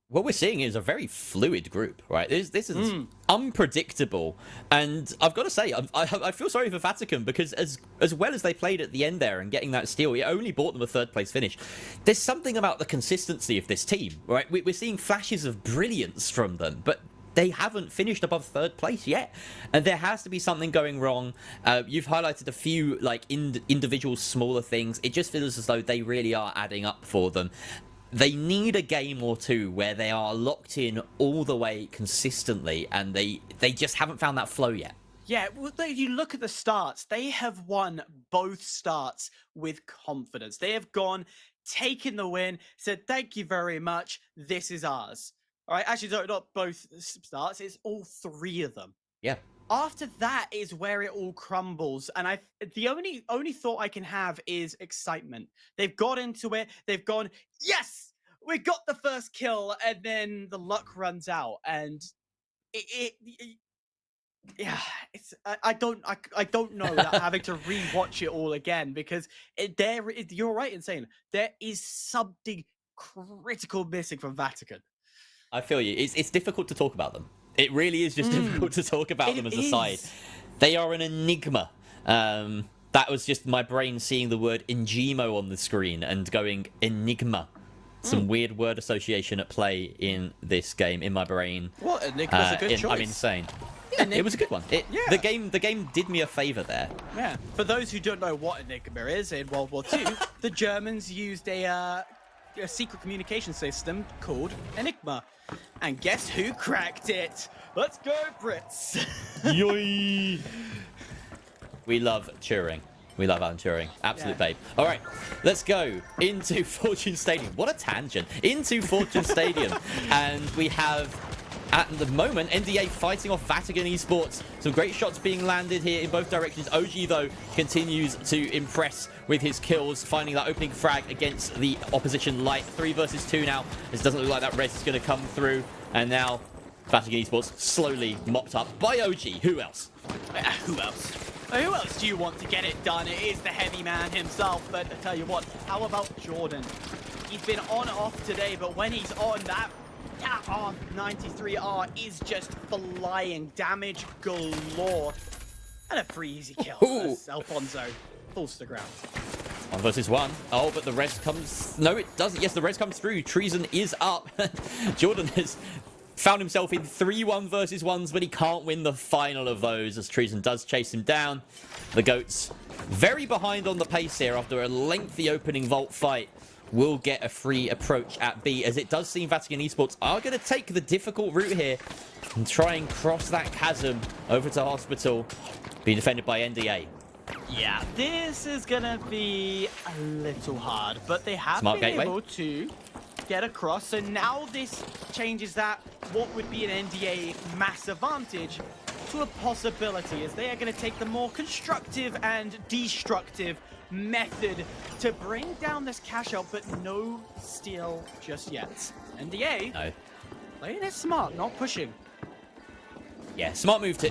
What we're seeing is a very fluid group, right? This is unpredictable, and I've got to say, I feel sorry for Vatican, because as well as they played at the end there and getting that steal, it only bought them a third place finish. There's something about the consistency of this team, right? We're seeing flashes of brilliance from them, but they haven't finished above third place yet, and there has to be something going wrong. You've highlighted a few like individual smaller things. It just feels as though they really are adding up for them. They need a game or two where they are locked in all the way consistently, and they just haven't found that flow yet. Yeah, well, you look at the starts. They have won both starts with confidence. They have gone, taken the win, said, thank you very much, this is ours. All right, actually, not both starts, it's all 3 of them. Yeah. After that is where it all crumbles, and the only thought I can have is excitement. They've got into it. They've gone, yes, we got the first kill, and then the luck runs out, and I don't know that having to rewatch it all again, because you're right in saying there is something critical missing from Vatican. I feel you. It's difficult to talk about them. It really is just difficult to talk about them as a side. They are an enigma. That was just my brain seeing the word Ingemo on the screen and going enigma. Some weird word association at play in this game in my brain. What? Enigma's a good choice. I'm insane. Yeah, it was a good one. The game did me a favor there. Yeah. For those who don't know what Enigma is, in World War II, the Germans used a secret communication system called Enigma. And guess who cracked it? Let's go, Brits! Yoy! We love Turing. We love Alan Turing. Absolute babe. All right, let's go into Fortune Stadium. What a tangent. Into Fortune Stadium. And we have, at the moment, NDA fighting off Vatican Esports. Some great shots being landed here in both directions. OG, though, continues to impress with his kills, finding that opening frag against the opposition light. 3 versus 2 now. This doesn't look like that res is going to come through. And now, Vatican Esports slowly mopped up by OG. Who else? Who else? Who else do you want to get it done? It is the heavy man himself, but I tell you what, how about Jordan? He's been on off today, but when he's on, that R93R is just flying, damage galore. And a free easy kill as Alfonso falls to the ground. 1 versus 1. Oh, but the res comes... No, it doesn't. Yes, the res comes through. Treason is up. Jordan has found himself in 3 1 versus 1s, but he can't win the final of those as Treason does chase him down. The Goats very behind on the pace here after a lengthy opening vault fight. Will get a free approach at B, as it does seem Vatican Esports are going to take the difficult route here and try and cross that chasm over to Hospital, being defended by NDA. Yeah, this is gonna be a little hard, but they have Smart been gateway. able to get across. So now this changes that what would be an NDA mass advantage to a possibility, as they are going to take the more constructive and destructive method to bring down this cash out, but no steal just yet. NDA No. playing it smart, not pushing. Yeah, smart move to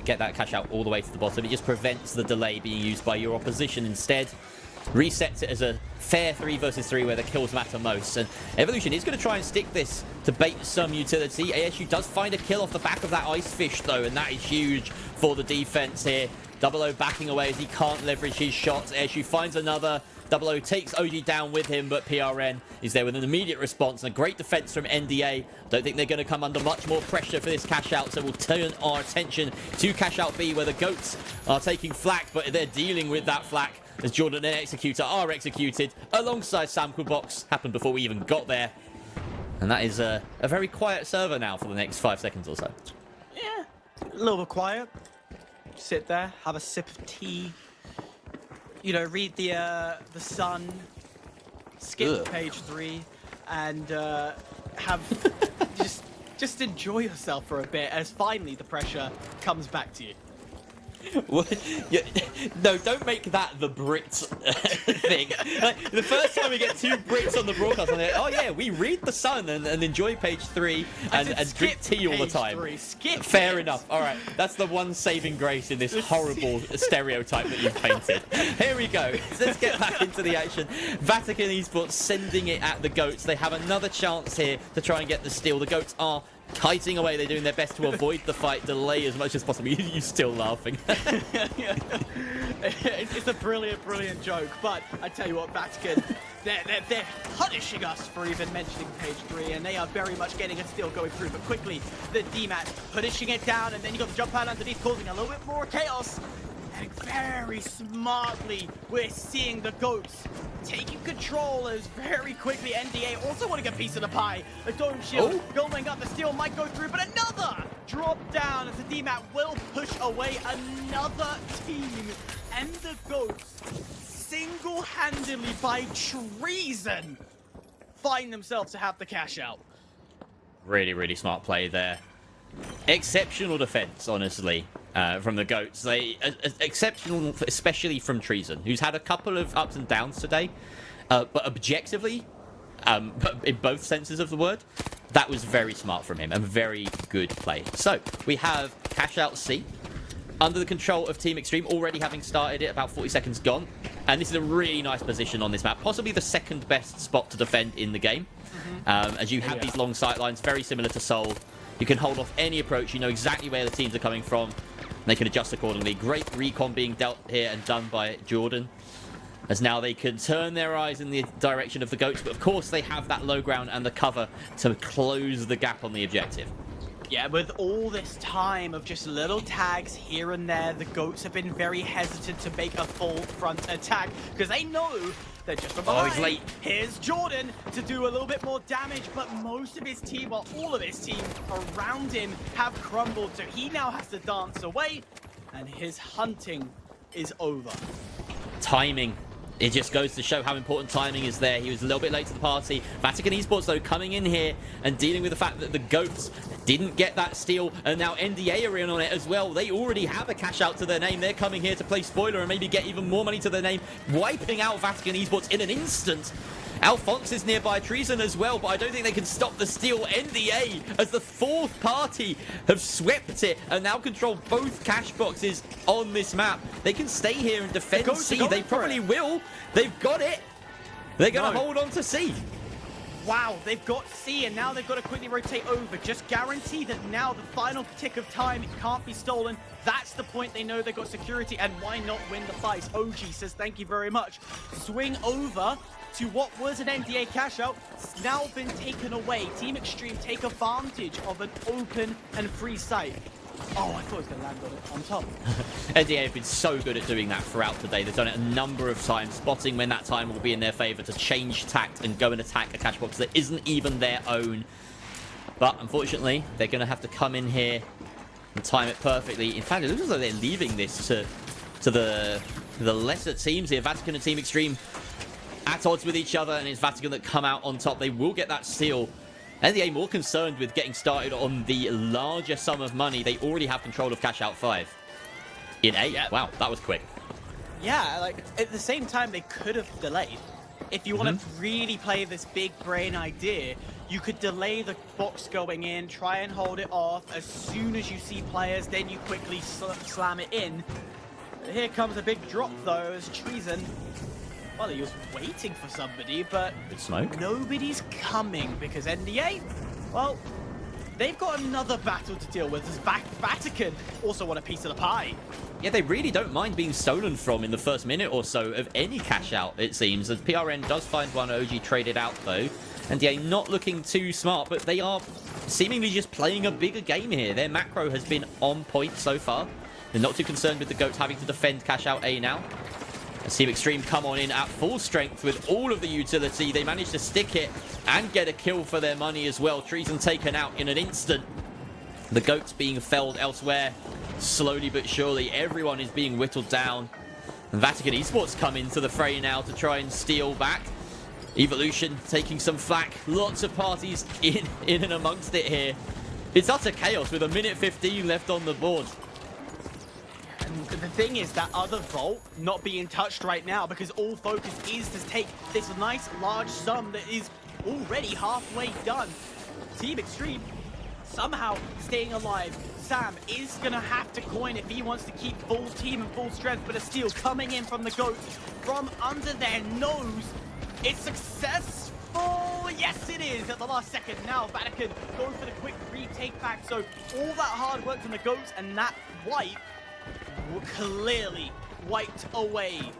get that cash out all the way to the bottom. It just prevents the delay being used by your opposition. Instead, resets it as a fair 3 versus 3 where the kills matter most. And Evolution is going to try and stick this to bait some utility. ASU does find a kill off the back of that Ice Fish, though, and that is huge for the defense here. 00 backing away as he can't leverage his shots. ASU finds another. 00 takes OG down with him, but PRN is there with an immediate response and a great defense from NDA. Don't think they're going to come under much more pressure for this cash out, so we'll turn our attention to cash out B, where the GOATs are taking flak, but they're dealing with that flak as Jordan and Executor are executed alongside Sample Box. Happened before we even got there. And that is a very quiet server now for the next 5 seconds or so. Yeah, a little bit quiet. Sit there, have a sip of tea. You know, read the Sun, skip to page 3, and have just enjoy yourself for a bit as finally the pressure comes back to you. What? Yeah, no, don't make that the Brits thing. Like, the first time we get 2 Brits on the broadcast, I'm like, oh yeah, we read the Sun and enjoy page 3 and drink tea all the time. Fair enough. All right, that's the one saving grace in this horrible stereotype that you've painted. Here we go. Let's get back into the action. Vatican Esports sending it at the GOATs. They have another chance here to try and get the steal. The GOATs are kiting away. They're doing their best to avoid the fight, delay as much as possible. You're still laughing. It's a brilliant joke, but I tell you what, Vatican, they're punishing us for even mentioning page 3, and they are very much getting a steal going through. But quickly, the DMAT punishing it down, and then you got the jump out underneath, causing a little bit more chaos. And very smartly, we're seeing the GOATs taking control as very quickly NDA also wanting a piece of the pie. The dome shield going up, the steal might go through, but another drop down as the DMAT will push away another team. And the GOATs, single-handedly by treason, find themselves to have the cash out. Really smart play there. Exceptional defense, honestly, from the GOATs. They exceptional, especially from Treason, who's had a couple of ups and downs today, but objectively, in both senses of the word, that was very smart from him and very good play. So we have cash out C under the control of Team Extreme, already having started it, about 40 seconds gone, and this is a really nice position on this map, possibly the second best spot to defend in the game, as you have these long sight lines, very similar to Seoul. You can hold off any approach. You know exactly where the teams are coming from. They can adjust accordingly. Great recon being dealt here and done by Jordan, as now they can turn their eyes in the direction of the GOATs. But of course, they have that low ground and the cover to close the gap on the objective. Yeah, with all this time of just little tags here and there, the GOATs have been very hesitant to make a full front attack because they know they're just from behind. Oh, he's late. Here's Jordan to do a little bit more damage, but most of his team, well, all of his team around him have crumbled, so he now has to dance away, and his hunting is over. Timing. It just goes to show how important timing is there. He was a little bit late to the party. Vatican Esports, though, coming in here and dealing with the fact that the GOATs didn't get that steal, and now NDA are in on it as well. They already have a cash out to their name. They're coming here to play spoiler and maybe get even more money to their name, wiping out Vatican Esports in an instant. Alphonse is nearby, Treason as well, but I don't think they can stop the steal. NDA, as the fourth party, have swept it and now control both cash boxes on this map. They can stay here and defend C. They probably will. They've got it. They're going to hold on to C. Wow, they've got C, and now they've got to quickly rotate over. Just guarantee that now the final tick of time, it can't be stolen. That's the point. They know they've got security, and why not win the fight? OG says thank you very much. Swing over to what was an NDA cash out. It's now been taken away. Team Extreme take advantage of an open and free site. Oh, I thought he was going to land on top. NDA have been so good at doing that throughout the day. They've done it a number of times, spotting when that time will be in their favor to change tact and go and attack a cash box that isn't even their own. But unfortunately, they're going to have to come in here and time it perfectly. In fact, it looks like they're leaving this to the the lesser teams here. Vatican and Team Extreme at odds with each other, and it's Vatican that come out on top. They will get that steal. NDA more concerned with getting started on the larger sum of money. They already have control of Cash Out 5 in 8. Yeah. Wow, that was quick. Yeah, like at the same time, they could have delayed. If you want to really play this big brain idea, you could delay the box going in, try and hold it off. As soon as you see players, then you quickly slam it in. Here comes a big drop, though, as Treason, well, he was waiting for somebody, but Good smoke. nobody's coming because NDA, well, they've got another battle to deal with. As Vatican also want a piece of the pie. Yeah, they really don't mind being stolen from in the first minute or so of any cash out, it seems. As PRN does find one OG traded out, though. NDA not looking too smart, but they are seemingly just playing a bigger game here. Their macro has been on point so far. They're not too concerned with the GOATs having to defend cash out A now. As Team Extreme come on in at full strength with all of the utility. They manage to stick it and get a kill for their money as well. Treason taken out in an instant. The GOATs being felled elsewhere. Slowly but surely, everyone is being whittled down. And Vatican Esports come into the fray now to try and steal back. Evolution taking some flack. Lots of parties in and amongst it here. It's utter chaos with 1:15 left on the board. And the thing is that other vault not being touched right now because all focus is to take this nice large sum that is already halfway done. Team Extreme somehow staying alive. Sam is gonna have to coin if he wants to keep full team and full strength, but a steal coming in from the GOATs from under their nose. It's successful. Yes, it is at the last second. Now Vatican go for the quick retake back. So all that hard work from the GOATs and that wipe were clearly wiped away.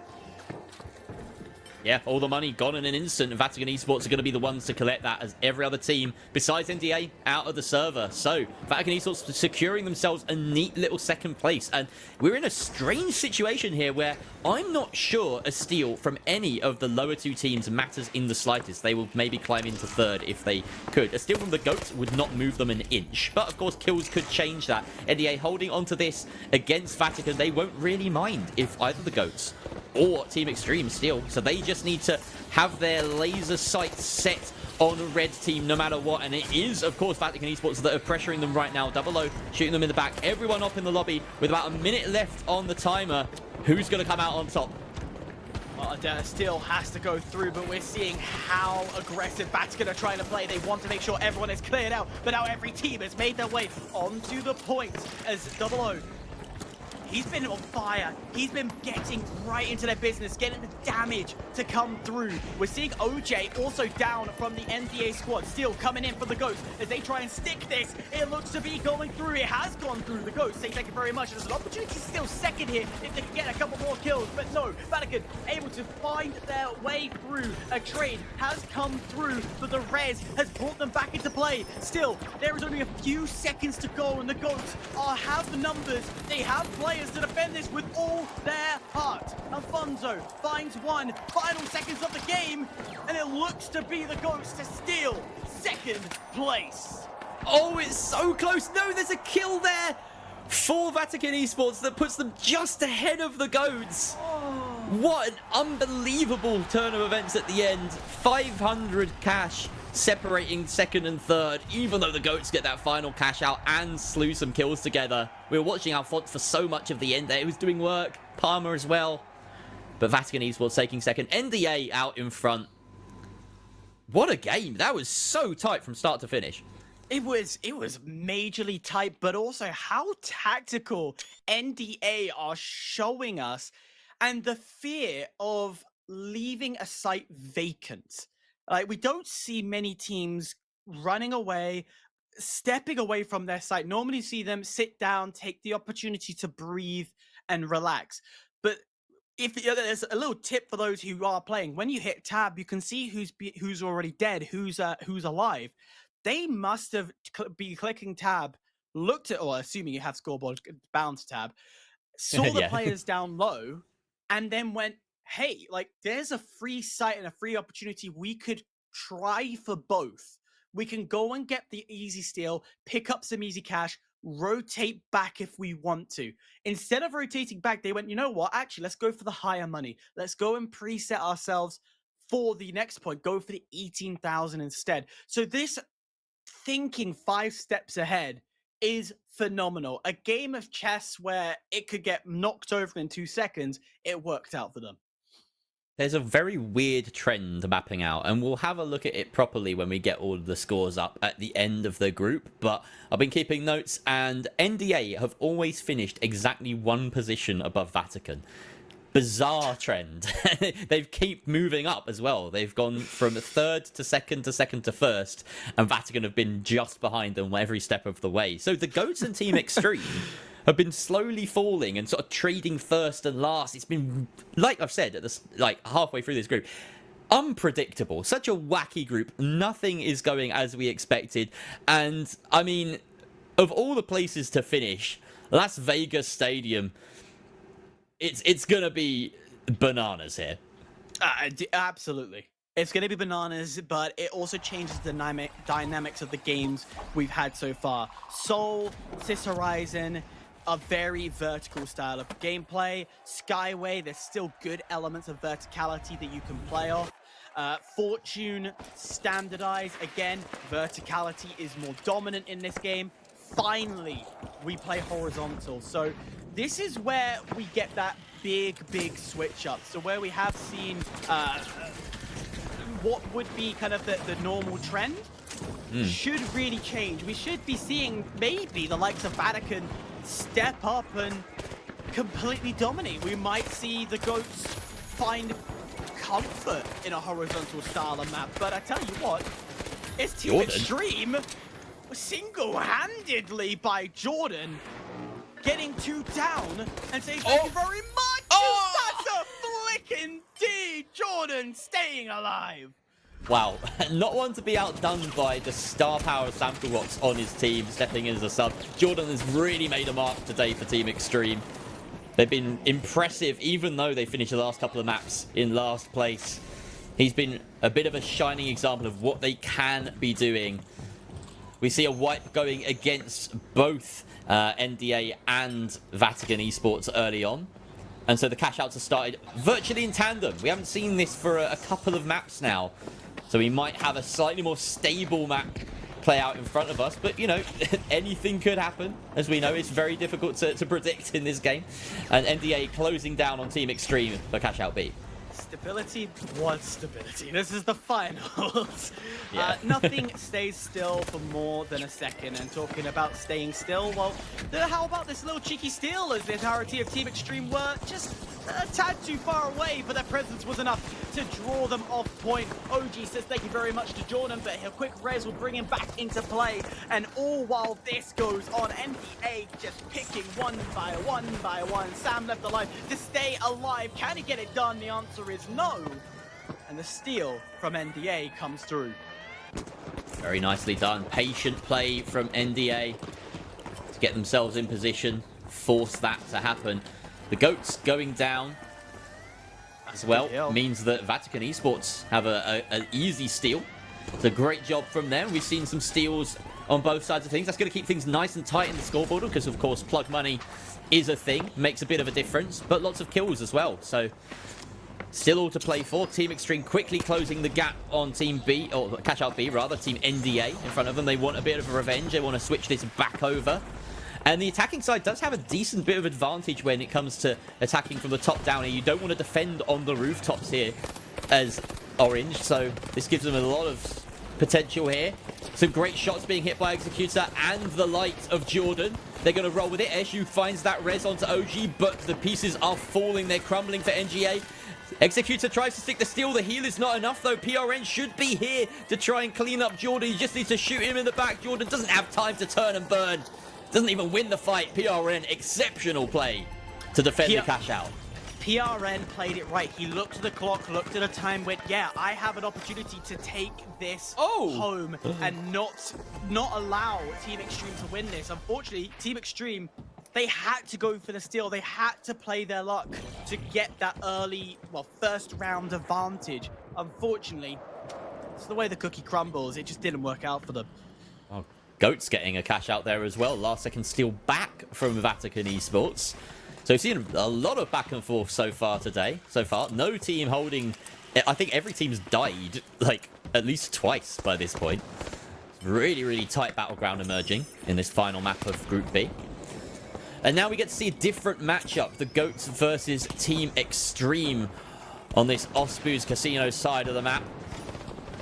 Yeah, all the money gone in an instant. Vatican Esports are going to be the ones to collect that as every other team, besides NDA, out of the server. So, Vatican Esports securing themselves a neat little second place. And we're in a strange situation here where I'm not sure a steal from any of the lower two teams matters in the slightest. They will maybe climb into third if they could. A steal from the GOATs would not move them an inch. But, of course, kills could change that. NDA holding onto this against Vatican. They won't really mind if either the GOATs or Team Extreme steal. So they just need to have their laser sights set on a red team no matter what. And it is, of course, Vatican Esports that are pressuring them right now. Double O shooting them in the back. Everyone up in the lobby with about a minute left on the timer. Who's going to come out on top? Well, still has to go through, but we're seeing how aggressive Vatican are trying to play. They want to make sure everyone is cleared out, but now every team has made their way onto the point as Double O, he's been on fire. He's been getting right into their business, getting the damage to come through. We're seeing OJ also down from the NDA squad, still coming in for the GOATs as they try and stick this. It looks to be going through. It has gone through. The GOATs say thank you very much. There's an opportunity still second here if they can get a couple more kills, but no, Vatican able to find their way through. A trade has come through, but the res has brought them back into play. Still, there is only a few seconds to go, and the GOATs have the numbers. They have players to defend this with all their heart. Alfonso finds one. Final seconds of the game, and it looks to be the GOATs to steal second place. Oh, it's so close. No, there's a kill there for Vatican Esports that puts them just ahead of the GOATs. What an unbelievable turn of events at the end. 500 cash separating second and third, even though the GOATs get that final cash out and slew some kills together. We were watching Alphonse for so much of the end there. He was doing work. Palmer as well. But Vatican Esports taking second. NDA out in front. What a game. That was so tight from start to finish. It was majorly tight, but also how tactical NDA are showing us and the fear of leaving a site vacant. Like, we don't see many teams running away, stepping away from their site. Normally see them sit down, take the opportunity to breathe and relax. But if there's a little tip for those who are playing, when you hit tab, you can see who's already dead, who's alive. They must have be clicking tab, looked at, or assuming you have scoreboard bound to tab, saw the players down low, and then went, hey, like, there's a free site and a free opportunity. We could try for both. We can go and get the easy steal, pick up some easy cash. rotate back if we want to. Instead of rotating back, they went, you know what? Actually, let's go for the higher money. Let's go and preset ourselves for the next point. Go for the 18,000 instead. So this thinking 5 steps ahead is phenomenal. A game of chess where it could get knocked over in 2 seconds, it worked out for them. There's a very weird trend mapping out, and we'll have a look at it properly when we get all of the scores up at the end of the group. But I've been keeping notes, and NDA have always finished exactly 1 position above Vatican. Bizarre trend. They keep moving up as well. They've gone from 3rd to 2nd to 2nd to 1st, and Vatican have been just behind them every step of the way. So the GOATs and Team Extreme have been slowly falling and sort of trading first and last. It's been, like I've said, at this, like halfway through this group, unpredictable. Such a wacky group. Nothing is going as we expected. And I mean, of all the places to finish, Las Vegas Stadium, it's gonna be bananas here. Absolutely. It's going to be bananas, but it also changes the dynamics of the games we've had so far. Seoul, Sis Horizon, a very vertical style of gameplay. Skyway, there's still good elements of verticality that you can play off. Fortune, standardized. Again, verticality is more dominant in this game. Finally, we play horizontal. So this is where we get that big switch up. So where we have seen what would be kind of the normal trend should really change. We should be seeing maybe the likes of Vatican step up and completely dominate. We might see the GOATs find comfort in a horizontal style of map. But I tell you what, it's Team Extreme single-handedly by Jordan getting 2 down and saying thank you very much. That's a flicking D. Jordan staying alive. Wow, not one to be outdone by the star power of Sample Rocks on his team, stepping in as a sub. Jordan has really made a mark today for Team Extreme. They've been impressive, even though they finished the last couple of maps in last place. He's been a bit of a shining example of what they can be doing. We see a wipe going against both NDA and Vatican Esports early on. And so the cash outs have started virtually in tandem. We haven't seen this for a couple of maps now. So we might have a slightly more stable map play out in front of us. But, you know, anything could happen. As we know, it's very difficult to predict in this game. And NDA closing down on Team Extreme for cash out B. Stability was stability. This is the finals. Yeah. Nothing stays still for more than a second. And talking about staying still, well, how about this little cheeky steal as the entirety of Team Extreme were just a tad too far away, but their presence was enough to draw them off point. OG says thank you very much to Jordan, but a quick res will bring him back into play. And all while this goes on, NBA just picking one by one. Sam left alive to stay alive. Can he get it done? The answer is no. And the steal from NDA comes through. Very nicely done. Patient play from NDA to get themselves in position, force that to happen. The GOATs going down as well means that Vatican Esports have an easy steal. It's a great job from them. We've seen some steals on both sides of things. That's going to keep things nice and tight in the scoreboard because, of course, plug money is a thing. Makes a bit of a difference, but lots of kills as well. So still all to play for. Team Extreme quickly closing the gap on Team B, or Cash Out B rather, Team NDA in front of them. They want a bit of a revenge. They want to switch this back over. And the attacking side does have a decent bit of advantage when it comes to attacking from the top down here. You don't want to defend on the rooftops here as Orange, so this gives them a lot of potential here. Some great shots being hit by Executor and the light of Jordan. They're going to roll with it. Eshu finds that res onto OG, but the pieces are falling. They're crumbling for NGA. Executor tries to stick the steal. The heal is not enough, though. PRN should be here to try and clean up Jordan. He just needs to shoot him in the back. Jordan doesn't have time to turn and burn. Doesn't even win the fight. PRN, exceptional play to defend the cash out. PRN played it right. He looked at the clock, looked at the time, went, yeah, I have an opportunity to take this home and not allow Team Extreme to win this. Unfortunately, Team Extreme, they had to go for the steal. They had to play their luck to get that early, well, first round advantage. Unfortunately, it's the way the cookie crumbles. It just didn't work out for them. Oh, Goats getting a cash out there as well. Last second steal back from Vatican Esports. So we've seen a lot of back and forth so far today. So far, no team holding... I think every team's died, like, at least twice by this point. Really, really tight battleground emerging in this final map of Group B. And now we get to see a different matchup. The Goats versus Team Extreme on this Osbus Casino side of the map.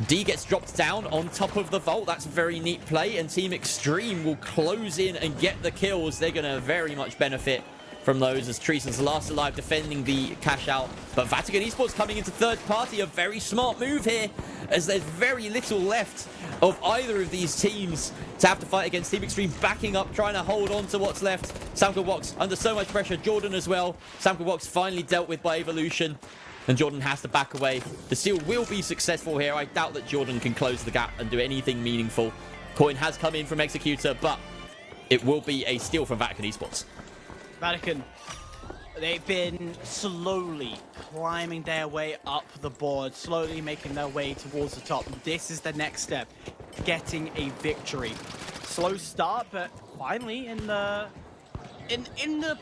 D gets dropped down on top of the vault. That's a very neat play. And Team Extreme will close in and get the kills. They're going to very much benefit from those as Treason's last alive defending the cash out. But Vatican Esports coming into third party. A very smart move here as there's very little left of either of these teams to have to fight against. Team Extreme backing up, trying to hold on to what's left. Samka Wox under so much pressure. Jordan as well. Samka Wox finally dealt with by Evolution. And Jordan has to back away. The steal will be successful here. I doubt that Jordan can close the gap and do anything meaningful. Coin has come in from Executor, but it will be a steal from Vatican Esports. Vatican, they've been slowly climbing their way up the board, slowly making their way towards the top. This is the next step, getting a victory. Slow start, but finally in the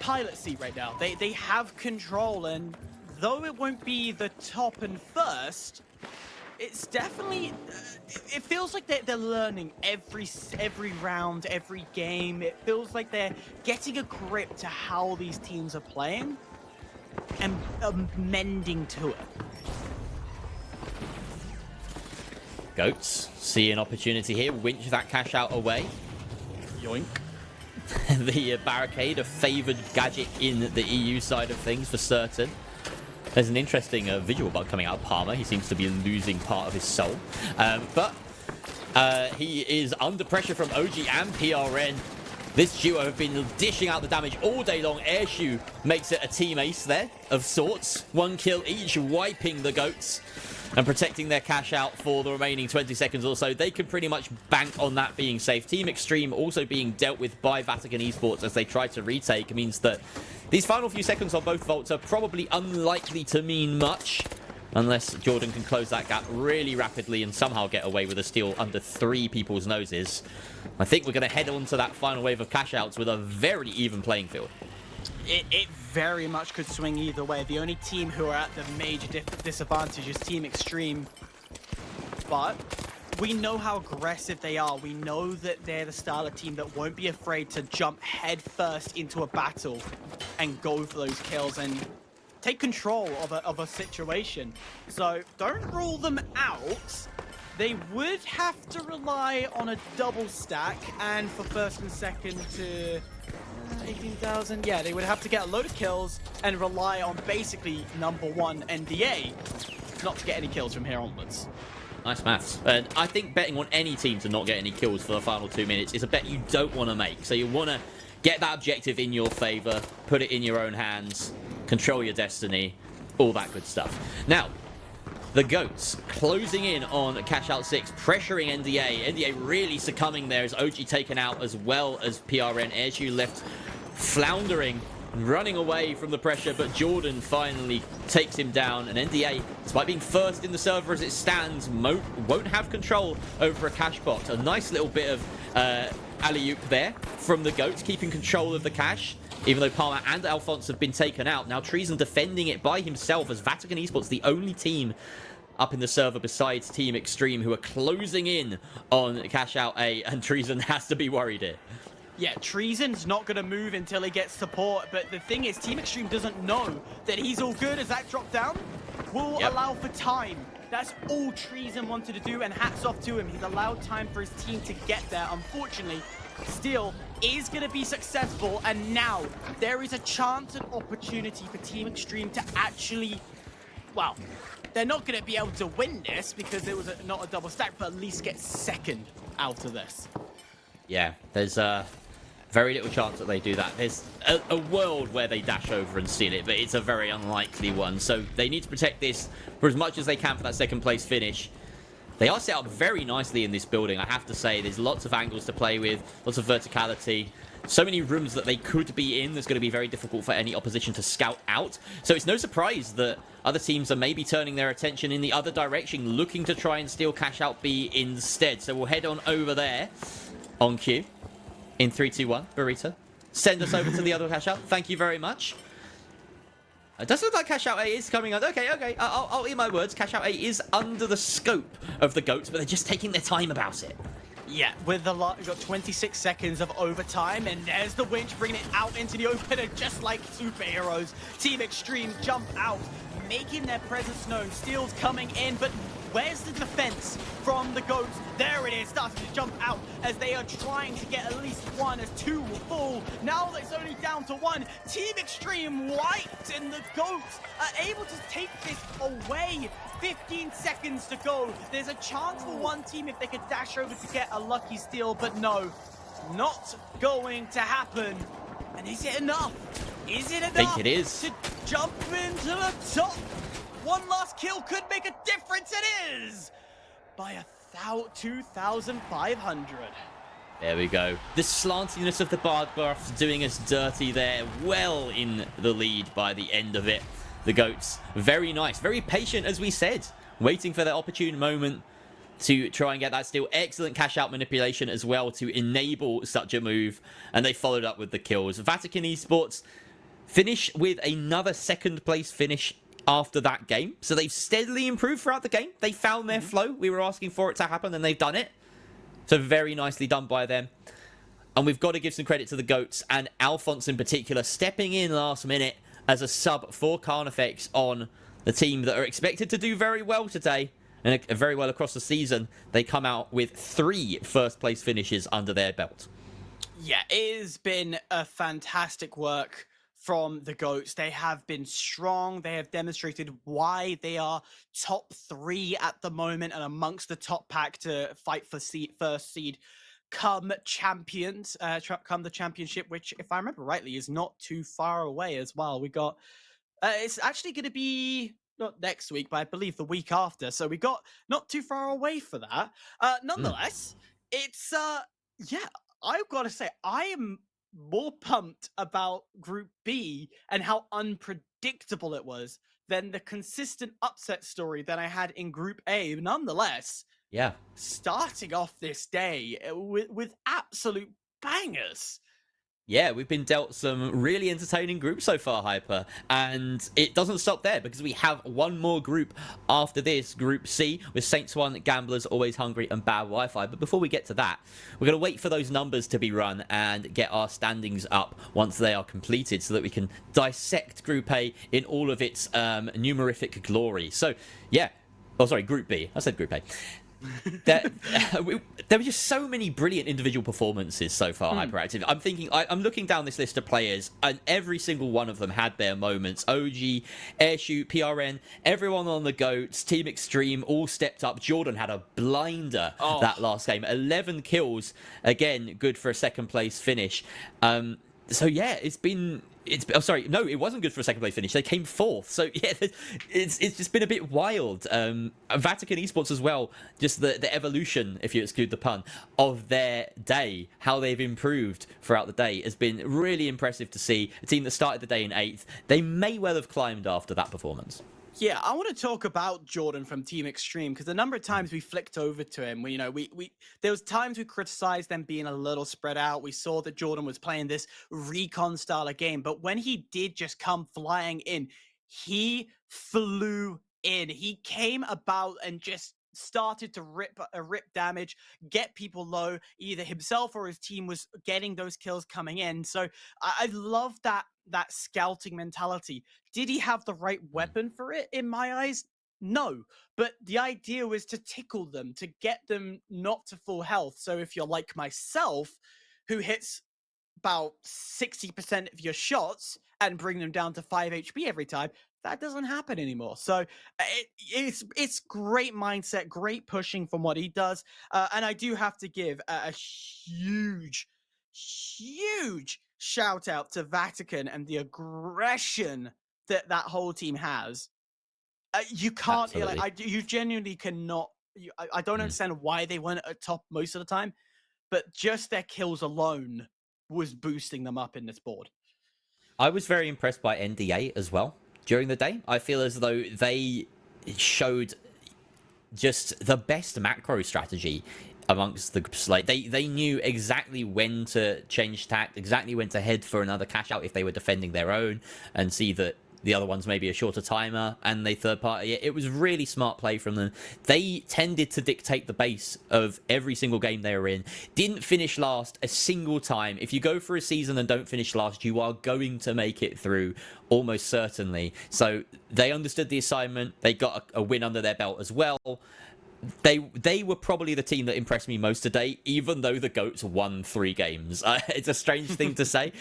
pilot seat right now. They have control, and though it won't be the top and first, it's definitely, it feels like they're learning every round, every game. It feels like they're getting a grip to how these teams are playing and mending to it. Goats see an opportunity here, winch that cash out away. Yoink. The barricade, a favoured gadget in the EU side of things for certain. There's an interesting visual bug coming out of Palmer. He seems to be losing part of his soul. But he is under pressure from OG and PRN. This duo have been dishing out the damage all day long. Airshoe makes it a team ace there of sorts. 1 kill each, wiping the Goats and protecting their cash out for the remaining 20 seconds or so. They can pretty much bank on that being safe. Team Extreme also being dealt with by Vatican Esports as they try to retake. It means that these final few seconds on both vaults are probably unlikely to mean much unless Jordan can close that gap really rapidly and somehow get away with a steal under 3 people's noses. I think we're going to head on to that final wave of cash outs with a very even playing field. It very much could swing either way. The only team who are at the major disadvantage is Team Extreme. But we know how aggressive they are. We know that they're the style of team that won't be afraid to jump head first into a battle and go for those kills and take control of a situation. So don't rule them out. They would have to rely on a double stack, and for first and second to 18,000. Yeah, they would have to get a load of kills and rely on basically #1 NDA not to get any kills from here onwards. Nice maths. And I think betting on any team to not get any kills for the final 2 minutes is a bet you don't want to make. So you want to get that objective in your favor, put it in your own hands, control your destiny, all that good stuff. Now, the Goats closing in on cash out 6, pressuring NDA. NDA really succumbing there as OG taken out as well as PRN. Airshoe left floundering, running away from the pressure, but Jordan finally takes him down. And NDA, despite being first in the server as it stands, won't have control over a cash box. A nice little bit of alley-oop there from the Goats, keeping control of the cash. Even though Palmer and Alphonse have been taken out. Now Treason defending it by himself as Vatican Esports, the only team up in the server besides Team Extreme who are closing in on Cash Out A, and Treason has to be worried here. Yeah, Treason's not going to move until he gets support, but the thing is, Team Extreme doesn't know that he's all good as that drop down will allow for time. That's all Treason wanted to do, and hats off to him. He's allowed time for his team to get there. Unfortunately, Steal is going to be successful, and now there is a chance and opportunity for Team Extreme to actually, well, they're not going to be able to win this because it was not a double stack, but at least get second out of this. Yeah, there's very little chance that they do that. There's a world where they dash over and steal it, but it's a very unlikely one. So they need to protect this for as much as they can for that second place finish. They are set up very nicely in this building, I have to say. There's lots of angles to play with, lots of verticality. So many rooms that they could be in. There's going to be very difficult for any opposition to scout out. So it's no surprise that other teams are maybe turning their attention in the other direction, looking to try and steal Cash Out B instead. So we'll head on over there. on cue. In 3, 2, 1, Burrito. Send us over to the other cash out. Thank you very much. It does look like Cash Out A is coming on. Okay. I'll eat my words. Cash Out A is under the scope of the GOATs, but they're just taking their time about it. Yeah, with the lot, we've got 26 seconds of overtime, and there's the winch bringing it out into the open, and just like superheroes, Team Extreme jump out, making their presence known. Steel's coming in, but where's the defense from the GOATs? There it is, starting to jump out as they are trying to get at least one, as two will fall. Now it's only down to one. Team Extreme wiped, and the GOATs are able to take this away. 15 seconds to go. There's a chance for one team if they could dash over to get a lucky steal, but no, not going to happen. And is it enough? Is it enough? I think it is. To jump into the top? One last kill could make a difference. It is by 2,500. There we go. The slantiness of the bar graphs doing us dirty there. Well in the lead by the end of it. The GOATs, very nice, very patient, as we said, waiting for their opportune moment to try and get that steal. Excellent cash out manipulation as well to enable such a move, and they followed up with the kills. Vatican Esports finish with another second place finish after that game, so they've steadily improved throughout the game. They found their flow. We were asking for it to happen, and they've done it. So very nicely done by them. And we've got to give some credit to the GOATs, and Alphonse in particular, stepping in last minute as a sub for Carnifex on the team that are expected to do very well today and very well across the season. They come out with 3 first place finishes under their belt. Yeah, it has been a fantastic work from the GOATs. They have been strong. They have demonstrated why they are top 3 at the moment and amongst the top pack to fight for first seed come champions, come the championship, which, if I remember rightly, is not too far away as well. We got, it's actually going to be not next week, but I believe the week after. So we got not too far away for that. Nonetheless, it's, yeah, I've got to say, I am more pumped about Group B and how unpredictable it was than the consistent upset story that I had in Group A. Nonetheless, yeah, starting off this day with absolute bangers. Yeah, we've been dealt some really entertaining groups so far, Hyper. And it doesn't stop there because we have one more group after this, Group C, with Saints 1, Gamblers, Always Hungry, and Bad Wi-Fi. But before we get to that, we're going to wait for those numbers to be run and get our standings up once they are completed so that we can dissect Group A in all of its numerific glory. So, yeah. Oh, sorry, Group B. I said Group A. There were just so many brilliant individual performances so far, Hyperactive. I'm thinking, I'm looking down this list of players, and every single one of them had their moments. OG, Airshoot, PRN, everyone on the GOATs, Team Extreme, all stepped up. Jordan had a blinder that last game. 11 kills. Again, good for a second place finish. So yeah, oh, sorry, no, it wasn't good for a second place finish. They came 4th. So yeah, it's just been a bit wild. Vatican Esports as well, just the evolution, if you exclude the pun, of their day, how they've improved throughout the day has been really impressive to see. A team that started the day in 8th, they may well have climbed after that performance. Yeah, I want to talk about Jordan from Team Extreme because the number of times we flicked over to him, we there was times we criticized them being a little spread out. We saw that Jordan was playing this recon style of game, but when he did just come flying in, he flew in. He came about and just started to rip damage, get people low. Either himself or his team was getting those kills coming in. So I love that scouting mentality. Did he have the right weapon for it? In my eyes, no. But the idea was to tickle them, to get them not to full health. So if you're like myself, who hits about 60% of your shots and bring them down to 5 HP every time, that doesn't happen anymore. So it's great mindset, great pushing from what he does. And I do have to give a huge shout out to Vatican and the aggression that whole team has. You can't, you genuinely cannot. I don't understand why they weren't at top most of the time, but just their kills alone was boosting them up in this board. I was very impressed by NDA as well during the day. I feel as though they showed just the best macro strategy amongst the groups. Like they knew exactly when to change tact, exactly when to head for another cash out if they were defending their own, and see that the other one's maybe a shorter timer, and they third party it. It was really smart play from them. They tended to dictate the base of every single game they were in. Didn't finish last a single time. If you go for a season and don't finish last, you are going to make it through almost certainly. So they understood the assignment. They got a win under their belt as well. They were probably the team that impressed me most today, even though the GOATs won 3 games. It's a strange thing to say,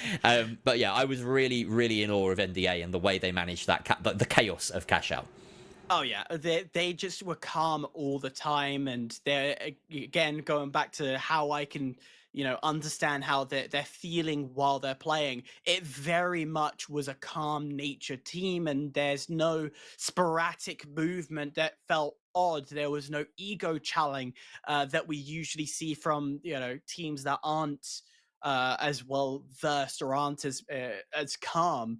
but yeah, I was really, really in awe of NDA and the way they managed that the chaos of cash out. Oh yeah, they just were calm all the time, and they're again going back to how I can understand how they're feeling while they're playing. It very much was a calm nature team, and there's no sporadic movement that felt odd. There was no ego challenge that we usually see from teams that aren't as well versed or aren't as calm.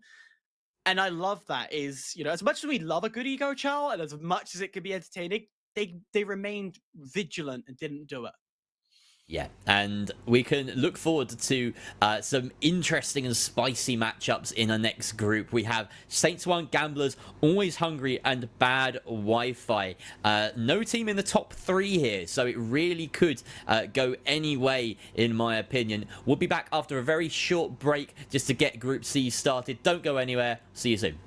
And I love that is, as much as we love a good ego chow and as much as it can be entertaining, they remained vigilant and didn't do it. Yeah, and we can look forward to some interesting and spicy matchups in our next group. We have Saints 1 Gamblers, Always Hungry, and Bad Wi-Fi. No team in the top 3 here, so it really could go any way, in my opinion. We'll be back after a very short break just to get Group C started. Don't go anywhere. See you soon.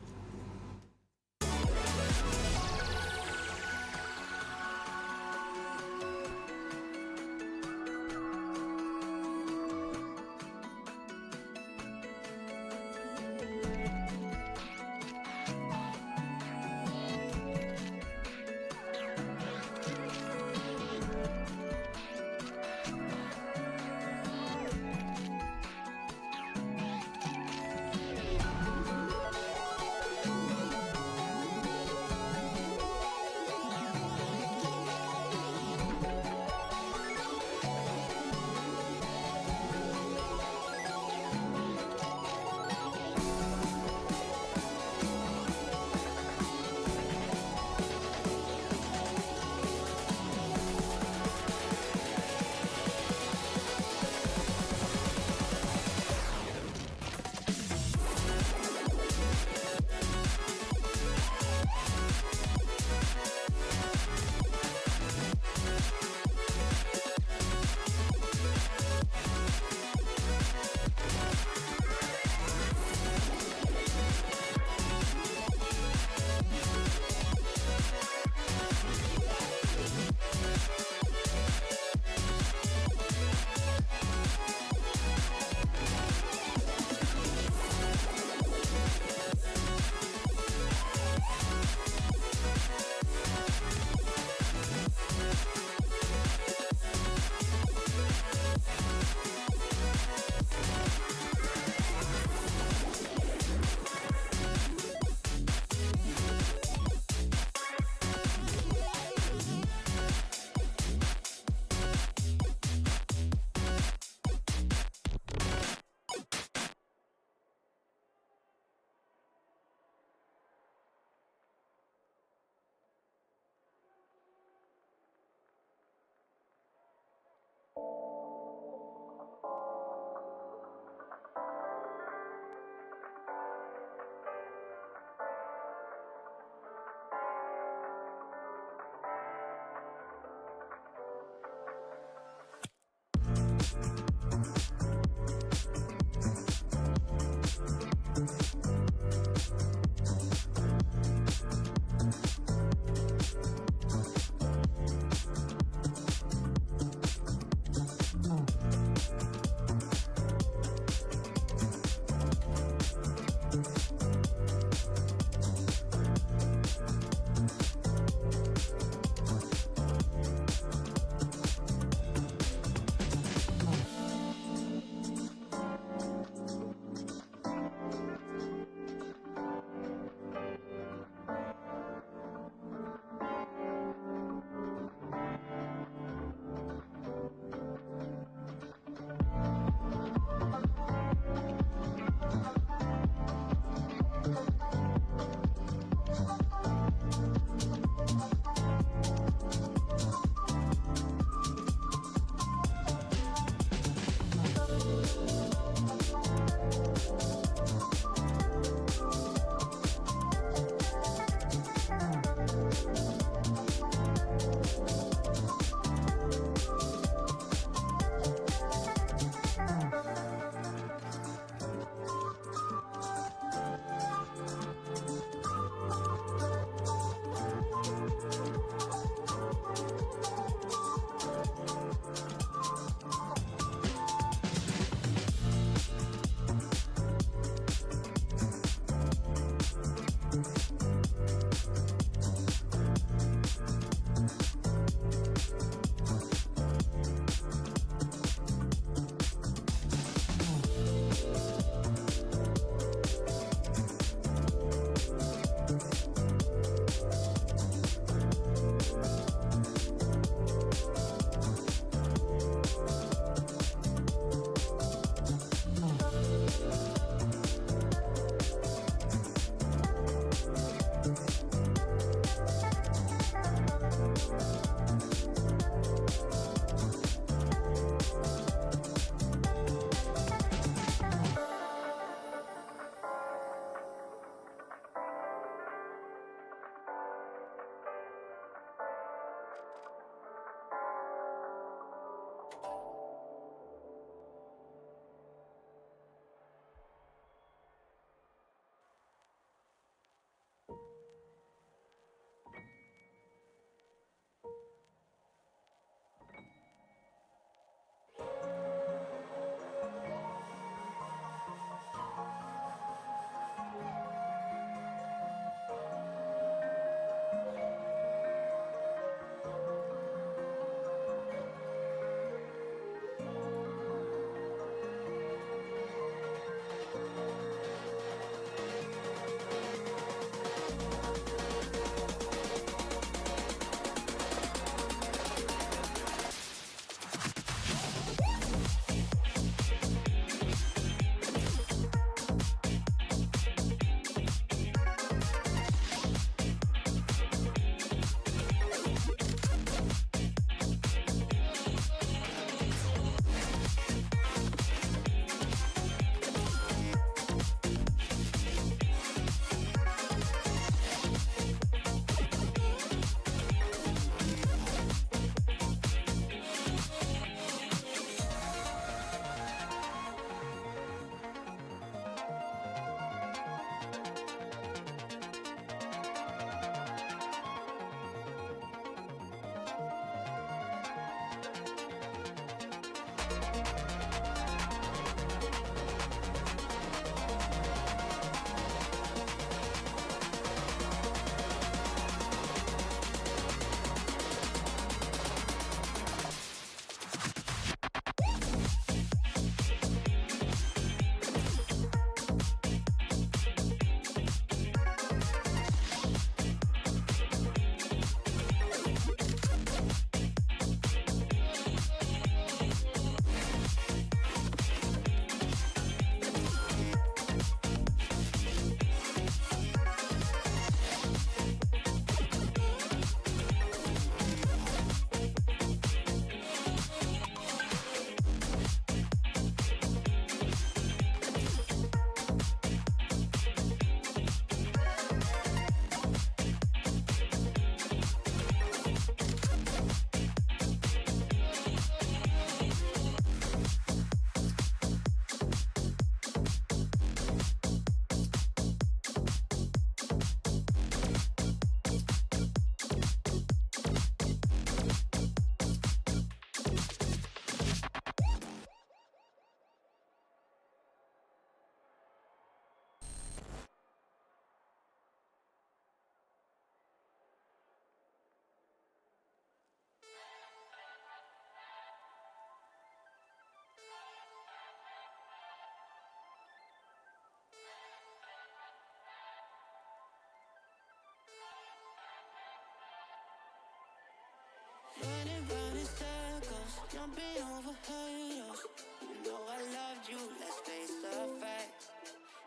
jumping over hurdles. You know I loved you, let's face the facts.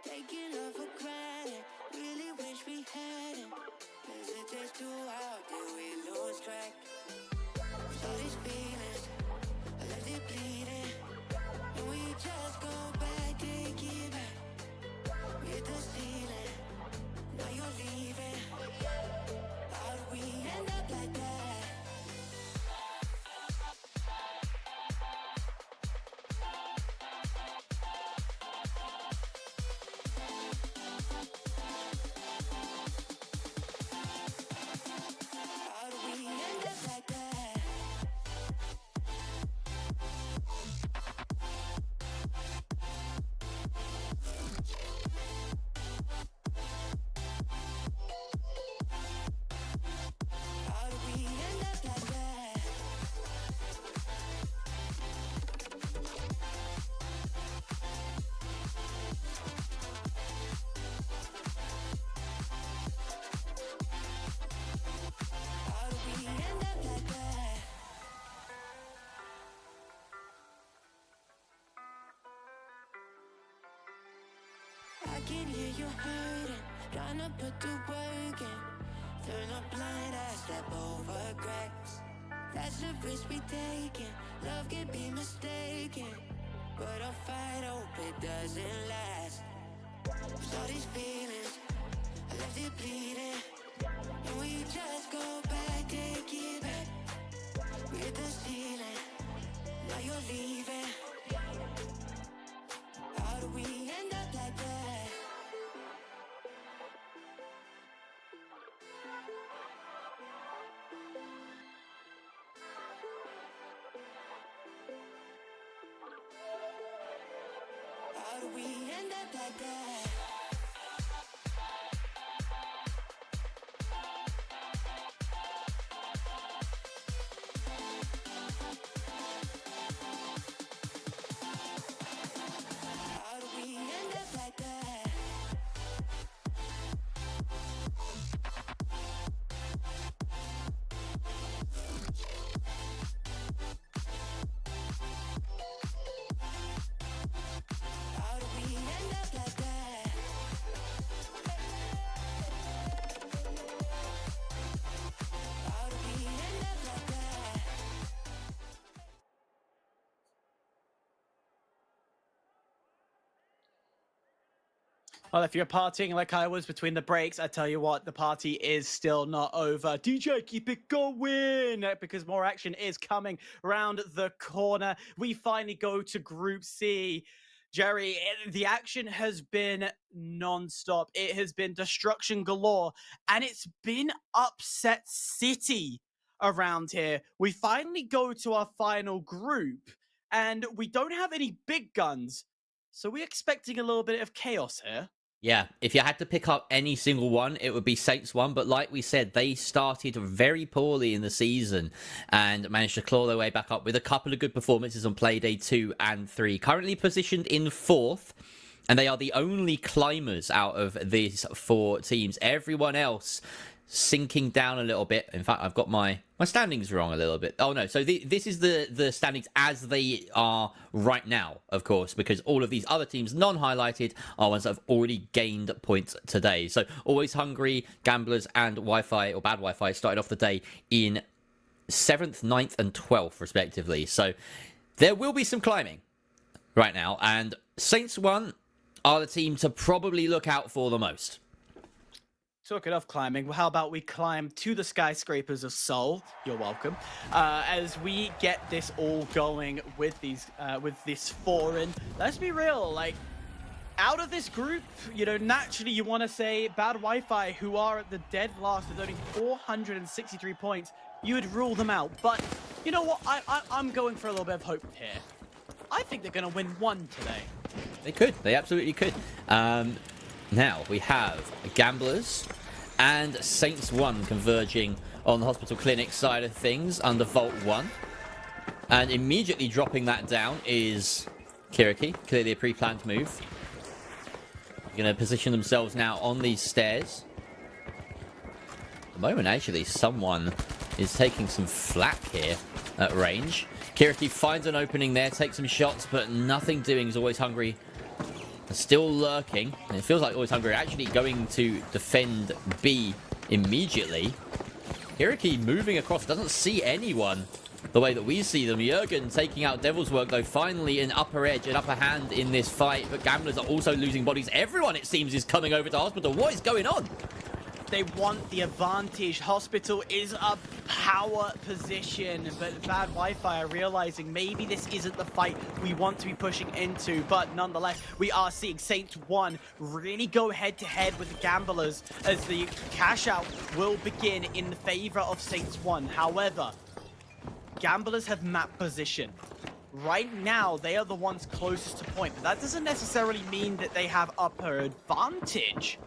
Taking love for granted, really wish we hadn't. Hesitates to out, did we lose track? With all these feelings, I left it bleeding. And we just go back, take it back. We hit the ceiling, now you're leaving. How do we end up like that? How do we end up like that? How do we end up like that? How do we end up like that? I can hear you hurting, trying to put the work in. Turn a blind eye, step over cracks. That's the risk we taking. Love can be mistaken, but a fight hope it doesn't last. With all these feelings, I left it bleeding. And we just go back, take it back. We hit the ceiling, now you're leaving. How do we end up like that? How do we end up like that? How do we end up like that? How do we end up like that? How do we end up like that? Well, if you're partying like I was between the breaks, I tell you what, the party is still not over. DJ, keep it going, because more action is coming round the corner. We finally go to Group C. Jerry, the action has been non-stop. It has been destruction galore, and it's been upset city around here. We finally go to our final group, and we don't have any big guns, so we're expecting a little bit of chaos here. Yeah, if you had to pick up any single one, it would be Saints 1. But like we said, they started very poorly in the season and managed to claw their way back up with a couple of good performances on Playday 2 and 3. Currently positioned in 4th, and they are the only climbers out of these 4 teams. Everyone else sinking down a little bit. In fact, I've got my standings wrong a little bit. Oh no, so this is the standings as they are right now, of course, because all of these other teams non-highlighted are ones that have already gained points today. So Always Hungry, Gamblers, and Wi-Fi, or Bad Wi-Fi, started off the day in 7th, 9th, and 12th respectively. So there will be some climbing right now, and Saints 1 are the team to probably look out for the most. Talking of climbing, how about we climb to the skyscrapers of Seoul? You're welcome. As we get this all going with this foreign. Let's be real, like, out of this group, you know, naturally you want to say Bad Wi-Fi, who are at the dead last with only 463 points, you would rule them out. But you know what? I'm going for a little bit of hope here. I think they're going to win one today. They could. They absolutely could. Now we have Gamblers and Saints 1 converging on the Hospital Clinic side of things under Vault 1. And immediately dropping that down is Kiriki. Clearly a pre-planned move. Going to position themselves now on these stairs. the moment, actually, someone is taking some flak here at range. Kiriki finds an opening there, takes some shots, but nothing doing. Is Always Hungry still lurking. And it feels like Always Hungry are actually going to defend B immediately. Kiriki moving across, doesn't see anyone the way that we see them. Jurgen taking out Devil's Work, though, finally an upper edge, an upper hand in this fight. But Gamblers are also losing bodies. Everyone, it seems, is coming over to Hospital. What is going on? They want the advantage. Hospital is a power position, but Bad Wi-Fi are realizing maybe this isn't the fight we want to be pushing into. But nonetheless, we are seeing Saints 1 really go head-to-head with the Gamblers as the cash out will begin in the favor of Saints 1. However, Gamblers have map position. Right now, they are the ones closest to point, but that doesn't necessarily mean that they have upper advantage.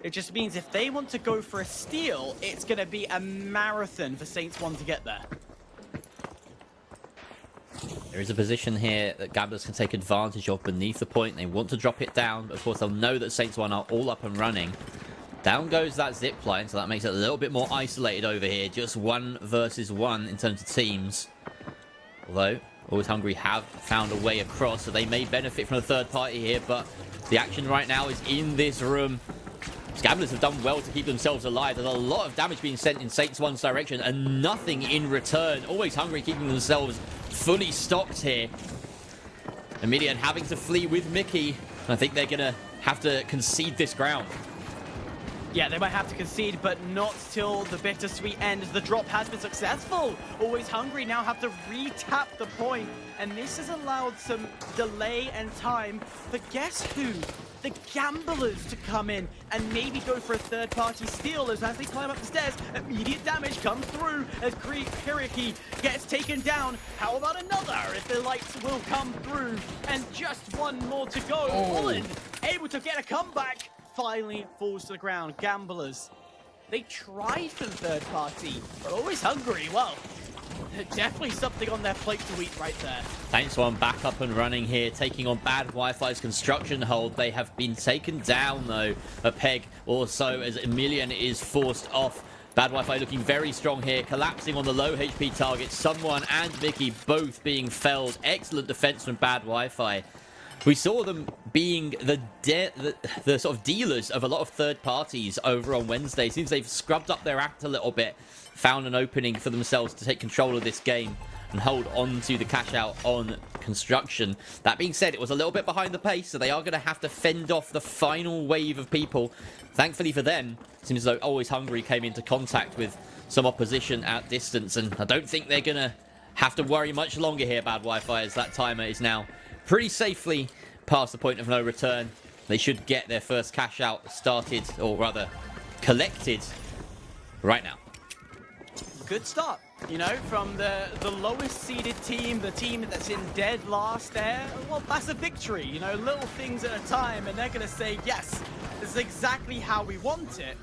It just means if they want to go for a steal, it's going to be a marathon for Saints 1 to get there. There is a position here that Gamblers can take advantage of beneath the point. They want to drop it down, but of course they'll know that Saints 1 are all up and running. Down goes that zip line, so that makes it a little bit more isolated over here. Just 1 versus 1 in terms of teams. Although, Always Hungry have found a way across, so they may benefit from the third party here, but the action right now is in this room. Gamblers have done well to keep themselves alive. There's a lot of damage being sent in Saints 1's direction and nothing in return. Always Hungry keeping themselves fully stocked here. Emilian having to flee with Mickey. I think they're going to have to concede this ground. Yeah, they might have to concede, but not till the bittersweet end as the drop has been successful. Always Hungry now have to re-tap the point, and this has allowed some delay and time for guess who? The Gamblers to come in and maybe go for a third-party steal as they climb up the stairs. Immediate damage comes through as Kiriki gets taken down. How about another if the lights will come through? And just one more to go. Holland able to get a comeback. Finally falls to the ground. Gamblers, they tried for the third party, but Always Hungry, well, definitely something on their plate to eat right there. Saints 1 back up and running here, taking on Bad Wi-Fi's construction hold. They have been taken down, though, a peg or so as Emilian is forced off. Bad Wi-Fi looking very strong here, collapsing on the low HP target. Someone and Mickey both being felled. Excellent defense from Bad Wi-Fi. We saw them being the sort of dealers of a lot of third parties over on Wednesday. Seems they've scrubbed up their act a little bit, found an opening for themselves to take control of this game and hold on to the cash out on construction. That being said, it was a little bit behind the pace, so they are going to have to fend off the final wave of people. Thankfully for them, it seems as though Always Hungry came into contact with some opposition at distance, and I don't think they're going to have to worry much longer here, Bad Wi-Fi, as that timer is now pretty safely past the point of no return. They should get their first cash out started, or rather collected, right now. Good start, you know, from the lowest seeded team, the team that's in dead last there. Well, that's a victory, you know, little things at a time, and they're going to say, yes, this is exactly how we want it.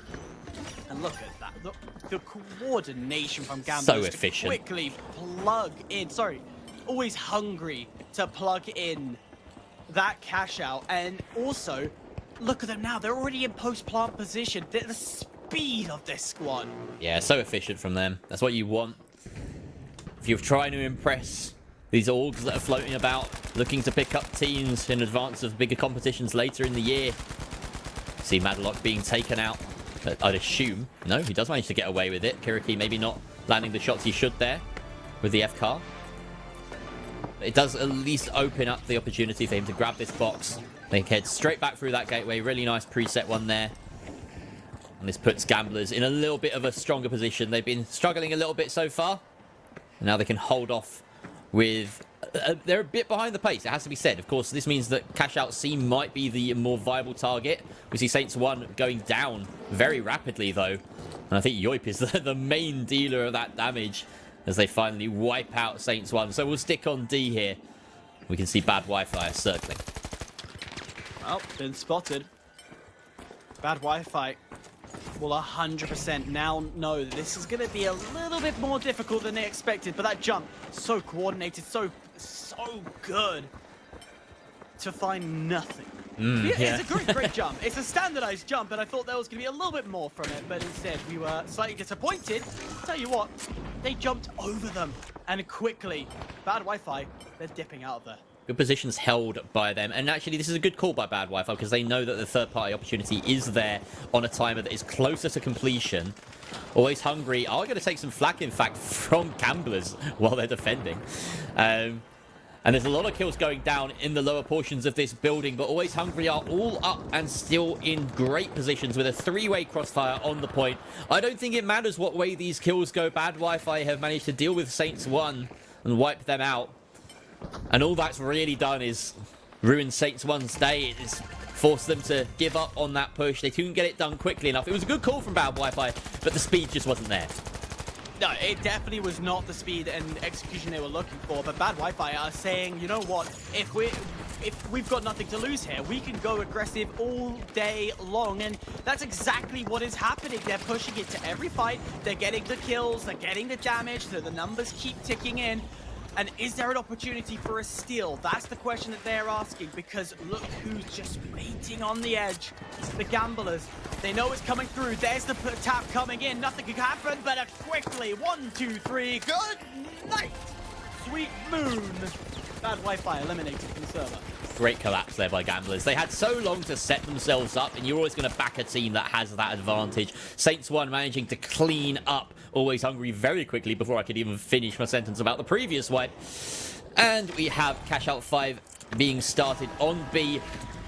And look at that, look, the coordination from Gamblers so efficient. To quickly plug in, Always Hungry to plug in that cash out. And also, look at them now, they're already in post-plant position. The speed of this squad. Yeah, so efficient from them. That's what you want. If you're trying to impress these orgs that are floating about, looking to pick up teams in advance of bigger competitions later in the year. See Madlock being taken out, I'd assume. No, he does manage to get away with it. Kiriki maybe not landing the shots he should there with the FCAR. It does at least open up the opportunity for him to grab this box. They head straight back through that gateway. Really nice preset one there. And this puts Gamblers in a little bit of a stronger position. They've been struggling a little bit so far. And now they can hold off with... they're a bit behind the pace, it has to be said. Of course, this means that Cash Out C might be the more viable target. We see Saints 1 going down very rapidly, though. And I think Yoip is the main dealer of that damage as they finally wipe out Saints 1. So we'll stick on D here. We can see Bad Wi-Fi circling. Well, been spotted. Bad Wi-Fi will 100% now know that this is going to be a little bit more difficult than they expected. But that jump, so coordinated, so good to find nothing. It's a great jump. It's a standardized jump, and I thought there was going to be a little bit more from it, but instead we were slightly disappointed. Tell you what, they jumped over them, and quickly, bad Wi-Fi, they're dipping out of there. Good positions held by them. And actually, this is a good call by Bad Wi-Fi because they know that the third-party opportunity is there on a timer that is closer to completion. Always Hungry are going to take some flack, in fact, from Gamblers while they're defending. And there's a lot of kills going down in the lower portions of this building, but Always Hungry are all up and still in great positions with a three-way crossfire on the point. I don't think it matters what way these kills go. Bad Wi-Fi have managed to deal with Saints 1 and wipe them out. And all that's really done is ruin Saints 1's day. It's forced them to give up on that push. They couldn't get it done quickly enough. It was a good call from Bad Wi-Fi, but the speed just wasn't there. No, it definitely was not the speed and execution they were looking for, but Bad Wi-Fi are saying, you know what, if we've got nothing to lose here, we can go aggressive all day long, and that's exactly what is happening. They're pushing it to every fight, they're getting the kills, they're getting the damage, so the numbers keep ticking in. And is there an opportunity for a steal? That's the question that they're asking, because look who's just waiting on the edge. The Gamblers, they know it's coming through. There's the tap coming in. Nothing can happen, but quickly. 1, 2, 3. Good night, sweet moon. Bad Wi-Fi eliminated from the server. Great collapse there by Gamblers. They had so long to set themselves up, and you're always going to back a team that has that advantage. Saints 1 managing to clean up Always Hungry very quickly before I could even finish my sentence about the previous wipe. And we have Cash Out 5 being started on B.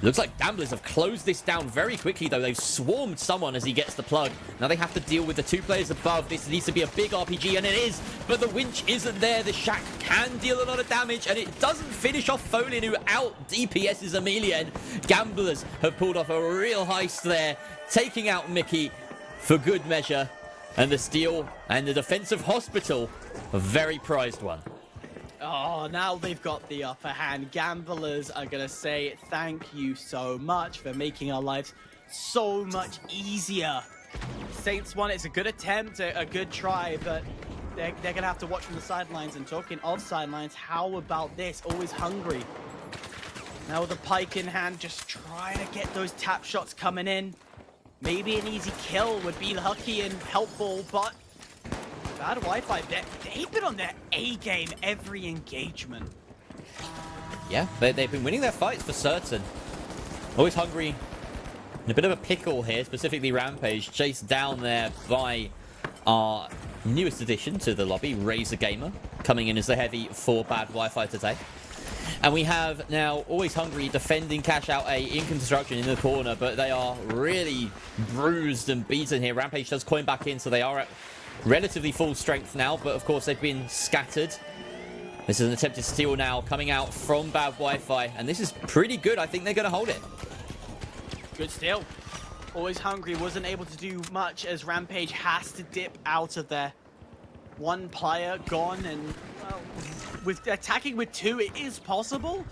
Looks like Gamblers have closed this down very quickly, though. They've swarmed someone as he gets the plug. Now they have to deal with the two players above. This needs to be a big RPG, and it is. But the winch isn't there. The Shack can deal a lot of damage, and it doesn't finish off Folin, who out DPS's Amelia. And Gamblers have pulled off a real heist there, taking out Mickey for good measure. And the steal and the defensive hospital, a very prized one. Oh, now they've got the upper hand. Gamblers are going to say thank you so much for making our lives so much easier. Saints 1, it's a good attempt, a good try, but they're going to have to watch from the sidelines. And talking of sidelines, how about this? Always Hungry. Now with the pike in hand, just trying to get those tap shots coming in. Maybe an easy kill would be lucky and helpful, but Bad Wi-Fi, they've been on their A-game every engagement. Yeah, they've been winning their fights for certain. Always Hungry in a bit of a pickle here, specifically Rampage, chased down there by our newest addition to the lobby, Razor Gamer, coming in as the heavy for Bad Wi-Fi today. And we have now Always Hungry defending Cash Out A in construction in the corner, but they are really bruised and beaten here. Rampage does coin back in, so they are at relatively full strength now, but of course they've been scattered. This is an attempted steal now coming out from Bad Wi-Fi, and this is pretty good. I think they're going to hold it. Good steal. Always Hungry wasn't able to do much as Rampage has to dip out of there. One player gone, and well, with attacking with two, it is possible.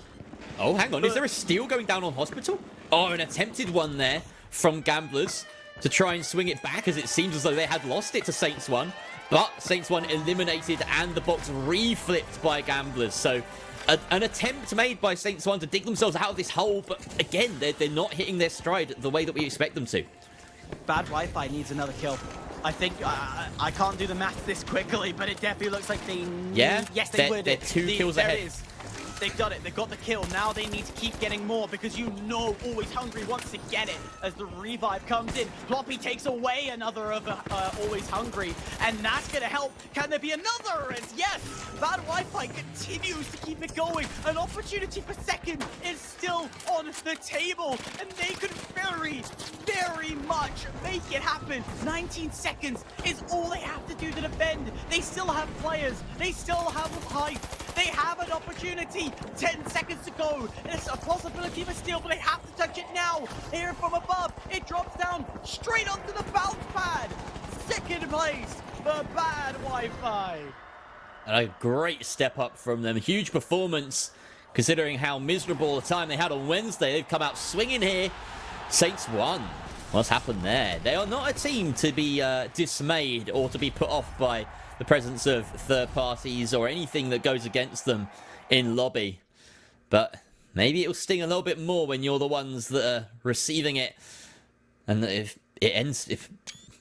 Oh, hang on. Is there a steal going down on Hospital? Oh, an attempted one there from Gamblers to try and swing it back, as it seems as though they had lost it to Saints 1. But Saints 1 eliminated and the box reflipped by Gamblers. So an attempt made by Saints 1 to dig themselves out of this hole. But again, they're not hitting their stride the way that we expect them to. Bad Wi-Fi needs another kill. I think I can't do the math this quickly, but it definitely looks like they need... Yeah, yes, they would. They're two kills ahead. There it is. They've done it. They've got the kill. Now they need to keep getting more, because you know Always Hungry wants to get it as the revive comes in. Floppy takes away another of Always Hungry, and that's going to help. Can there be another? And yes, Bad Wi-Fi continues to keep it going. An opportunity for second is still on the table, and they could very, very much make it happen. 19 seconds is all they have to do to defend. They still have players. They still have height. They have an opportunity. 10 seconds to go. It's a possibility of a steal, but they have to touch it now. Here from above, it drops down straight onto the bounce pad. Second place for Bad Wi-Fi. And a great step up from them. Huge performance, considering how miserable the time they had on Wednesday. They've come out swinging here. Saints 1. What's happened there? They are not a team to be dismayed or to be put off by the presence of third parties or anything that goes against them in lobby. But maybe it'll sting a little bit more when you're the ones that are receiving it. And if it ends, if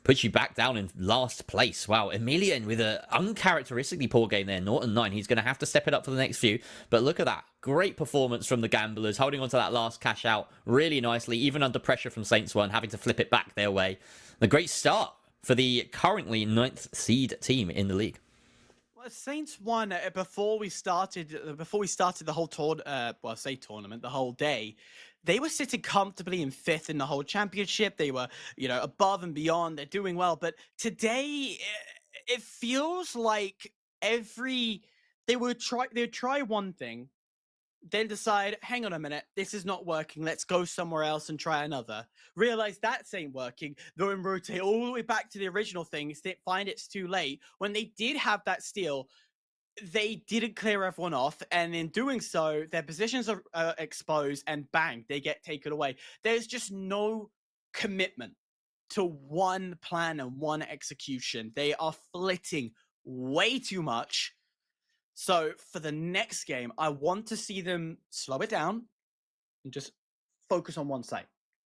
puts you back down in last place. Wow, Emilian with an uncharacteristically poor game there, 0-9. He's going to have to step it up for the next few. But look at that. Great performance from the Gamblers, holding on to that last cash out really nicely, even under pressure from Saints 1, having to flip it back their way. A great start for the currently 9th seed team in the league. Well, Saints 1, before we started the whole tournament, the whole day, they were sitting comfortably in 5th in the whole championship. They were, above and beyond. They're doing well. But today, it feels like they would try one thing, then decide, hang on a minute, this is not working. Let's go somewhere else and try another. Realize that ain't working. Go and rotate all the way back to the original thing. Find it's too late. When they did have that steal, they didn't clear everyone off, and in doing so, their positions are exposed, and bang, they get taken away. There's just no commitment to one plan and one execution. They are flitting way too much. So for the next game, I want to see them slow it down and just focus on one side.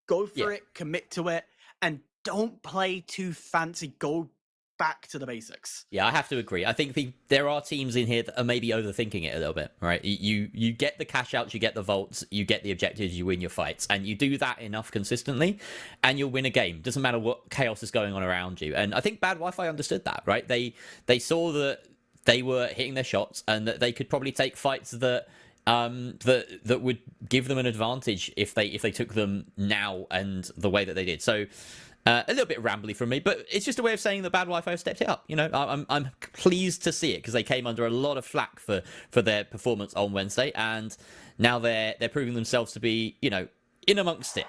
Go for it, commit to it, and don't play too fancy. Go back to the basics. Yeah, I have to agree. I think there are teams in here that are maybe overthinking it a little bit, right? You get the cash outs, you get the vaults, you get the objectives, you win your fights, and you do that enough consistently, and you'll win a game. Doesn't matter what chaos is going on around you. And I think Bad Wi-Fi understood that, right? They saw that they were hitting their shots and that they could probably take fights that would give them an advantage if they took them now and the way that they did. So a little bit rambly from me, but it's just a way of saying that Bad Wi-Fi stepped it up. I'm pleased to see it because they came under a lot of flack for their performance on Wednesday, and now they're proving themselves to be in amongst it.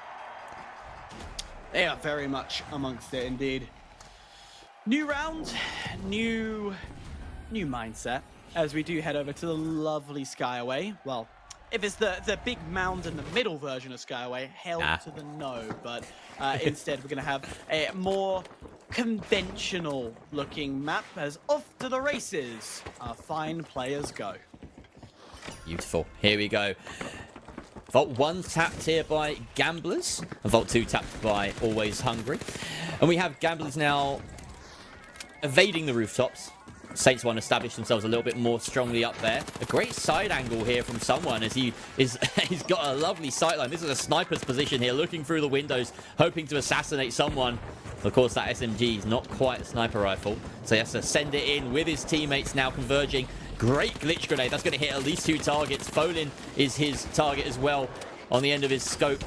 They are very much amongst it indeed. New round, new mindset as we do head over to the lovely Skyway. Well, if it's the big mound in the middle version of Skyway, hell to the no. But instead, we're going to have a more conventional looking map as off to the races our fine players go. Beautiful. Here we go. Vault 1 tapped here by Gamblers, and Vault 2 tapped by Always Hungry. And we have Gamblers now evading the rooftops. Saints 1 established themselves a little bit more strongly up there. A great side angle here from someone as he's got a lovely sightline. This is a sniper's position here, looking through the windows, hoping to assassinate someone. Of course, that SMG is not quite a sniper rifle, so he has to send it in with his teammates now converging. Great glitch grenade. That's going to hit at least 2 targets. Folin is his target as well on the end of his scope.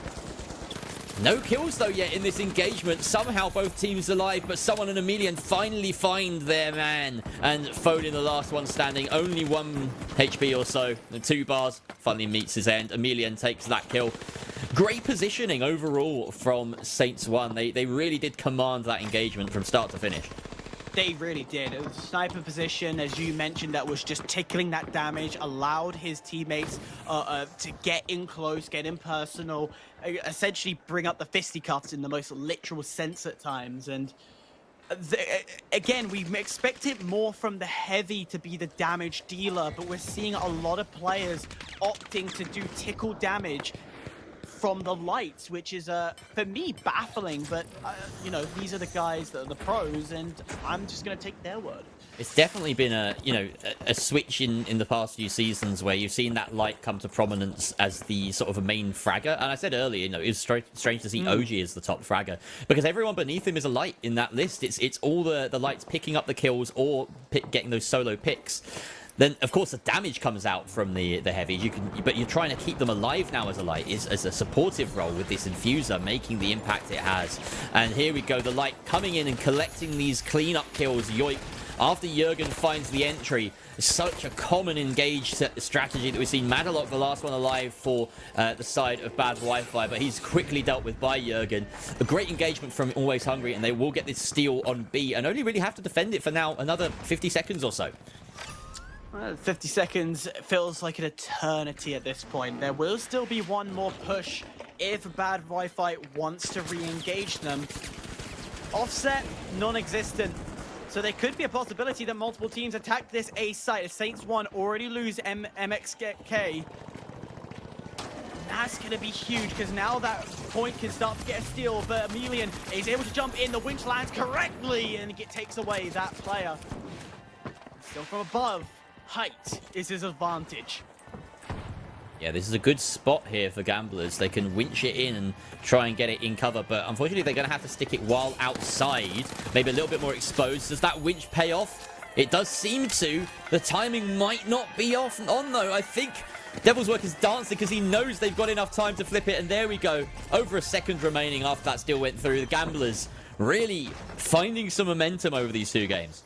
No kills, though, yet in this engagement. Somehow both teams alive, but someone and Emilian finally find their man. And Folin, the last one standing, only 1 HP or so. The 2 bars finally meets his end. Emilian takes that kill. Great positioning overall from Saints 1. They really did command that engagement from start to finish. They really did. It was a sniper position, as you mentioned, that was just tickling that damage, allowed his teammates to get in close, get in personal, essentially bring up the fisticuffs in the most literal sense at times. And again, we expected more from the heavy to be the damage dealer, but we're seeing a lot of players opting to do tickle damage from the lights, which is for me baffling, but these are the guys that are the pros, and I'm just going to take their word. It's definitely been a switch in the past few seasons where you've seen that light come to prominence as the sort of a main fragger. And I said earlier, it's strange to see OG as the top fragger because everyone beneath him is a light in that list. It's all the lights picking up the kills or getting those solo picks. Then, of course, the damage comes out from the heavies. But you're trying to keep them alive now as a light, as a supportive role with this infuser, making the impact it has. And here we go, the light coming in and collecting these cleanup kills. Yoik. After Jurgen finds the entry, such a common engaged strategy that we've seen. Madalock, the last one alive for the side of Bad Wi-Fi, but he's quickly dealt with by Jurgen. A great engagement from Always Hungry, and they will get this steal on B, and only really have to defend it for now another 50 seconds or so. 50 seconds feels like an eternity at this point. There will still be one more push if Bad Wi-Fi wants to re-engage them. Offset, non-existent. So there could be a possibility that multiple teams attack this A site. As Saints 1 already lose MXK. that's going to be huge because now that point can start to get a steal, but Emilian is able to jump in. The winch lands correctly and it takes away that player. Still from above, height is his advantage. Yeah, this is a good spot here for Gamblers. They can winch it in and try and get it in cover, but unfortunately they're going to have to stick it while outside, maybe a little bit more exposed. Does that winch pay off? It does seem to. The timing might not be on though. I think Devil's Work is dancing because he knows they've got enough time to flip it, and there we go. Over a second remaining after that steal went through. The Gamblers really finding some momentum over these two games.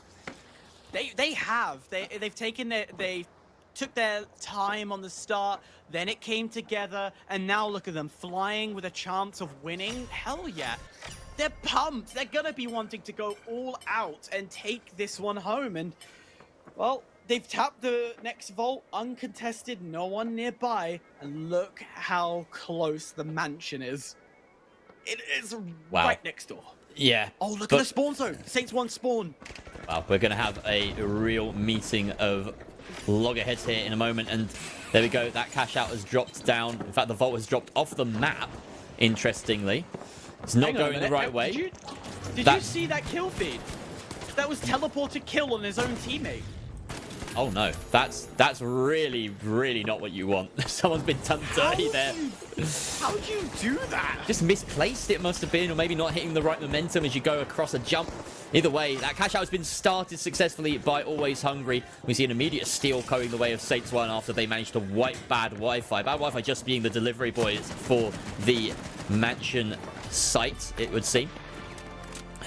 They have. They've taken it. They took their time on the start, then it came together, and now look at them flying with a chance of winning. Hell yeah. They're pumped. They're going to be wanting to go all out and take this one home. And, well, they've tapped the next vault, uncontested, no one nearby. And look how close the mansion is. It is right next door. Yeah. Oh, look at the spawn zone. Saints 1 spawn. Well, we're going to have a real meeting of loggerheads here in a moment. And there we go. That cash out has dropped down. In fact, the vault has dropped off the map, interestingly. It's not going the right way. Did you see that kill feed? That was teleported kill on his own teammate. Oh no, that's really, really not what you want. Someone's been done dirty there. How'd you do that? Just misplaced it must have been, or maybe not hitting the right momentum as you go across a jump. Either way, that cash out has been started successfully by Always Hungry. We see an immediate steal going the way of Saints 1 after they managed to wipe Bad Wi-Fi. Bad Wi-Fi just being the delivery boys for the mansion site, it would seem.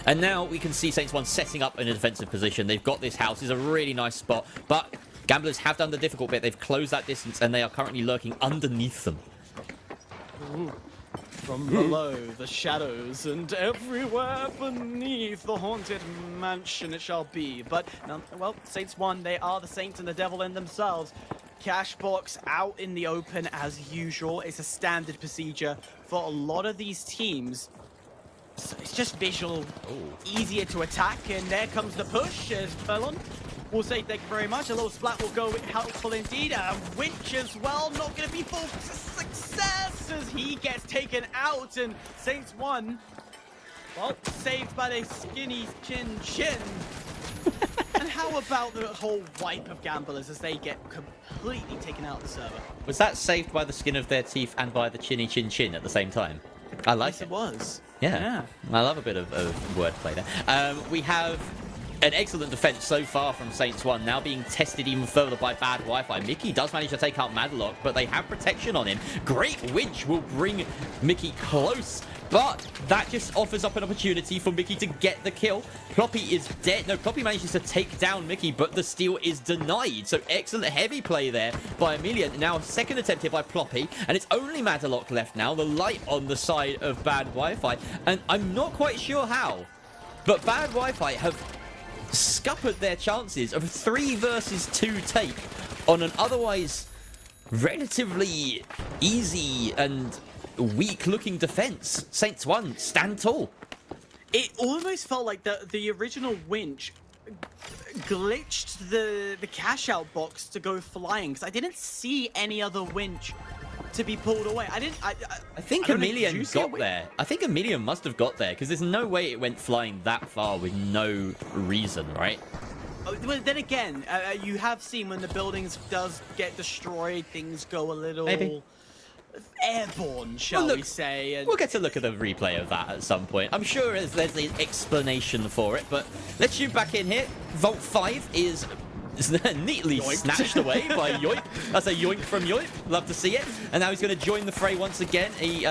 And now we can see Saints 1 setting up in a defensive position. They've got this house. It's a really nice spot. But Gamblers have done the difficult bit. They've closed that distance, and they are currently lurking underneath them. Ooh. From below the shadows and everywhere beneath the haunted mansion it shall be. But, well, Saints 1, they are the Saints and the Devil in themselves. Cash box out in the open as usual. It's a standard procedure for a lot of these teams. So it's just visual, easier to attack, and there comes the push as Felon will say thank you very much. A little splat will go helpful indeed. A winch as well, not going to be full success as he gets taken out, and Saints 1, well, saved by the skinny chin. And how about the whole wipe of Gamblers as they get completely taken out of the server? Was that saved by the skin of their teeth and by the chinny chin at the same time? I like Yes, it was. Yeah. I love a bit of wordplay there. We have an excellent defense so far from Saints 1, now being tested even further by Bad Wi-Fi. Mickey does manage to take out Madlock, but they have protection on him. Great winch will bring Mickey close, but that just offers up an opportunity for Mickey to get the kill. Ploppy is dead. No, Ploppy manages to take down Mickey, but the steal is denied. So excellent heavy play there by Amelia. Now second attempt here by Ploppy, and it's only Madlock left now. The light on the side of Bad Wi-Fi, and I'm not quite sure how, but Bad Wi-Fi have scuppered their chances of a 3 versus 2 take on an otherwise relatively easy and weak-looking defense. Saints 1 stand tall. It almost felt like the original winch glitched the cash out box to go flying, because I didn't see any other winch to be pulled away. I think Emilian got there. I think Emilian must have got there, because there's no way it went flying that far with no reason, right? Well, then again, you have seen when the buildings does get destroyed, things go a little maybe airborne, shall we say. And we'll get to look at the replay of that at some point. I'm sure there's an explanation for it, but let's shoot back in here. Vault 5 is neatly snatched away by Yoip. That's a yoink from Yoip. Love to see it. And now he's going to join the fray once again. He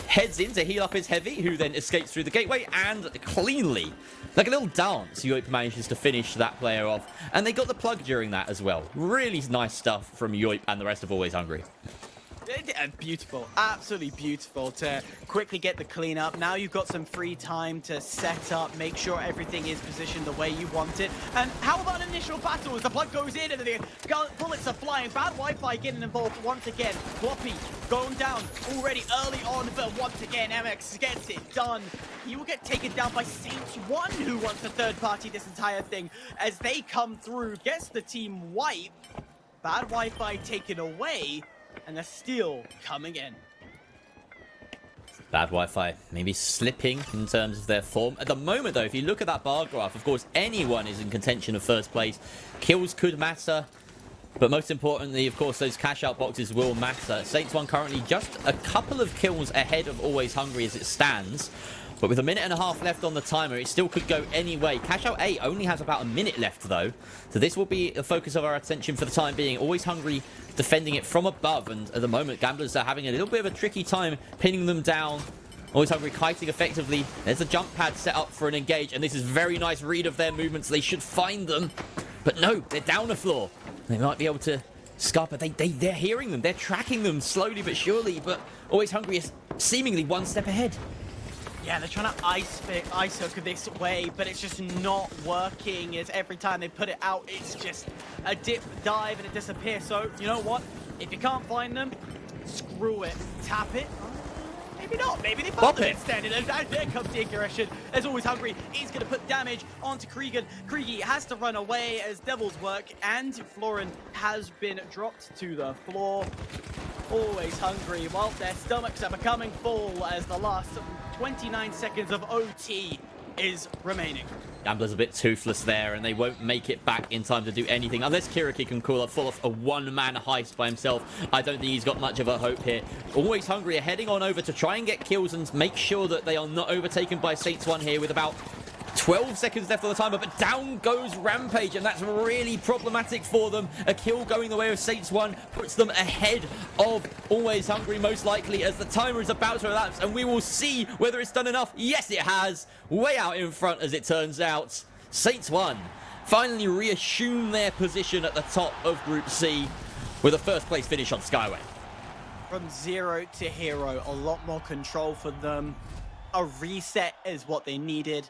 heads in to heal up his heavy, who then escapes through the gateway, and cleanly, like a little dance, Yoip manages to finish that player off. And they got the plug during that as well. Really nice stuff from Yoip and the rest of Always Hungry. Beautiful, absolutely beautiful to quickly get the cleanup. Now you've got some free time to set up, make sure everything is positioned the way you want it. And how about initial battles? The plug goes in and the bullets are flying. Bad Wi-Fi getting involved once again. Floppy going down already early on, but once again MX gets it done. He will get taken down by Saints 1, who wants to third party this entire thing as they come through, gets the team wipe. Bad Wi-Fi taken away. And the steal coming in. Bad Wi-Fi maybe slipping in terms of their form. At the moment, though, if you look at that bar graph, of course, anyone is in contention of first place. Kills could matter, but most importantly, of course, those cash-out boxes will matter. Saints 1 currently just a couple of kills ahead of Always Hungry as it stands. But with a minute and a half left on the timer, it still could go any way. Cash Out 8 only has about a minute left, though. So this will be the focus of our attention for the time being. Always Hungry defending it from above. And at the moment, Gamblers are having a little bit of a tricky time pinning them down. Always Hungry kiting effectively. There's a jump pad set up for an engage. And this is very nice read of their movements. They should find them. But no, they're down the floor. They might be able to scarper. They're hearing them. They're tracking them slowly but surely. But Always Hungry is seemingly one step ahead. Yeah, they're trying to ice hook this way, but it's just not working. It's every time they put it out, it's just a dip, dive, and it disappears. So, you know what? If you can't find them, screw it. Tap it. Maybe not. Maybe they found them instead. And there comes the aggression. As Always Hungry, he's going to put damage onto Kriegan. Kriegi has to run away as Devil's Work, and Florin has been dropped to the floor. Always Hungry. Well, their stomachs are becoming full as the last 29 seconds of OT is remaining. Gambler's a bit toothless there, and they won't make it back in time to do anything. Unless Kiriki can pull off a one-man heist by himself, I don't think he's got much of a hope here. Always Hungry are heading on over to try and get kills and make sure that they are not overtaken by Saints 1 here with about 12 seconds left on the timer, but down goes Rampage, and that's really problematic for them. A kill going the way of Saints 1 puts them ahead of Always Hungry, most likely, as the timer is about to elapse, and we will see whether it's done enough. Yes, it has. Way out in front, as it turns out. Saints 1 finally reassume their position at the top of Group C with a first-place finish on Skyway. From zero to hero, a lot more control for them. A reset is what they needed.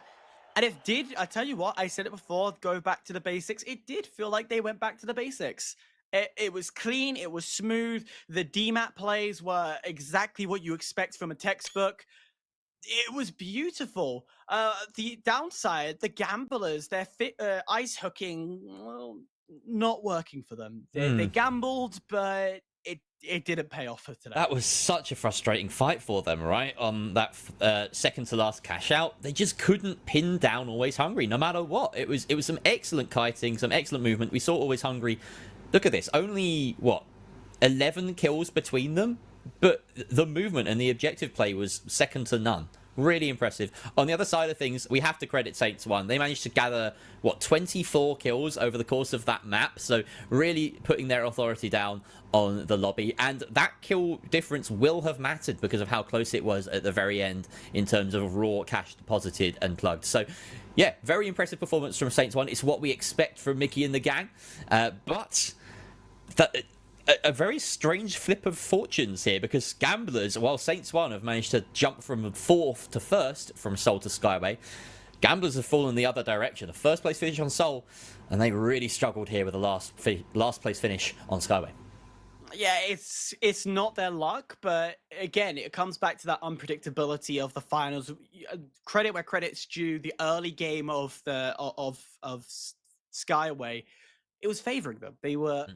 And it did, I tell you what, I said it before, go back to the basics. It did feel like they went back to the basics. It was clean, it was smooth. The DMAT plays were exactly what you expect from a textbook. It was beautiful. The downside, the gamblers, their ice hooking, well, not working for them. They gambled, but it didn't pay off for today. That was such a frustrating fight for them, right? On that second to last cash out, they just couldn't pin down Always Hungry, no matter what. It was some excellent kiting, some excellent movement. We saw Always Hungry. Look at this, only what, 11 kills between them, but the movement and the objective play was second to none. Really impressive. On the other side of things, we have to credit Saints 1. They managed to gather, what, 24 kills over the course of that map. So really putting their authority down on the lobby. And that kill difference will have mattered because of how close it was at the very end in terms of raw cash deposited and plugged. So yeah, very impressive performance from Saints 1. It's what we expect from Mickey and the gang. But a very strange flip of fortunes here, because Gamblers, while Saints 1 have managed to jump from 4th to 1st from Seoul to Skyway, Gamblers have fallen the other direction. A first place finish on Seoul, and they really struggled here with a last place finish on Skyway. Yeah, it's not their luck, but again, it comes back to that unpredictability of the finals. Credit where credit's due. The early game of Skyway, it was favoring them. They were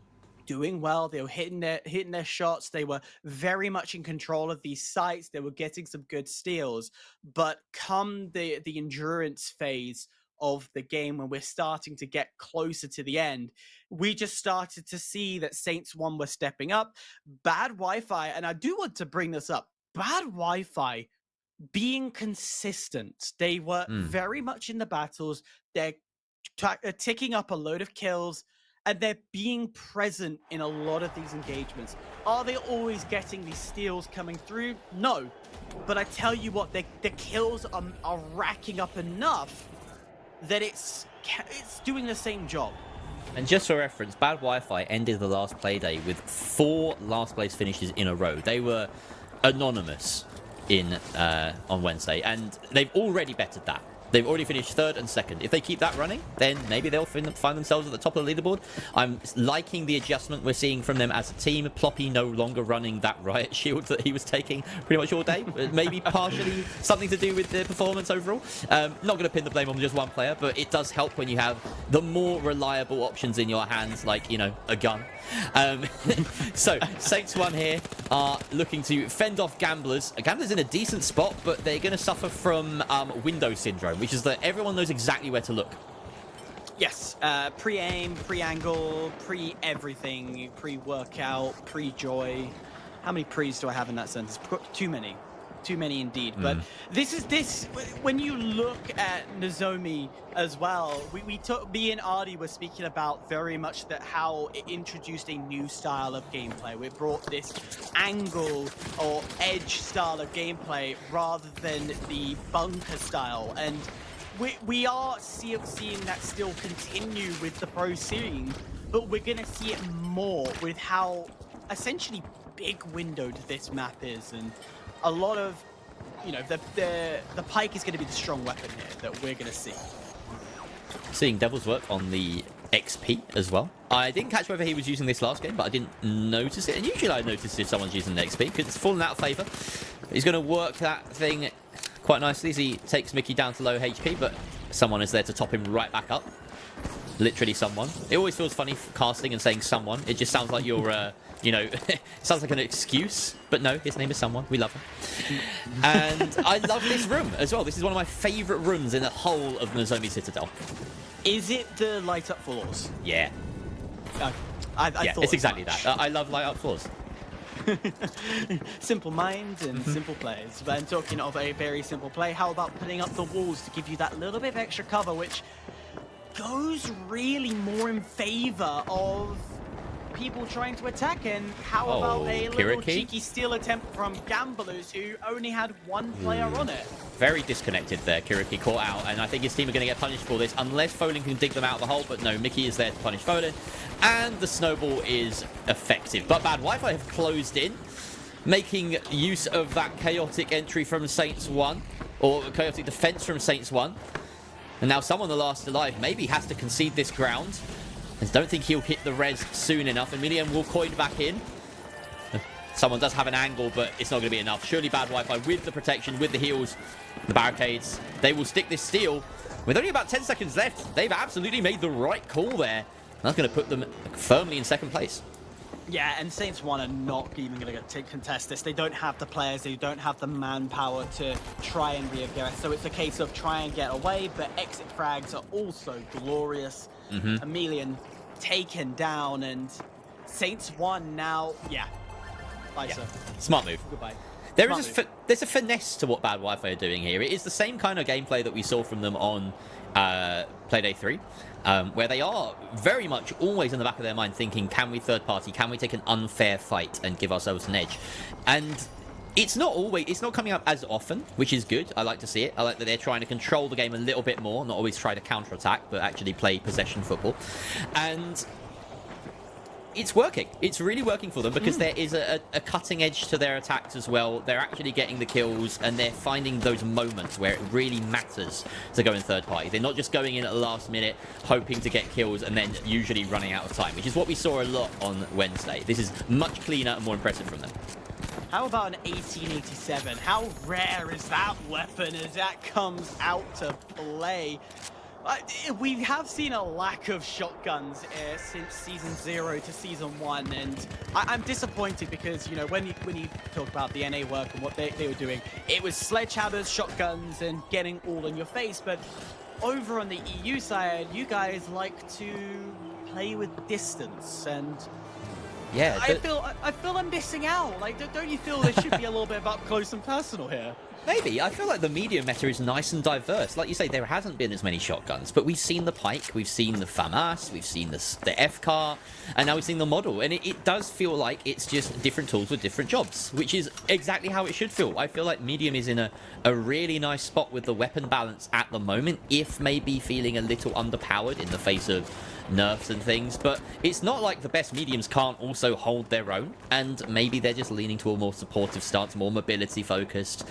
doing well. They were hitting their shots. They were very much in control of these sites. They were getting some good steals. But come the endurance phase of the game, when we're starting to get closer to the end, we just started to see that Saints 1 were stepping up. Bad Wi-Fi, and I do want to bring this up, bad Wi-Fi being consistent. They were very much in the battles. They're ticking up a load of kills, and they're being present in a lot of these engagements. Are they always getting these steals coming through? No. But I tell you what, the kills are racking up enough that it's doing the same job. And just for reference, Bad Wi-Fi ended the last Playday with 4 last place finishes in a row. They were anonymous on Wednesday, and they've already bettered that. They've already finished third and second. If they keep that running, then maybe they'll find themselves at the top of the leaderboard. I'm liking the adjustment we're seeing from them as a team. Ploppy no longer running that riot shield that he was taking pretty much all day. Maybe partially something to do with the performance overall. Not going to pin the blame on just one player, but it does help when you have the more reliable options in your hands, like, you know, a gun. So, Saints 1 here are looking to fend off Gamblers. Gamblers in a decent spot, but they're going to suffer from window syndrome, which is that everyone knows exactly where to look. Yes, pre-aim, pre-angle, pre-everything, pre-workout, pre-joy. How many pre's do I have in that sentence? Too many. Too many indeed. But this, when you look at Nozomi as well, me and Ardi were speaking about very much that how it introduced a new style of gameplay. We brought this angle or edge style of gameplay rather than the bunker style. And we are seeing that still continue with the pro scene, but we're going to see it more with how essentially big windowed this map is. And a lot of, you know, the pike is going to be the strong weapon here that we're going to see. Seeing Devil's work on the XP as well. I didn't catch whether he was using this last game, but I didn't notice it. And usually I notice if someone's using the XP because it's fallen out of favour. He's going to work that thing quite nicely as he takes Mickey down to low HP, but someone is there to top him right back up. Literally someone. It always feels funny casting and saying someone. It just sounds like you're, you know, it sounds like an excuse. But no, his name is someone. We love him. And I love this room as well. This is one of my favourite rooms in the whole of Nozomi Citadel. Is it the light up floors? Yeah. I yeah, thought it's exactly much. that. I love light up floors. Simple mind and simple plays. But I'm talking of a very simple play. How about putting up the walls to give you that little bit of extra cover, which goes really more in favor of people trying to attack? And how about a little cheeky steal attempt from Gamblers who only had one player on it? Very disconnected there. Kiriki caught out, and I think his team are going to get punished for this unless Folin can dig them out of the hole. But no, Mickey is there to punish Folin, and the snowball is effective. But Bad Wi-Fi have closed in, making use of that chaotic entry from Saints 1, or chaotic defense from Saints 1. And now someone, the last alive, maybe has to concede this ground. I don't think he'll hit the res soon enough. And Million will coin back in. Someone does have an angle, but it's not going to be enough. Surely Bad Wi-Fi with the protection, with the heals, the barricades. They will stick this steal. With only about 10 seconds left, they've absolutely made the right call there. That's going to put them firmly in second place. Yeah, and Saints 1 are not even going to contest this. They don't have the players, they don't have the manpower to try and re-aggress. So it's a case of try and get away, but exit frags are also glorious. Emilian taken down, and Saints 1 now, yeah. Smart move. Goodbye. There's a finesse to what Bad Wi-Fi are doing here. It is the same kind of gameplay that we saw from them on Playday 3. Where they are very much always in the back of their mind thinking, can we third party, can we take an unfair fight and give ourselves an edge? And it's not coming up as often, which is good. I like to see it. I like that they're trying to control the game a little bit more, not always try to counter-attack, but actually play possession football. And it's working. It's really working for them because there is a cutting edge to their attacks as well. They're actually getting the kills, and they're finding those moments where it really matters to go in third party. They're not just going in at the last minute, hoping to get kills, and then usually running out of time, which is what we saw a lot on Wednesday. This is much cleaner and more impressive from them. How about an 1887? How rare is that weapon as that comes out to play? We have seen a lack of shotguns since Season 0 to Season 1, and I'm disappointed because, you know, when you talk about the NA work and what they were doing, it was sledgehammers, shotguns, and getting all in your face, but over on the EU side, you guys like to play with distance, and yeah, I feel I'm missing out. Like, don't you feel there should be a little bit of up close and personal here? Maybe. I feel like the medium meta is nice and diverse. Like you say, there hasn't been as many shotguns, but we've seen the Pike, we've seen the FAMAS, we've seen the FCAR, and now we've seen the model. And it does feel like it's just different tools with different jobs, which is exactly how it should feel. I feel like medium is in a really nice spot with the weapon balance at the moment, if maybe feeling a little underpowered in the face of nerfs and things, but it's not like the best mediums can't also hold their own, and maybe they're just leaning to a more supportive stance, more mobility focused.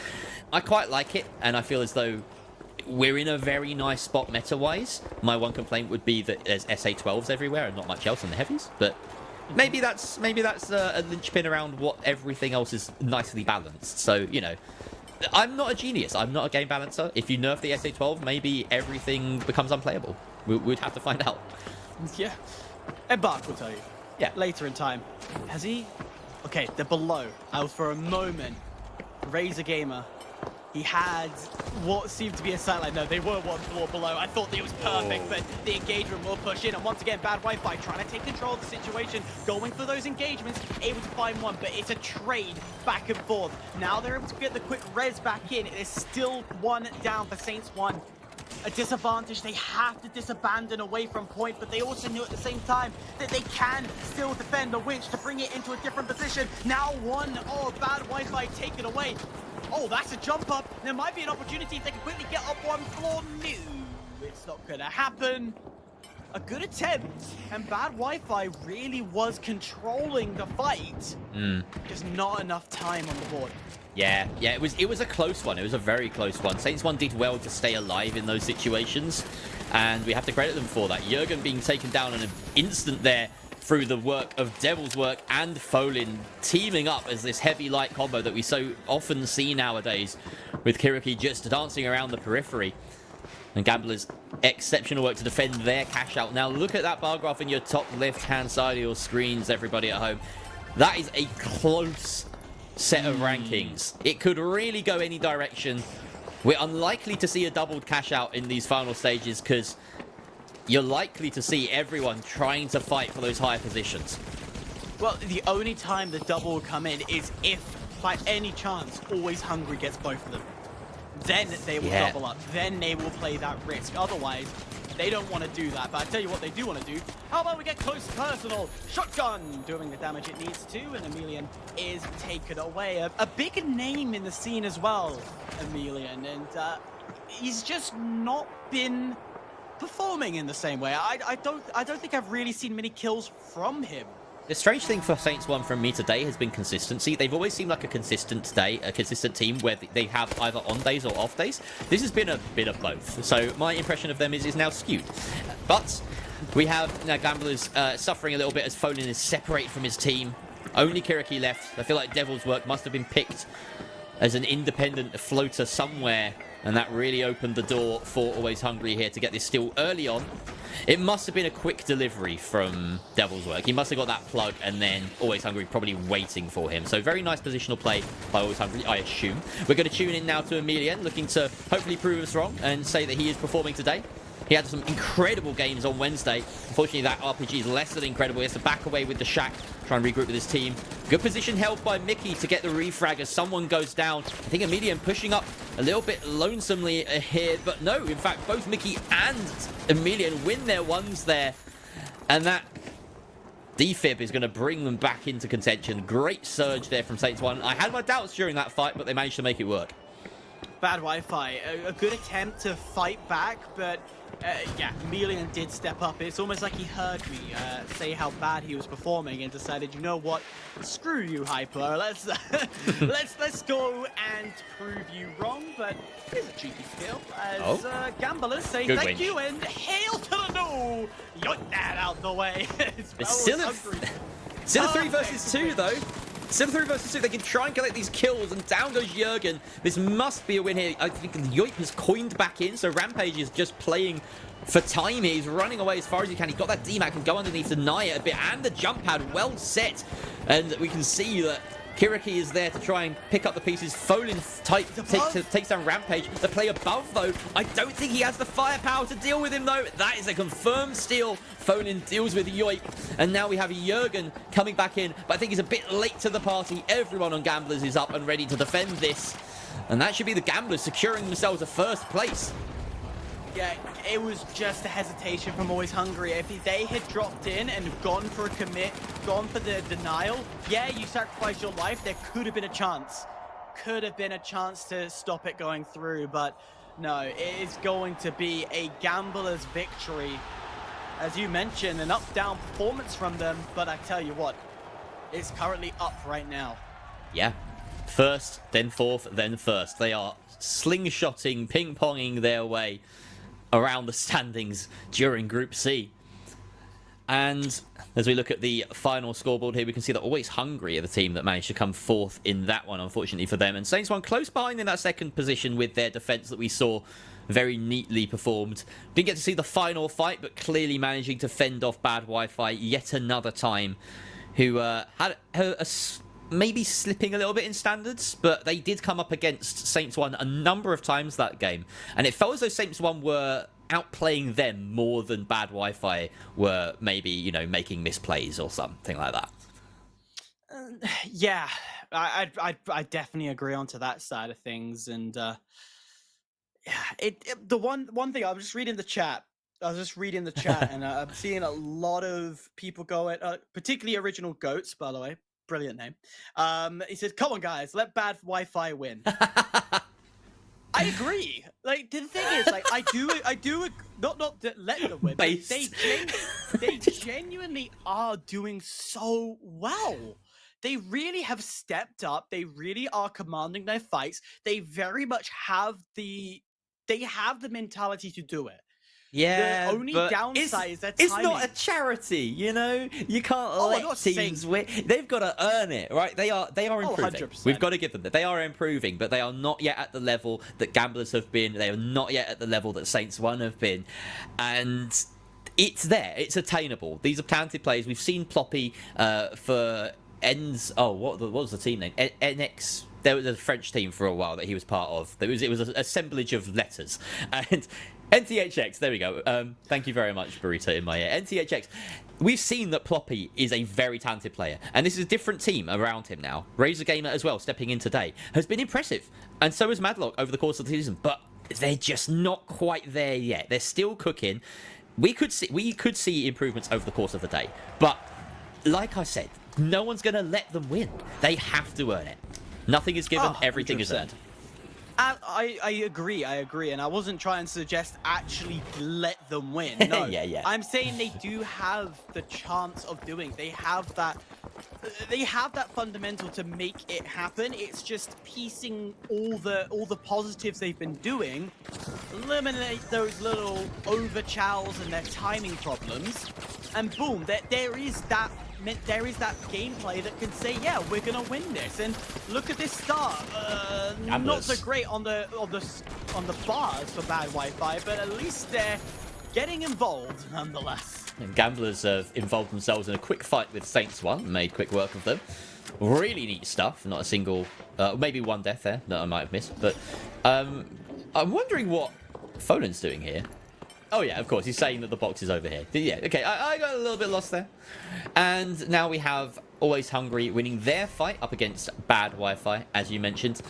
I quite like it, and I feel as though we're in a very nice spot meta-wise. My one complaint would be that there's SA12s everywhere and not much else in the heavies, but maybe that's a linchpin around what everything else is nicely balanced. So, you know, I'm not a genius. I'm not a game balancer. If you nerf the SA12, maybe everything becomes unplayable. We'd have to find out. Yeah. And Bark will tell you. Yeah. Later in time. Has he? Okay, they're below. I was for a moment. Razor Gamer. He had what seemed to be a satellite. No, they were one floor below. I thought it was perfect, but the engagement will push in. And once again, bad Wi-Fi trying to take control of the situation, going for those engagements, able to find one, but it's a trade back and forth. Now they're able to get the quick res back in. It is still one down for Saints 1. A disadvantage. They have to disabandon away from point, but they also knew at the same time that they can still defend the winch to bring it into a different position. Now one, bad Wi-Fi taken away. Oh, that's a jump up. There might be an opportunity if they can quickly get up one floor. No, it's not gonna happen. A good attempt, and bad Wi-Fi really was controlling the fight. Just not enough time on the board. Yeah, it was a close one. It was a very close one. Saints 1 did well to stay alive in those situations, and we have to credit them for that. Jurgen being taken down in an instant there through the work of Devil's Work and Folin teaming up as this heavy-light combo that we so often see nowadays, with Kiriki just dancing around the periphery. And Gamblers, exceptional work to defend their cash out. Now look at that bar graph in your top left-hand side of your screens, everybody at home. That is a close set of rankings. It could really go any direction. We're unlikely to see a doubled cash out in these final stages because you're likely to see everyone trying to fight for those higher positions. Well, the only time the double will come in is if, by any chance, Always Hungry gets both of them. Then they will double up. Then they will play that risk. Otherwise, they don't want to do that. But I tell you what they do want to do. How about we get close personal? Shotgun doing the damage it needs to, and Emilian is taken away. A big name in the scene as well, Emilian, and he's just not been performing in the same way. I don't think I've really seen many kills from him. The strange thing for Saints 1 from me today has been consistency. They've always seemed like a consistent team where they have either on days or off days. This has been a bit of both. So my impression of them is now skewed. But we have now Gamblers suffering a little bit as Folin is separated from his team. Only Kiriki left. I feel like Devil's Work must have been picked as an independent floater somewhere, and that really opened the door for Always Hungry here to get this steal early on. It must have been a quick delivery from Devil's Work. He must have got that plug, and then Always Hungry probably waiting for him. So very nice positional play by Always Hungry, I assume. We're going to tune in now to Emilian, looking to hopefully prove us wrong and say that he is performing today. He had some incredible games on Wednesday. Unfortunately, that RPG is less than incredible. He has to back away with the Shack, try and regroup with his team. Good position held by Mickey to get the refrag as someone goes down. I think Emilian pushing up a little bit lonesomely here, but no, in fact, both Mickey and Emilian win their ones there. And that defib is going to bring them back into contention. Great surge there from Saints 1. I had my doubts during that fight, but they managed to make it work. Bad Wi-Fi. A good attempt to fight back, but yeah, Emilian did step up. It's almost like he heard me say how bad he was performing and decided, you know what, screw you, Hyper. Let's let's go and prove you wrong. But here's a cheeky skill as Gamblers say Good thank winch. you and hail to the no. Yoink that out the way. It's still a 3 versus 2 though. Still 3 versus 2. They can try and collect these kills, and down goes Jurgen. This must be a win here. I think Yoip has coined back in, so Rampage is just playing for time here. He's running away as far as he can. He's got that DMAC, can go underneath, deny it a bit, and the jump pad well set. And we can see that Kiriki is there to try and pick up the pieces. Folin takes down Rampage. The play above, though, I don't think he has the firepower to deal with him, though. That is a confirmed steal. Folin deals with Yoip. And now we have Jurgen coming back in, but I think he's a bit late to the party. Everyone on Gamblers is up and ready to defend this. And that should be the Gamblers securing themselves a first place. Yeah, it was just a hesitation from Always Hungry. If they had dropped in and gone for a commit, gone for the denial, yeah, you sacrifice your life, there could have been a chance. Could have been a chance to stop it going through, but no, it is going to be a Gambler's victory. As you mentioned, an up-down performance from them, but I tell you what, it's currently up right now. Yeah. First, then fourth, then first. They are slingshotting, ping-ponging their way around the standings during Group C. And as we look at the final scoreboard here, we can see that Always Hungry are the team that managed to come fourth in that one, unfortunately for them. And Saints One close behind in that second position with their defense that we saw very neatly performed. Didn't get to see the final fight, but clearly managing to fend off Bad Wi-Fi yet another time, who had maybe slipping a little bit in standards, but they did come up against Saints One a number of times that game. And it felt as though Saints One were outplaying them more than Bad Wi-Fi were maybe, you know, making misplays or something like that. Yeah, I definitely agree onto that side of things. And yeah, the one thing I was just reading the chat. And I'm seeing a lot of people go at, particularly Original Goats, by the way, brilliant name. He says, "Come on, guys, let Bad Wi-Fi win." I agree. Like, the thing is, like, I do not let them win. But they genuinely are doing so well. They really have stepped up. They really are commanding their fights. They very much have the mentality to do it. Yeah, the only downside is that it's not a charity, you know. You can't let teams win. They've got to earn it, right? They are improving. 100%. We've got to give them that. They are improving, but they are not yet at the level that Gamblers have been. They are not yet at the level that Saints One have been, and it's there. It's attainable. These are talented players. We've seen Ploppy for ends. Oh, what was the team name? NX. There was a French team for a while that he was part of. It was an assemblage of letters. And NTHX, there we go. Thank you very much, Burrito, in my ear. NTHX, we've seen that Ploppy is a very talented player. And this is a different team around him now. Razor Gamer as well, stepping in today, has been impressive. And so is Madlock over the course of the season. But they're just not quite there yet. They're still cooking. We could see improvements over the course of the day. But like I said, no one's going to let them win. They have to earn it. Nothing is given, everything 100%. Is earned. I agree, and I wasn't trying to suggest actually let them win. No, yeah. I'm saying they do have the chance of doing. They have that fundamental to make it happen. It's just piecing all the positives they've been doing, eliminate those little overchows and their timing problems, and boom, there is that gameplay that can say, yeah, we're gonna win this. And look at this start. Not so great on the bars for Bad Wi-Fi, but at least they're getting involved nonetheless. And Gamblers have involved themselves in a quick fight with Saints One, made quick work of them. Really neat stuff. Not a single, maybe one death there that I might have missed. But I'm wondering what Folan's doing here. Oh, yeah, of course. He's saying that the box is over here. Yeah, okay. I got a little bit lost there. And now we have Always Hungry winning their fight up against Bad Wi-Fi, as you mentioned.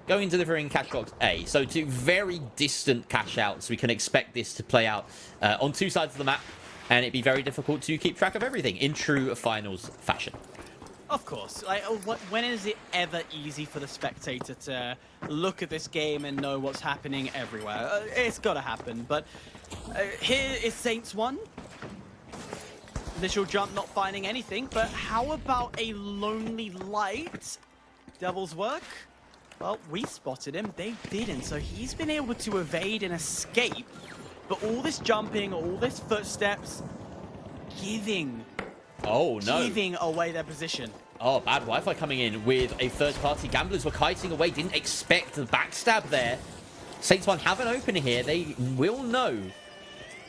Going delivering cash box A. So two very distant cash outs. We can expect this to play out on two sides of the map. And it'd be very difficult to keep track of everything in true finals fashion. Of course. Like, when is it ever easy for the spectator to look at this game and know what's happening everywhere? It's got to happen. But here is Saints One. Initial jump not finding anything. But how about a Lonely Light? Devil's work? Well, we spotted him. They didn't. So he's been able to evade and escape. But all this jumping, all this footsteps, giving away their position. Oh, Bad Wi-Fi coming in with a third party. Gamblers were kiting away, didn't expect the backstab there. Saints One have an opener here. They will know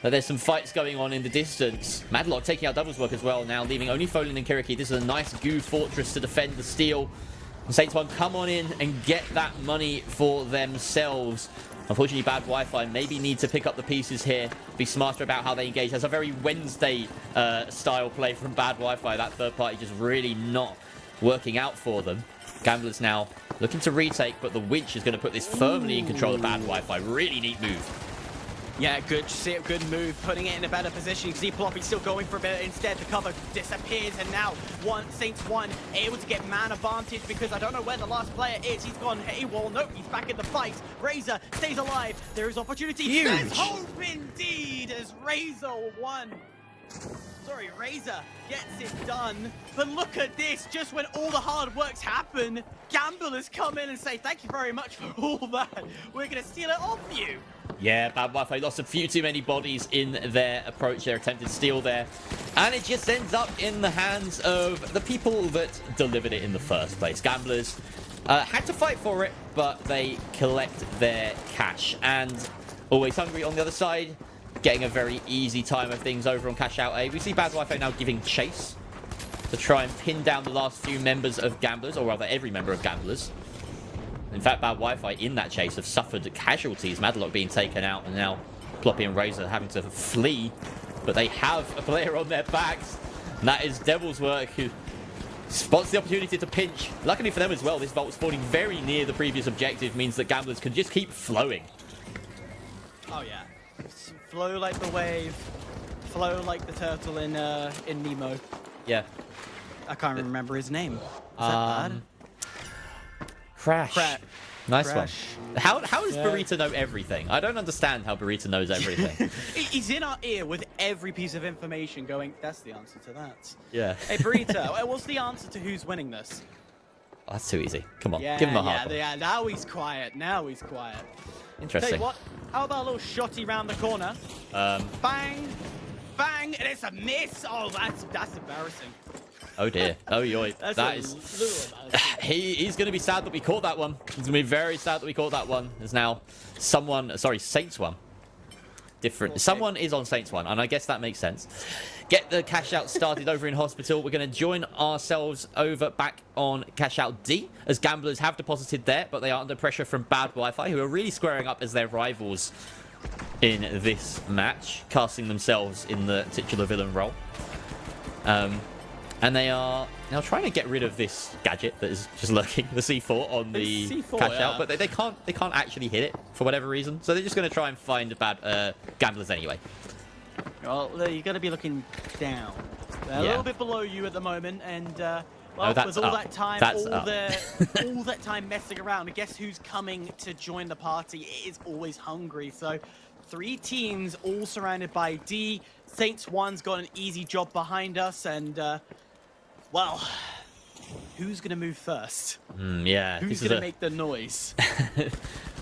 that there's some fights going on in the distance. Madlock taking out doubles work as well now, leaving only Folan and Kiriki. This is a nice goo fortress to defend the steal. Saints One come on in and get that money for themselves. Unfortunately, Bad Wi-Fi maybe need to pick up the pieces here, be smarter about how they engage. That's a very Wednesday style play from Bad Wi-Fi. That third party just really not working out for them. Gamblers now looking to retake, but the winch is going to put this firmly in control of Bad Wi-Fi. Really neat move. Yeah, good move, putting it in a better position. You can see Ploppy still going for a bit. Instead, the cover disappears, and now Saints One able to get man advantage because I don't know where the last player is. He's gone AWOL. Nope, he's back in the fight. Razor stays alive. There is opportunity. Huge. There's hope indeed as Razor One Sorry, Razor gets it done. But look at this. Just when all the hard work's happened, Gamblers come in and say, thank you very much for all that. We're going to steal it off you. Yeah, Bad Wi-Fi lost a few too many bodies in their approach, their attempted steal there. And it just ends up in the hands of the people that delivered it in the first place. Gamblers had to fight for it, but they collect their cash. And Always Hungry on the other side, getting a very easy time of things over on Cash Out A. We see Bad Wi-Fi now giving chase to try and pin down the last few members of Gamblers, or rather every member of Gamblers. In fact, Bad Wi-Fi in that chase have suffered casualties. Madlock being taken out, and now Ploppy and Razor having to flee. But they have a player on their backs, and that is Devil's Work, who spots the opportunity to pinch. Luckily for them as well, this vault spawning very near the previous objective means that Gamblers can just keep flowing. Oh, yeah. Flow like the wave. Flow like the turtle in Nemo. Yeah. I can't remember his name. Is that bad? Crash. Nice Crash. one. How does Burrito know everything? I don't understand how Burrito knows everything. He's in our ear with every piece of information going, that's the answer to that. Yeah. Hey, Burrito, what's the answer to who's winning this? Oh, that's too easy. Come on, Yeah, give him a hard one. yeah, now he's quiet. Now he's quiet. Tell Interesting. you what, how about a little shotty round the corner? Bang, bang, and it's a miss. Oh, that's embarrassing. Oh dear. Oh yoy. That's That a is. little embarrassing. He's going to be sad that we caught that one. He's going to be very sad that we caught that one. There's now someone. Sorry, Saints one. Different. Okay. Someone is on Saints one, and I guess that makes sense. Get the Cash Out started over in Hospital. We're going to join ourselves over back on Cash Out D, as Gamblers have deposited there, but they are under pressure from Bad Wi-Fi, who are really squaring up as their rivals in this match, casting themselves in the titular villain role. And they are now trying to get rid of this gadget that is just lurking, the C4 on the C4, Cash yeah. Out, but they can't actually hit it for whatever reason. So they're just going to try and find bad Gamblers anyway. Well, you're going to be looking down. They're a Yeah. little bit below you at the moment, and well, that's with all up. that time, That's all up. all that time messing around, and guess who's coming to join the party? It is Always Hungry. So, 3 teams all surrounded by D. Saints 1's got an easy job behind us, and well, who's going to move first? Yeah. Who's this going to is make the noise?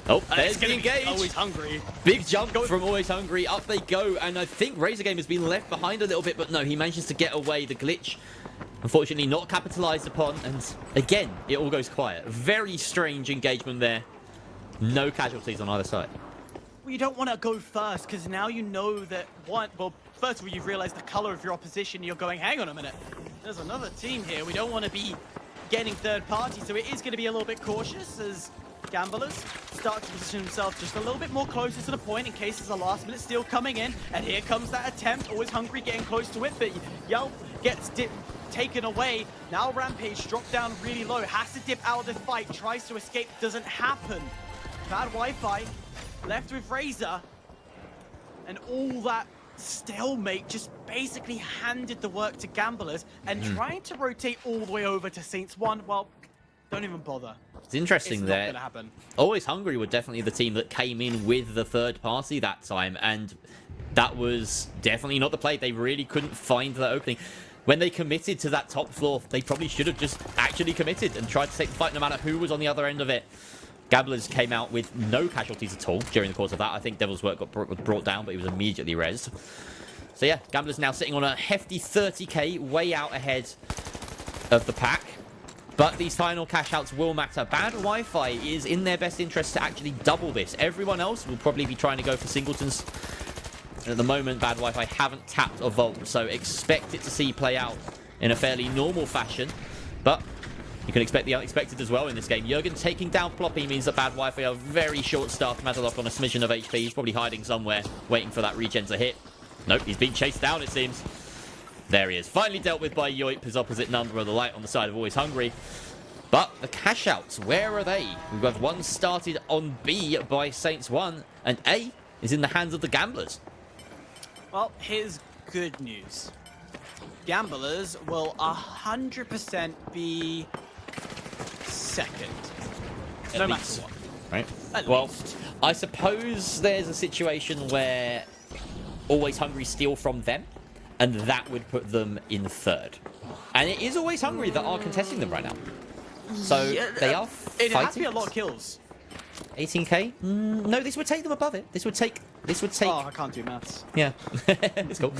Oh, It's there's the gonna be engage. Always Hungry. Big jump from Always Hungry. Up they go. And I think Razor Game has been left behind a little bit. But no, he manages to get away. The glitch, unfortunately, not capitalized upon. And again, it all goes quiet. Very strange engagement there. No casualties on either side. Well, you don't want to go first, because now you know that one... Well, first of all, you've realized the color of your opposition. You're going, hang on a minute. There's another team here. We don't want to be getting third party. So it is going to be a little bit cautious as Gamblers start to position themselves just a little bit more closer to the point in case there's a last-minute steal coming in. And here comes that attempt. Always Hungry getting close to it, but Yelp gets taken away. Now Rampage dropped down really low. Has to dip out of the fight. Tries to escape. Doesn't happen. Bad Wi-Fi. Left with Razor. And all that stalemate just basically handed the work to Gamblers. And trying to rotate all the way over to Saints 1, well, don't even bother. It's interesting It's not there. gonna happen. Always Hungry were definitely the team that came in with the third party that time, and that was definitely not the play. They really couldn't find the opening. When they committed to that top floor, they probably should have just actually committed and tried to take the fight no matter who was on the other end of it. Gamblers came out with no casualties at all during the course of that. I think Devil's Work got brought down, but he was immediately rezzed. So yeah, Gamblers now sitting on a hefty 30k, way out ahead of the pack. But these final cash outs will matter. Bad Wi-Fi is in their best interest to actually double this. Everyone else will probably be trying to go for singletons. And at the moment, Bad Wi-Fi haven't tapped a vault, so expect it to see play out in a fairly normal fashion. But you can expect the unexpected as well in this game. Jurgen taking down Ploppy means that Bad Wi-Fi are very short-staffed. Madlock on a smidgen of HP. He's probably hiding somewhere, waiting for that regen to hit. Nope, he's been chased down, it seems. There he is. Finally dealt with by Yoip, his opposite number of the light on the side of Always Hungry. But the cash outs, where are they? We've got one started on B by Saints 1, and A is in the hands of the Gamblers. Well, here's good news. Gamblers will 100% be second. No matter what. Right. At Well, least. I suppose there's a situation where Always Hungry steal from them, and that would put them in third. And it is Always Hungry that are contesting them right now. So Yeah, they are it fighting. has to be a lot of kills. 18k? No, this would take them above it. This would take. Oh, I can't do maths. Yeah, it's cool.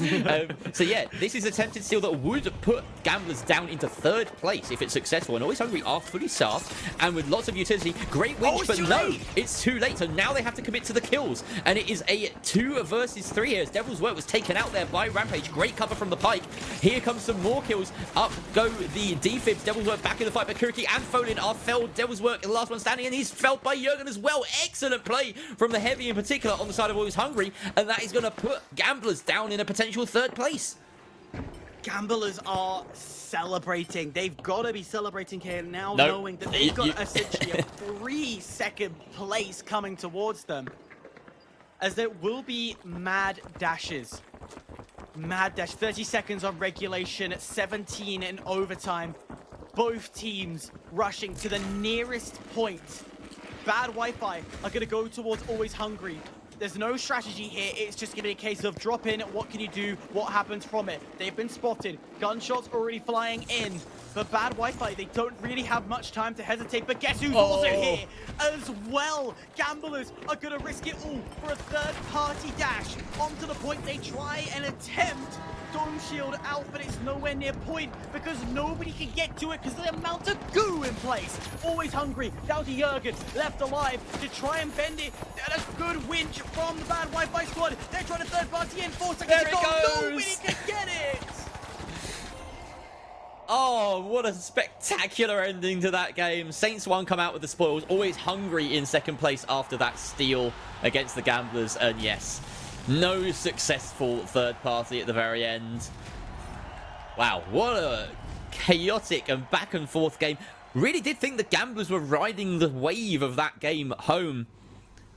So yeah, this is attempted steal that would put Gamblers down into third place if it's successful. And Always Hungry are fully staffed and with lots of utility. Great winch, but no, it's too late. So now they have to commit to the kills. And it is a 2 versus 3 here as Devil's Work was taken out there by Rampage. Great cover from the Pike. Here comes some more kills. Up go the defibs. Devil's Work back in the fight, but Kuriki and Folin are felled. Devil's Work the last one standing, and he's felled by Jurgen as well. Excellent play from the Heavy in particular on the side of Always Hungry, and that is going to put Gamblers down in a potential third place. Gamblers are celebrating. They've got to be celebrating here now, knowing that they've got essentially a 3-second place coming towards them. As there will be mad dashes. Mad dash, 30 seconds on regulation, 17 in overtime. Both teams rushing to the nearest point. Bad Wi-Fi are going to go towards Always Hungry. There's no strategy here. It's just going to be a case of drop in. What can you do? What happens from it? They've been spotted. Gunshots already flying in. But Bad Wi-Fi, they don't really have much time to hesitate. But guess who's also here as well? Gamblers are going to risk it all for a third-party dash. Onto the point, they try and attempt Dome Shield out, but it's nowhere near point because nobody can get to it because of the amount of goo in place. Always Hungry, down to Jurgen, left alive to try and bend it. And a good winch from the Bad Wi-Fi squad. They're trying to third party in, 4 seconds There to it go. goes. Nobody can get it. Oh, what a spectacular ending to that game. Saints 1 come out with the spoils. Always Hungry in second place after that steal against the Gamblers. And yes, no successful third party at the very end. Wow, what a chaotic and back and forth game. Really did think the Gamblers were riding the wave of that game home.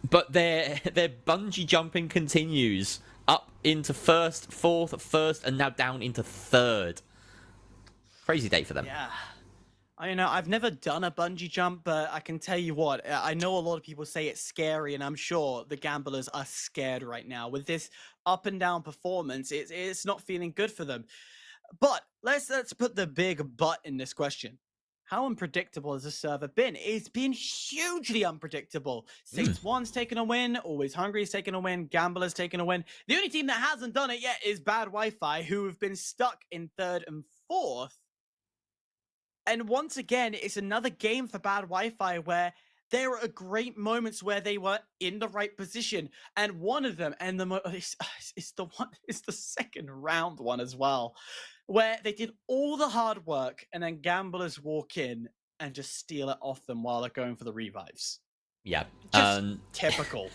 But their bungee jumping continues up into first, fourth, first, and now down into third. Crazy day for them. Yeah. I know, I've never done a bungee jump, but I can tell you what, I know a lot of people say it's scary, and I'm sure the Gamblers are scared right now. With this up and down performance, it's not feeling good for them. But let's put the big but in this question. How unpredictable has this server been? It's been hugely unpredictable. Saints 1's taken a win, Always Hungry's taken a win, Gamblers taken a win. The only team that hasn't done it yet is Bad Wi-Fi, who have been stuck in third and fourth. And once again, it's another game for Bad Wi-Fi where there are great moments where they were in the right position, and one of them, and it's the second round one as well, where they did all the hard work, and then Gamblers walk in and just steal it off them while they're going for the revives. Yeah, Just typical.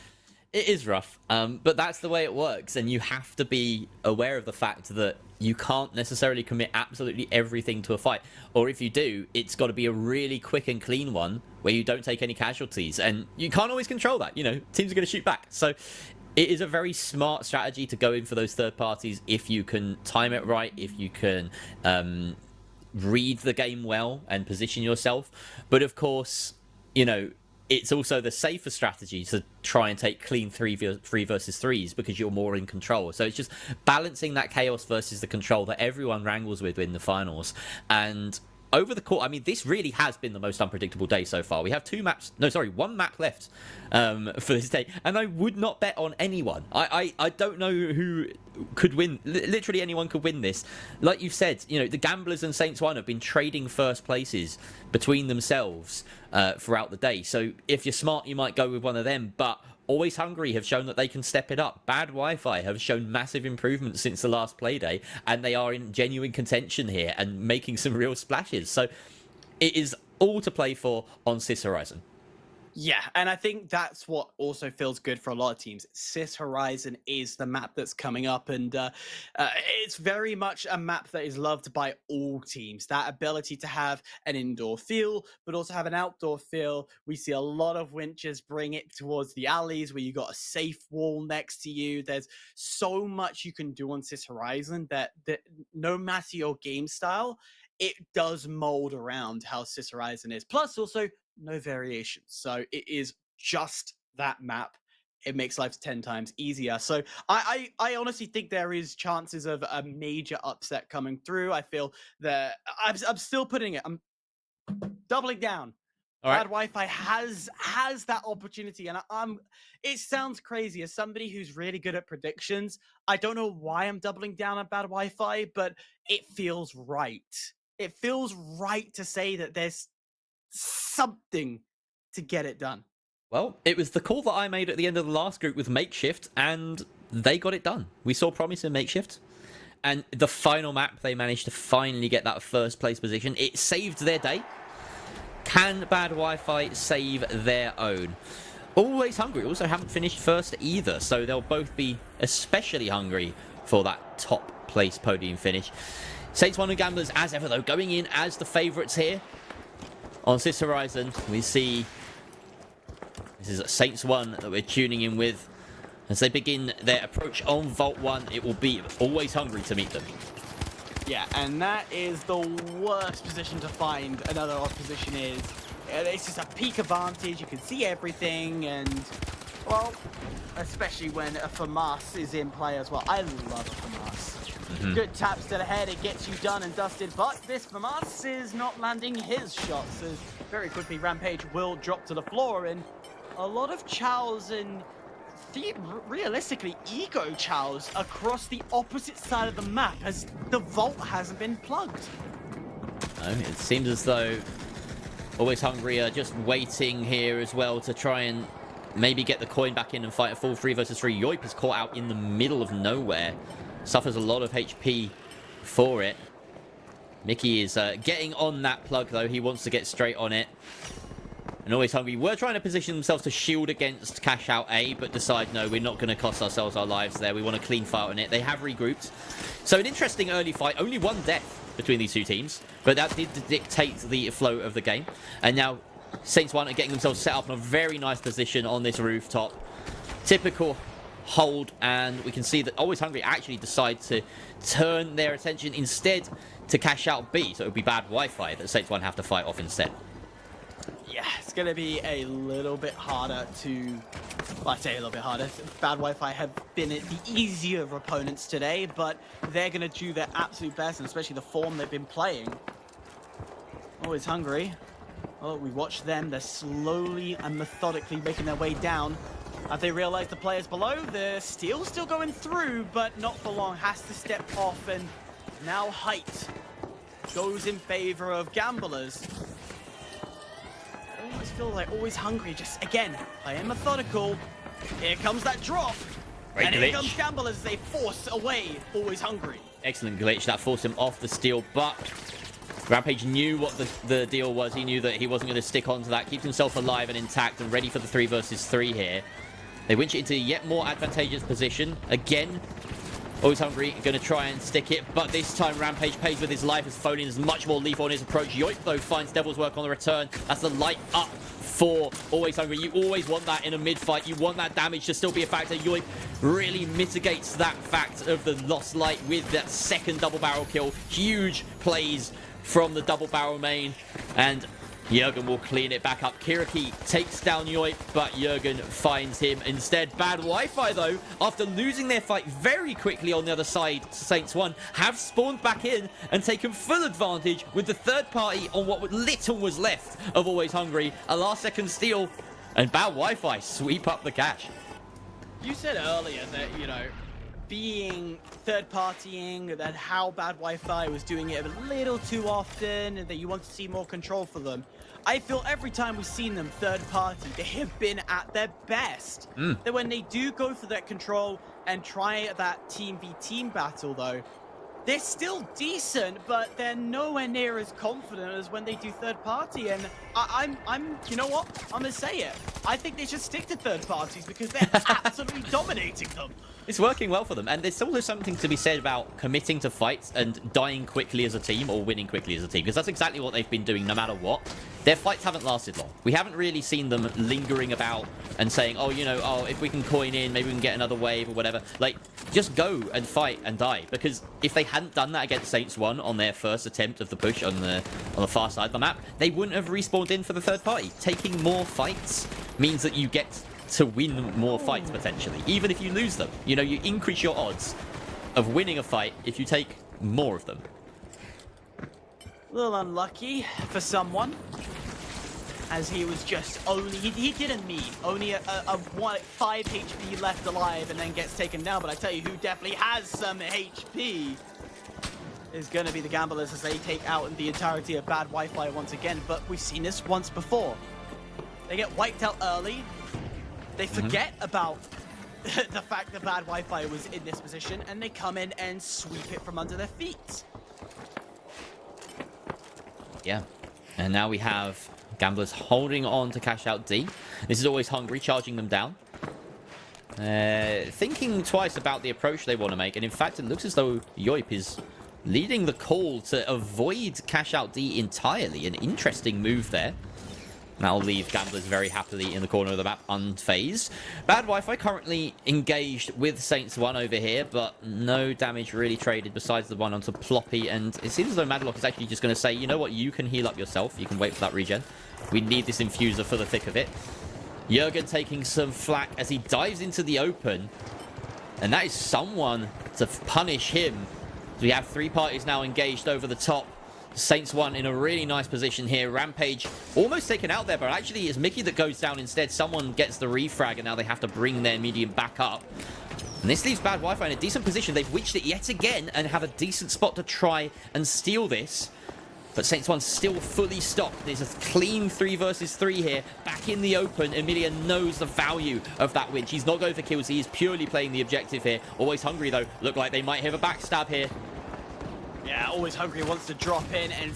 It is rough, but that's the way it works, and you have to be aware of the fact that you can't necessarily commit absolutely everything to a fight, or if you do, it's got to be a really quick and clean one where you don't take any casualties, and you can't always control that. You know, teams are going to shoot back, so it is a very smart strategy to go in for those third parties if you can time it right, if you can read the game well and position yourself. But of course, you know, it's also the safer strategy to try and take clean 3 versus 3s because you're more in control. So it's just balancing that chaos versus the control that everyone wrangles with in the finals. And over the course, I mean, this really has been the most unpredictable day so far. We have one map left for this day, and I would not bet on anyone. I don't know who could win. Literally anyone could win this. Like you've said, you know, the Gamblers and Saints 1 have been trading first places between themselves throughout the day. So if you're smart, you might go with one of them, but Always Hungry have shown that they can step it up. Bad Wi-Fi have shown massive improvements since the last Playday, and they are in genuine contention here and making some real splashes. So it is all to play for on Sis Horizon. Yeah, and I think that's what also feels good for a lot of teams. Sis Horizon is the map that's coming up, and it's very much a map that is loved by all teams. That ability to have an indoor feel, but also have an outdoor feel. We see a lot of winches bring it towards the alleys where you got a safe wall next to you. There's so much you can do on Sis Horizon that no matter your game style, it does mold around how Sis Horizon is. Plus, also, no variations. So it is just that map it makes life 10 times easier. So I honestly think there is chances of a major upset coming through. I feel that I'm still putting it. I'm doubling down. All right. Bad Wi-Fi has that opportunity, and it sounds crazy as somebody who's really good at predictions. I don't know why I'm doubling down on Bad Wi-Fi, but it feels right. It feels right to say that there's something to get it done. Well, it was the call that I made at the end of the last group with Makeshift, and they got it done. We saw promise in Makeshift, and the final map, they managed to finally get that first place position. It saved their day. Can Bad Wi-Fi save their own? Always Hungry also haven't finished first either, so they'll both be especially hungry for that top place podium finish. Saints 1 and Gamblers, as ever though, going in as the favourites here. On Sis Horizon, we see this is Saints 1 that we're tuning in with. As they begin their approach on Vault 1, it will be Always Hungry to meet them. Yeah, and that is the worst position to find another opposition is. It's just a peak advantage, you can see everything, and, well, especially when a FAMAS is in play as well. I love a FAMAS. Good taps to the head, it gets you done and dusted, but this FAMAS is not landing his shots, as very quickly Rampage will drop to the floor, and a lot of chows and realistically eco chows across the opposite side of the map as the vault hasn't been plugged. No, it seems as though Always Hungry are just waiting here as well to try and maybe get the coin back in and fight a full 3 versus 3. Yoip is caught out in the middle of nowhere. Suffers a lot of HP for it. Mickey is getting on that plug though. He wants to get straight on it. And Always Hungry were trying to position themselves to shield against Cash Out A, but decide, no, we're not going to cost ourselves our lives there. We want a clean fight on it. They have regrouped. So an interesting early fight. Only one death between these two teams, but that did dictate the flow of the game. And now Saints 1 are getting themselves set up in a very nice position on this rooftop. Typical hold, and we can see that Always Hungry actually decide to turn their attention instead to Cash Out B. So it would be Bad Wi-Fi that Saints 1 have to fight off instead. Yeah, it's going to be a little bit harder to... Well, I say a little bit harder. Bad Wi-Fi have been the easier of opponents today, but they're going to do their absolute best, and especially the form they've been playing. Always Hungry. Well, we watch them. They're slowly and methodically making their way down. As they realize the players below, the steel's still going through, but not for long. Has to step off, and now height goes in favor of Gamblers. I always feel like Always Hungry, just again, playing methodical. Here comes that drop. Great and glitch. here comes Gamblers as they force away Always Hungry. Excellent glitch. That forced him off the steel, but Rampage knew what the deal was. He knew that he wasn't going to stick onto that. Keeps himself alive and intact and ready for the 3 versus 3 here. They winch it into a yet more advantageous position. Again, Always Hungry going to try and stick it, but this time Rampage pays with his life as Folin is much more lethal on his approach. Yoip, though, finds Devil's Work on the return. That's the light up for Always Hungry. You always want that in a mid-fight. You want that damage to still be a factor. Yoip really mitigates that fact of the lost light with that second double barrel kill. Huge plays from the double barrel main, and Jurgen will clean it back up. Kiriki takes down Yoip, but Jurgen finds him instead. Bad Wi-Fi, though, after losing their fight very quickly on the other side, Saints 1 have spawned back in and taken full advantage with the third party on what little was left of Always Hungry. A last-second steal, and Bad Wi-Fi sweep up the cash. You said earlier that, you know, being third-partying, that how Bad Wi-Fi was doing it a little too often, and that you want to see more control for them. I feel every time we've seen them third-party, they have been at their best. That when they do go for that control and try that team v team battle, though, they're still decent, but they're nowhere near as confident as when they do third party. And I'm, you know what? I'm gonna say it. I think they should stick to third parties because they're absolutely dominating them. It's working well for them, and there's also something to be said about committing to fights and dying quickly as a team or winning quickly as a team, because that's exactly what they've been doing no matter what. Their fights haven't lasted long. We haven't really seen them lingering about and saying, oh, you know, oh, if we can coin in, maybe we can get another wave or whatever. Like, just go and fight and die, because if they hadn't done that against Saints 1 on their first attempt of the push on the far side of the map, they wouldn't have respawned in for the third party. Taking more fights means that you get to win more fights, potentially. Even if you lose them. You know, you increase your odds of winning a fight if you take more of them. A little unlucky for someone, as he was just only, he didn't need only a 5 HP left alive and then gets taken down. But I tell you who definitely has some HP is going to be the Gamblers, as they take out the entirety of Bad Wi-Fi once again. But we've seen this once before. They get wiped out early. They forget about the fact that Bad Wi-Fi was in this position, and they come in and sweep it from under their feet. Yeah, and now we have Gamblers holding on to cash out D. This is Always Hungry, charging them down. Thinking twice about the approach they want to make, and in fact it looks as though Yoip is leading the call to avoid cash out D entirely. An interesting move there. That'll leave Gamblers very happily in the corner of the map, unfazed. Bad Wi-Fi currently engaged with Saints 1 over here, but no damage really traded besides the one onto Ploppy. And it seems as though Madlock is actually just going to say, you know what, you can heal up yourself. You can wait for that regen. We need this infuser for the thick of it. Jurgen taking some flack as he dives into the open. And that is someone to punish him. We have 3 parties now engaged over the top. Saints 1 in a really nice position here. Rampage almost taken out there, but actually it's Mickey that goes down instead. Someone gets the refrag, and now they have to bring their medium back up. And this leaves Bad Wi-Fi in a decent position. They've witched it yet again and have a decent spot to try and steal this. But Saints 1 still fully stocked. There's a clean 3 versus 3 here. Back in the open. Emilia knows the value of that win. She's not going for kills. He is purely playing the objective here. Always Hungry, though. Look like they might have a backstab here. Yeah, Always Hungry wants to drop in and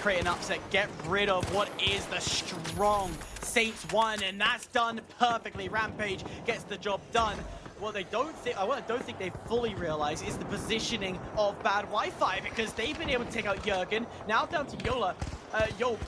create an upset, get rid of what is the strong Saints 1, and that's done perfectly. Rampage gets the job done. What I don't think they fully realize is the positioning of Bad Wi-Fi, because they've been able to take out Jurgen. Now down to Yola,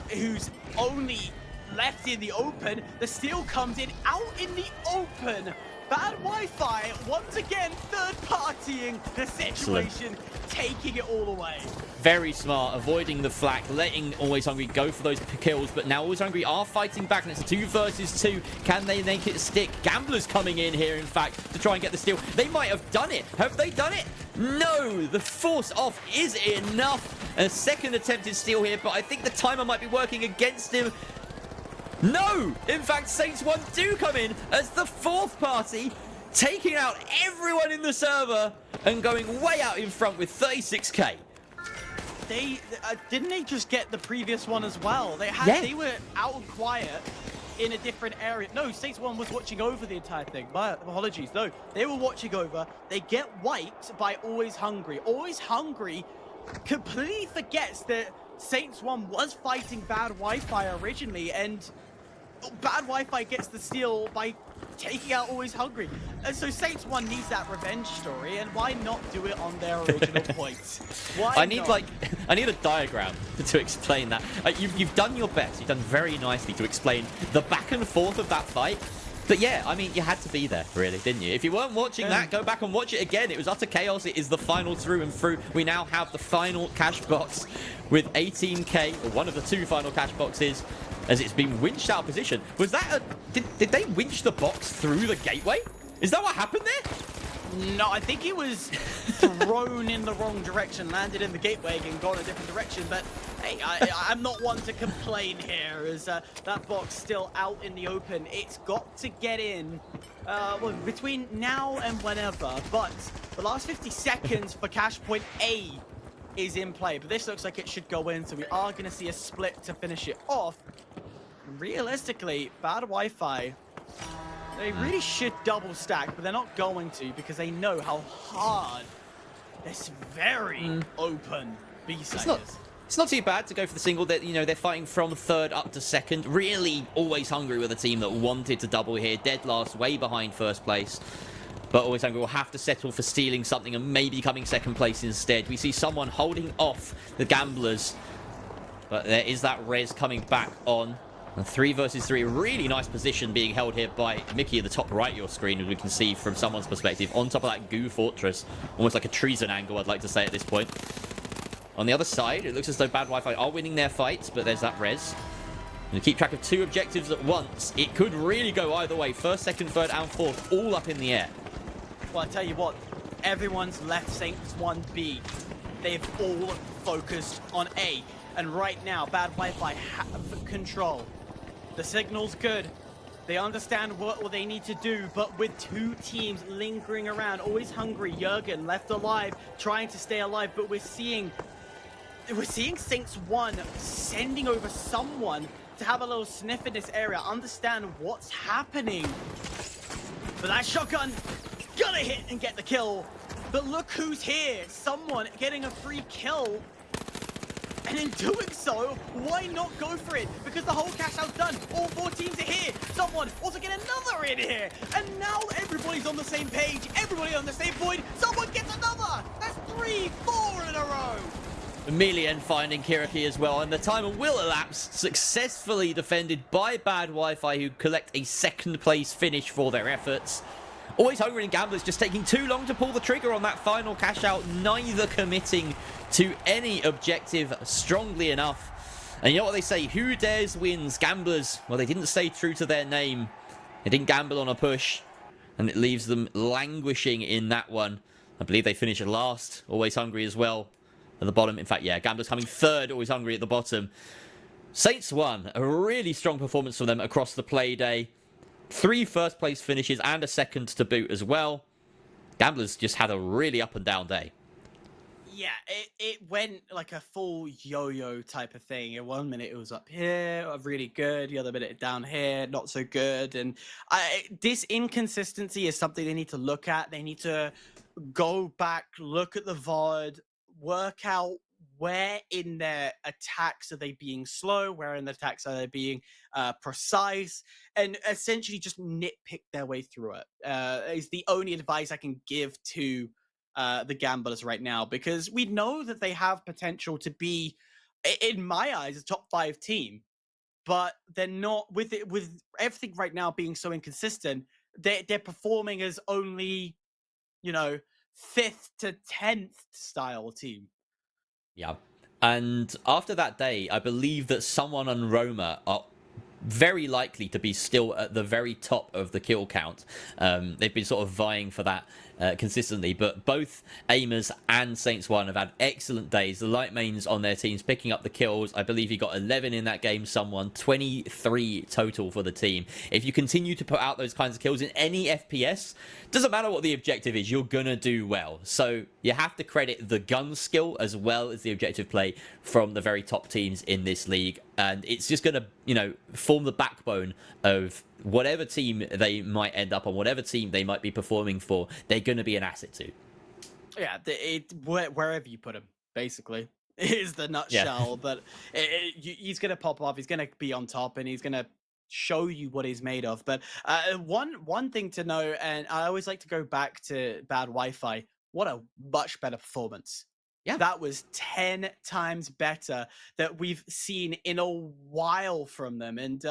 who's only left in the open. The steal comes in out in the open. Bad Wi-Fi, once again, third-partying the situation, taking it all away. Very smart, avoiding the flak, letting Always Hungry go for those kills, but now Always Hungry are fighting back, and it's 2 versus 2. Can they make it stick? Gamblers coming in here, in fact, to try and get the steal. They might have done it. Have they done it? No, the force off is enough. A second attempted steal here, but I think the timer might be working against him. No! In fact, Saints 1 do come in as the 4th party, taking out everyone in the server and going way out in front with 36k. Didn't they just get the previous one as well? They were out and quiet in a different area. No, Saints 1 was watching over the entire thing. My apologies. No, they were watching over. They get wiped by Always Hungry. Always Hungry completely forgets that Saints 1 was fighting Bad Wi-Fi originally, and Bad Wi-Fi gets the steal by taking out Always Hungry. And so Saints 1 needs that revenge story, and why not do it on their original points? I need a diagram to explain that. You've done your best. You've done very nicely to explain the back and forth of that fight. But yeah, I mean, you had to be there, really, didn't you? If you weren't watching that, go back and watch it again. It was utter chaos. It is the final through and through. We now have the final cash box with 18k, or one of the 2 final cash boxes, as it's been winched out of position. Was that did they winch the box through the gateway? Is that what happened there? No, I think he was thrown in the wrong direction, landed in the gateway and gone a different direction. But hey, I'm not one to complain here, as that box still out in the open. It's got to get in well, between now and whenever. But the last 50 seconds for cash point A is in play. But this looks like it should go in, so we are going to see a split to finish it off. Realistically, Bad Wi-Fi, they really should double stack, but they're not going to, because they know how hard this very open B-side is. It's not too bad to go for the single. That, you know, they're fighting from 3rd up to 2nd. Really Always Hungry with a team that wanted to double here. Dead last, way behind 1st place. But Always Hungry will have to settle for stealing something and maybe coming 2nd place instead. We see someone holding off the Gamblers, but there is that res coming back on. And 3 versus 3, really nice position being held here by Mickey at the top right of your screen, as we can see from someone's perspective, on top of that goo fortress. Almost like a treason angle, I'd like to say at this point. On the other side, it looks as though Bad Wi-Fi are winning their fights, but there's that res. And keep track of 2 objectives at once. It could really go either way. First, second, third, and fourth, all up in the air. Well, I tell you what, everyone's left Saints 1B. They've all focused on A. And right now, Bad Wi-Fi have control. The signal's good. They understand what they need to do, but with 2 teams lingering around, always hungry, Jurgen left alive, trying to stay alive, but we're seeing Saints 1 sending over someone to have a little sniff in this area, understand what's happening. But that shotgun, gonna hit and get the kill. But look who's here, someone getting a free kill. And in doing so, why not go for it? Because the whole cash out's done. All 4 teams are here. Someone also get another in here. And now everybody's on the same page. Everybody on the same point. Someone gets another. That's 3, 4 in a row. Emilian finding Kiriki as well, and the timer will elapse. Successfully defended by Bad Wi-Fi, who collect a 2nd place finish for their efforts. Always Hungry and Gamblers just taking too long to pull the trigger on that final cash out, neither committing to any objective strongly enough. And you know what they say, who dares wins. Gamblers, well, they didn't stay true to their name. They didn't gamble on a push, and it leaves them languishing in that one. I believe they finish last, Always Hungry as well, at the bottom. In fact, yeah, Gamblers coming 3rd, Always Hungry at the bottom. Saints 1, a really strong performance from them across the play day. 3 first place finishes and a 2nd to boot as well. Gamblers just had a really up and down day. Yeah, it went like a full yo-yo type of thing. In 1 minute it was up here, really good. The other minute down here, not so good. And this inconsistency is something they need to look at. They need to go back, look at the VOD, work out where in their attacks are they being slow, where in the attacks are they being precise, and essentially just nitpick their way through it. Is the only advice I can give to the Gamblers right now, because we know that they have potential to be, in my eyes, a top 5 team, but they're not. With everything right now being so inconsistent, they're performing as only, 5th to 10th style team. Yeah. And after that day, I believe that someone on Roma are very likely to be still at the very top of the kill count. They've been sort of vying for that consistently, but both Aimers and Saints 1 have had excellent days. The light mains on their teams picking up the kills. I believe he got 11 in that game, someone 23 total for the team. If you continue to put out those kinds of kills in any FPS, doesn't matter what the objective is, you're gonna do well. So you have to credit the gun skill as well as the objective play from the very top teams in this league, and it's just gonna form the backbone of whatever team they might end up on, whatever team they might be performing for. They're going to be an asset to. Yeah, wherever you put him, basically, is the nutshell. Yeah. But he's going to pop off. He's going to be on top, and he's going to show you what he's made of. But one thing to know, and I always like to go back to Bad Wi-Fi. What a much better performance. Yeah, that was 10 times better that we've seen in a while from them. And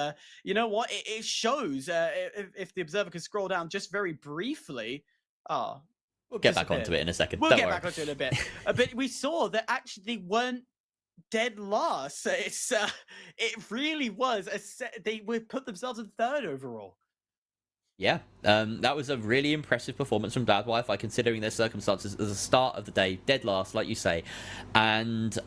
you know what? It shows, if the observer can scroll down just very briefly. We'll get back onto it in a second. We'll get back onto it in a bit. But we saw that actually they weren't dead last. It really was. They put themselves in 3rd overall. Yeah, that was a really impressive performance from Bad Wi-Fi, considering their circumstances at the start of the day, dead last, like you say. And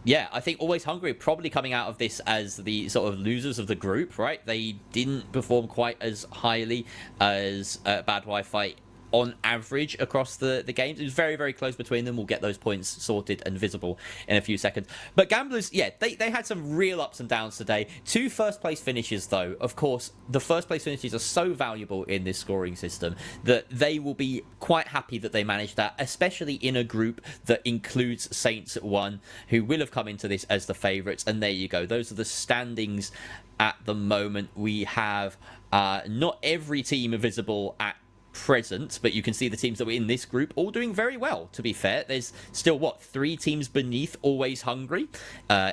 yeah, I think Always Hungry probably coming out of this as the sort of losers of the group, right? They didn't perform quite as highly as Bad Wi-Fi on average across the games. It was very, very close between them. We'll get those points sorted and visible in a few seconds. But Gamblers, yeah, they had some real ups and downs today. 2 first place finishes, though. Of course, the first place finishes are so valuable in this scoring system that they will be quite happy that they managed that, especially in a group that includes Saints 1, who will have come into this as the favourites. And there you go. Those are the standings at the moment. We have not every team visible at present, but you can see the teams that were in this group all doing very well. To be fair, there's still 3 teams beneath Always Hungry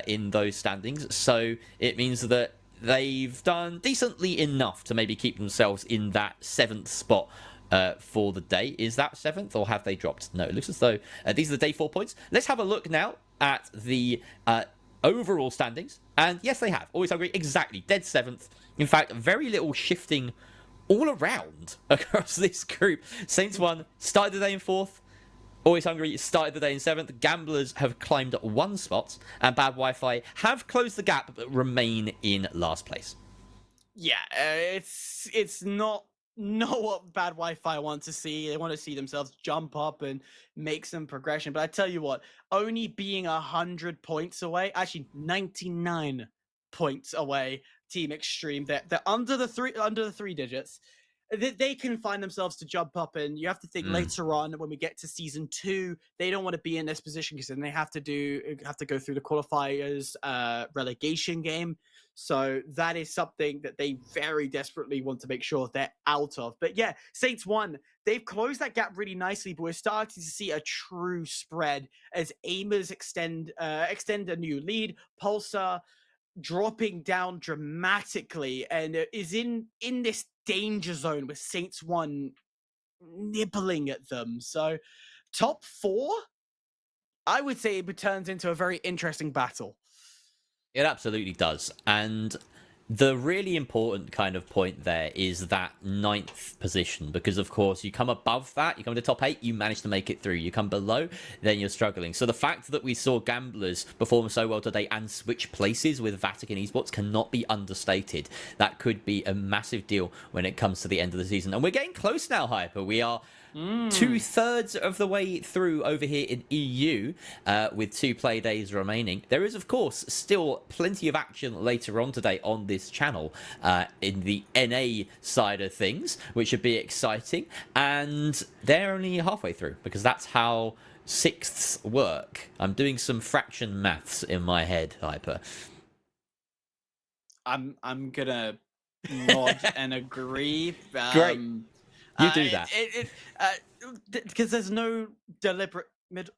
in those standings, so it means that they've done decently enough to maybe keep themselves in that 7th spot for the day. Is that 7th, or have they dropped? No, it looks as though these are the day 4 points. Let's have a look now at the overall standings. And yes, they have. Always Hungry, exactly. Dead 7th. In fact, very little shifting all around across this group. Saints 1 started the day in 4th. Always Hungry started the day in 7th. Gamblers have climbed 1 spot. And Bad Wi-Fi have closed the gap but remain in last place. Yeah, it's not what bad Wi-Fi want to see. They want to see themselves jump up and make some progression. But I tell you what, only being 100 points away, actually 99 points away, Team Extreme. They're under the three digits. They can find themselves to jump up, and you have to think later on when we get to season 2, they don't want to be in this position because then they have to go through the qualifiers relegation game. So that is something that they very desperately want to make sure they're out of. But yeah, Saints 1, they've closed that gap really nicely, but we're starting to see a true spread as Aimers extend a new lead. Pulsar dropping down dramatically and is in this danger zone with Saints 1 nibbling at them. So top 4, I would say it turns into a very interesting battle. It absolutely does. And the really important kind of point there is that 9th position, because of course you come above that, you come to top 8, you manage to make it through. You come below, then you're struggling. So the fact that we saw Gamblers perform so well today and switch places with Vatican Esports cannot be understated. That could be a massive deal when it comes to the end of the season. And we're getting close now, Hyper. We are 2/3 of the way through over here in EU with 2 play days remaining. There is, of course, still plenty of action later on today on this channel in the NA side of things, which should be exciting. And they're only halfway through because that's how sixths work. I'm doing some fraction maths in my head, Hyper. I'm gonna nod and agree. Great. You do that. Because there's no deliberate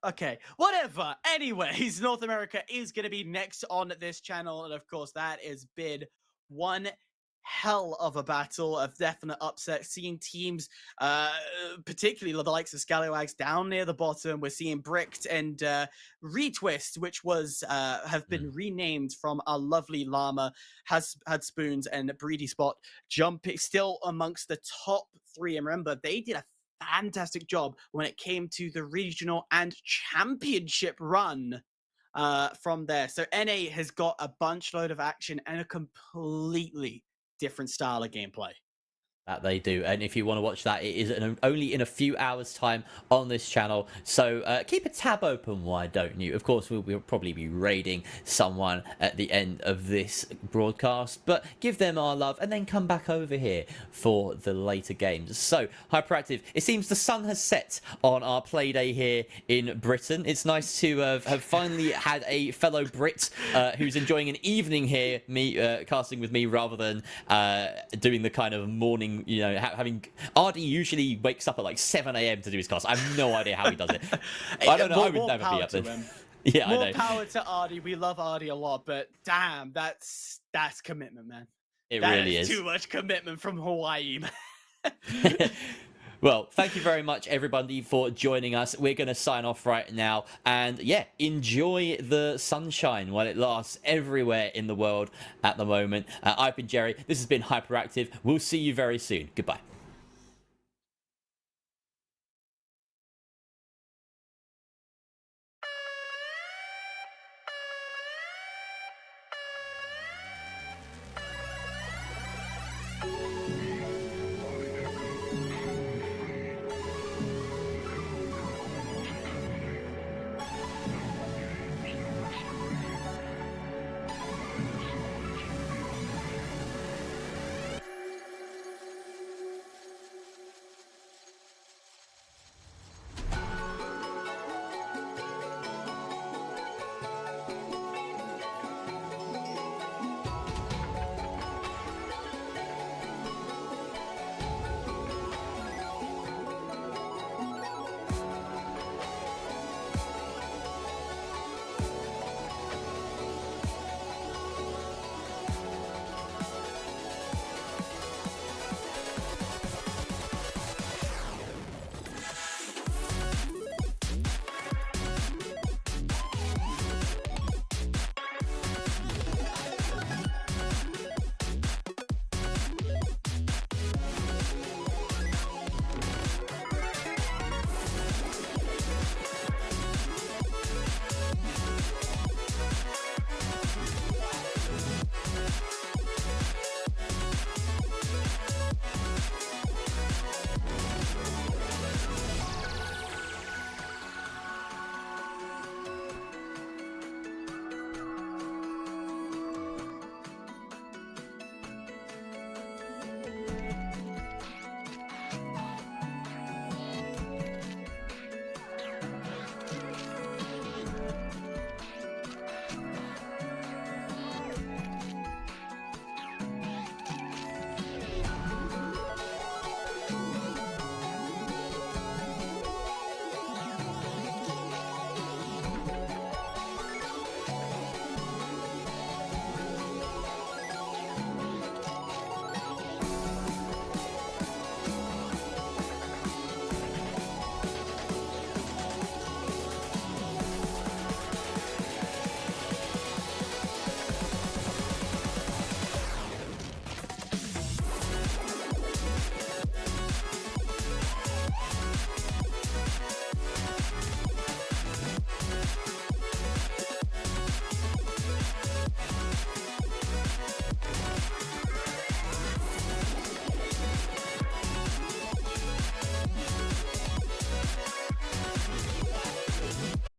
okay, whatever. Anyways, North America is going to be next on this channel, and of course that has been one hell of a battle, of definite upset. Seeing teams, particularly the likes of Scallywags down near the bottom. We're seeing Bricked and Retwist, which was have been renamed from our lovely Llama, has had Spoons and Breedy Spot jumping still amongst the top 3. And remember, they did a fantastic job when it came to the regional and championship run from there. So NA has got a bunch load of action and a completely different style of gameplay. That they do. And if you want to watch that, it is only in a few hours time on this channel, so keep a tab open, why don't you? Of course we'll probably be raiding someone at the end of this broadcast, but give them our love and then come back over here for the later games. So Hyperactive, it seems the sun has set on our play day here in Britain. It's nice to have finally had a fellow Brit who's enjoying an evening here, me casting with me rather than doing the kind of morning, you know, having Ardy usually wakes up at like 7 a.m. to do his cast. I have no idea how he does it. I don't know. I would never be up there. Yeah, more I know. Power to Ardy. We love Ardy a lot, but damn, that's commitment, man. It that really is too much commitment from Hawaii, man. Well, thank you very much, everybody, for joining us. We're going to sign off right now. And yeah, enjoy the sunshine while it lasts everywhere in the world at the moment. I've been Jerry. This has been Hyperactive. We'll see you very soon. Goodbye.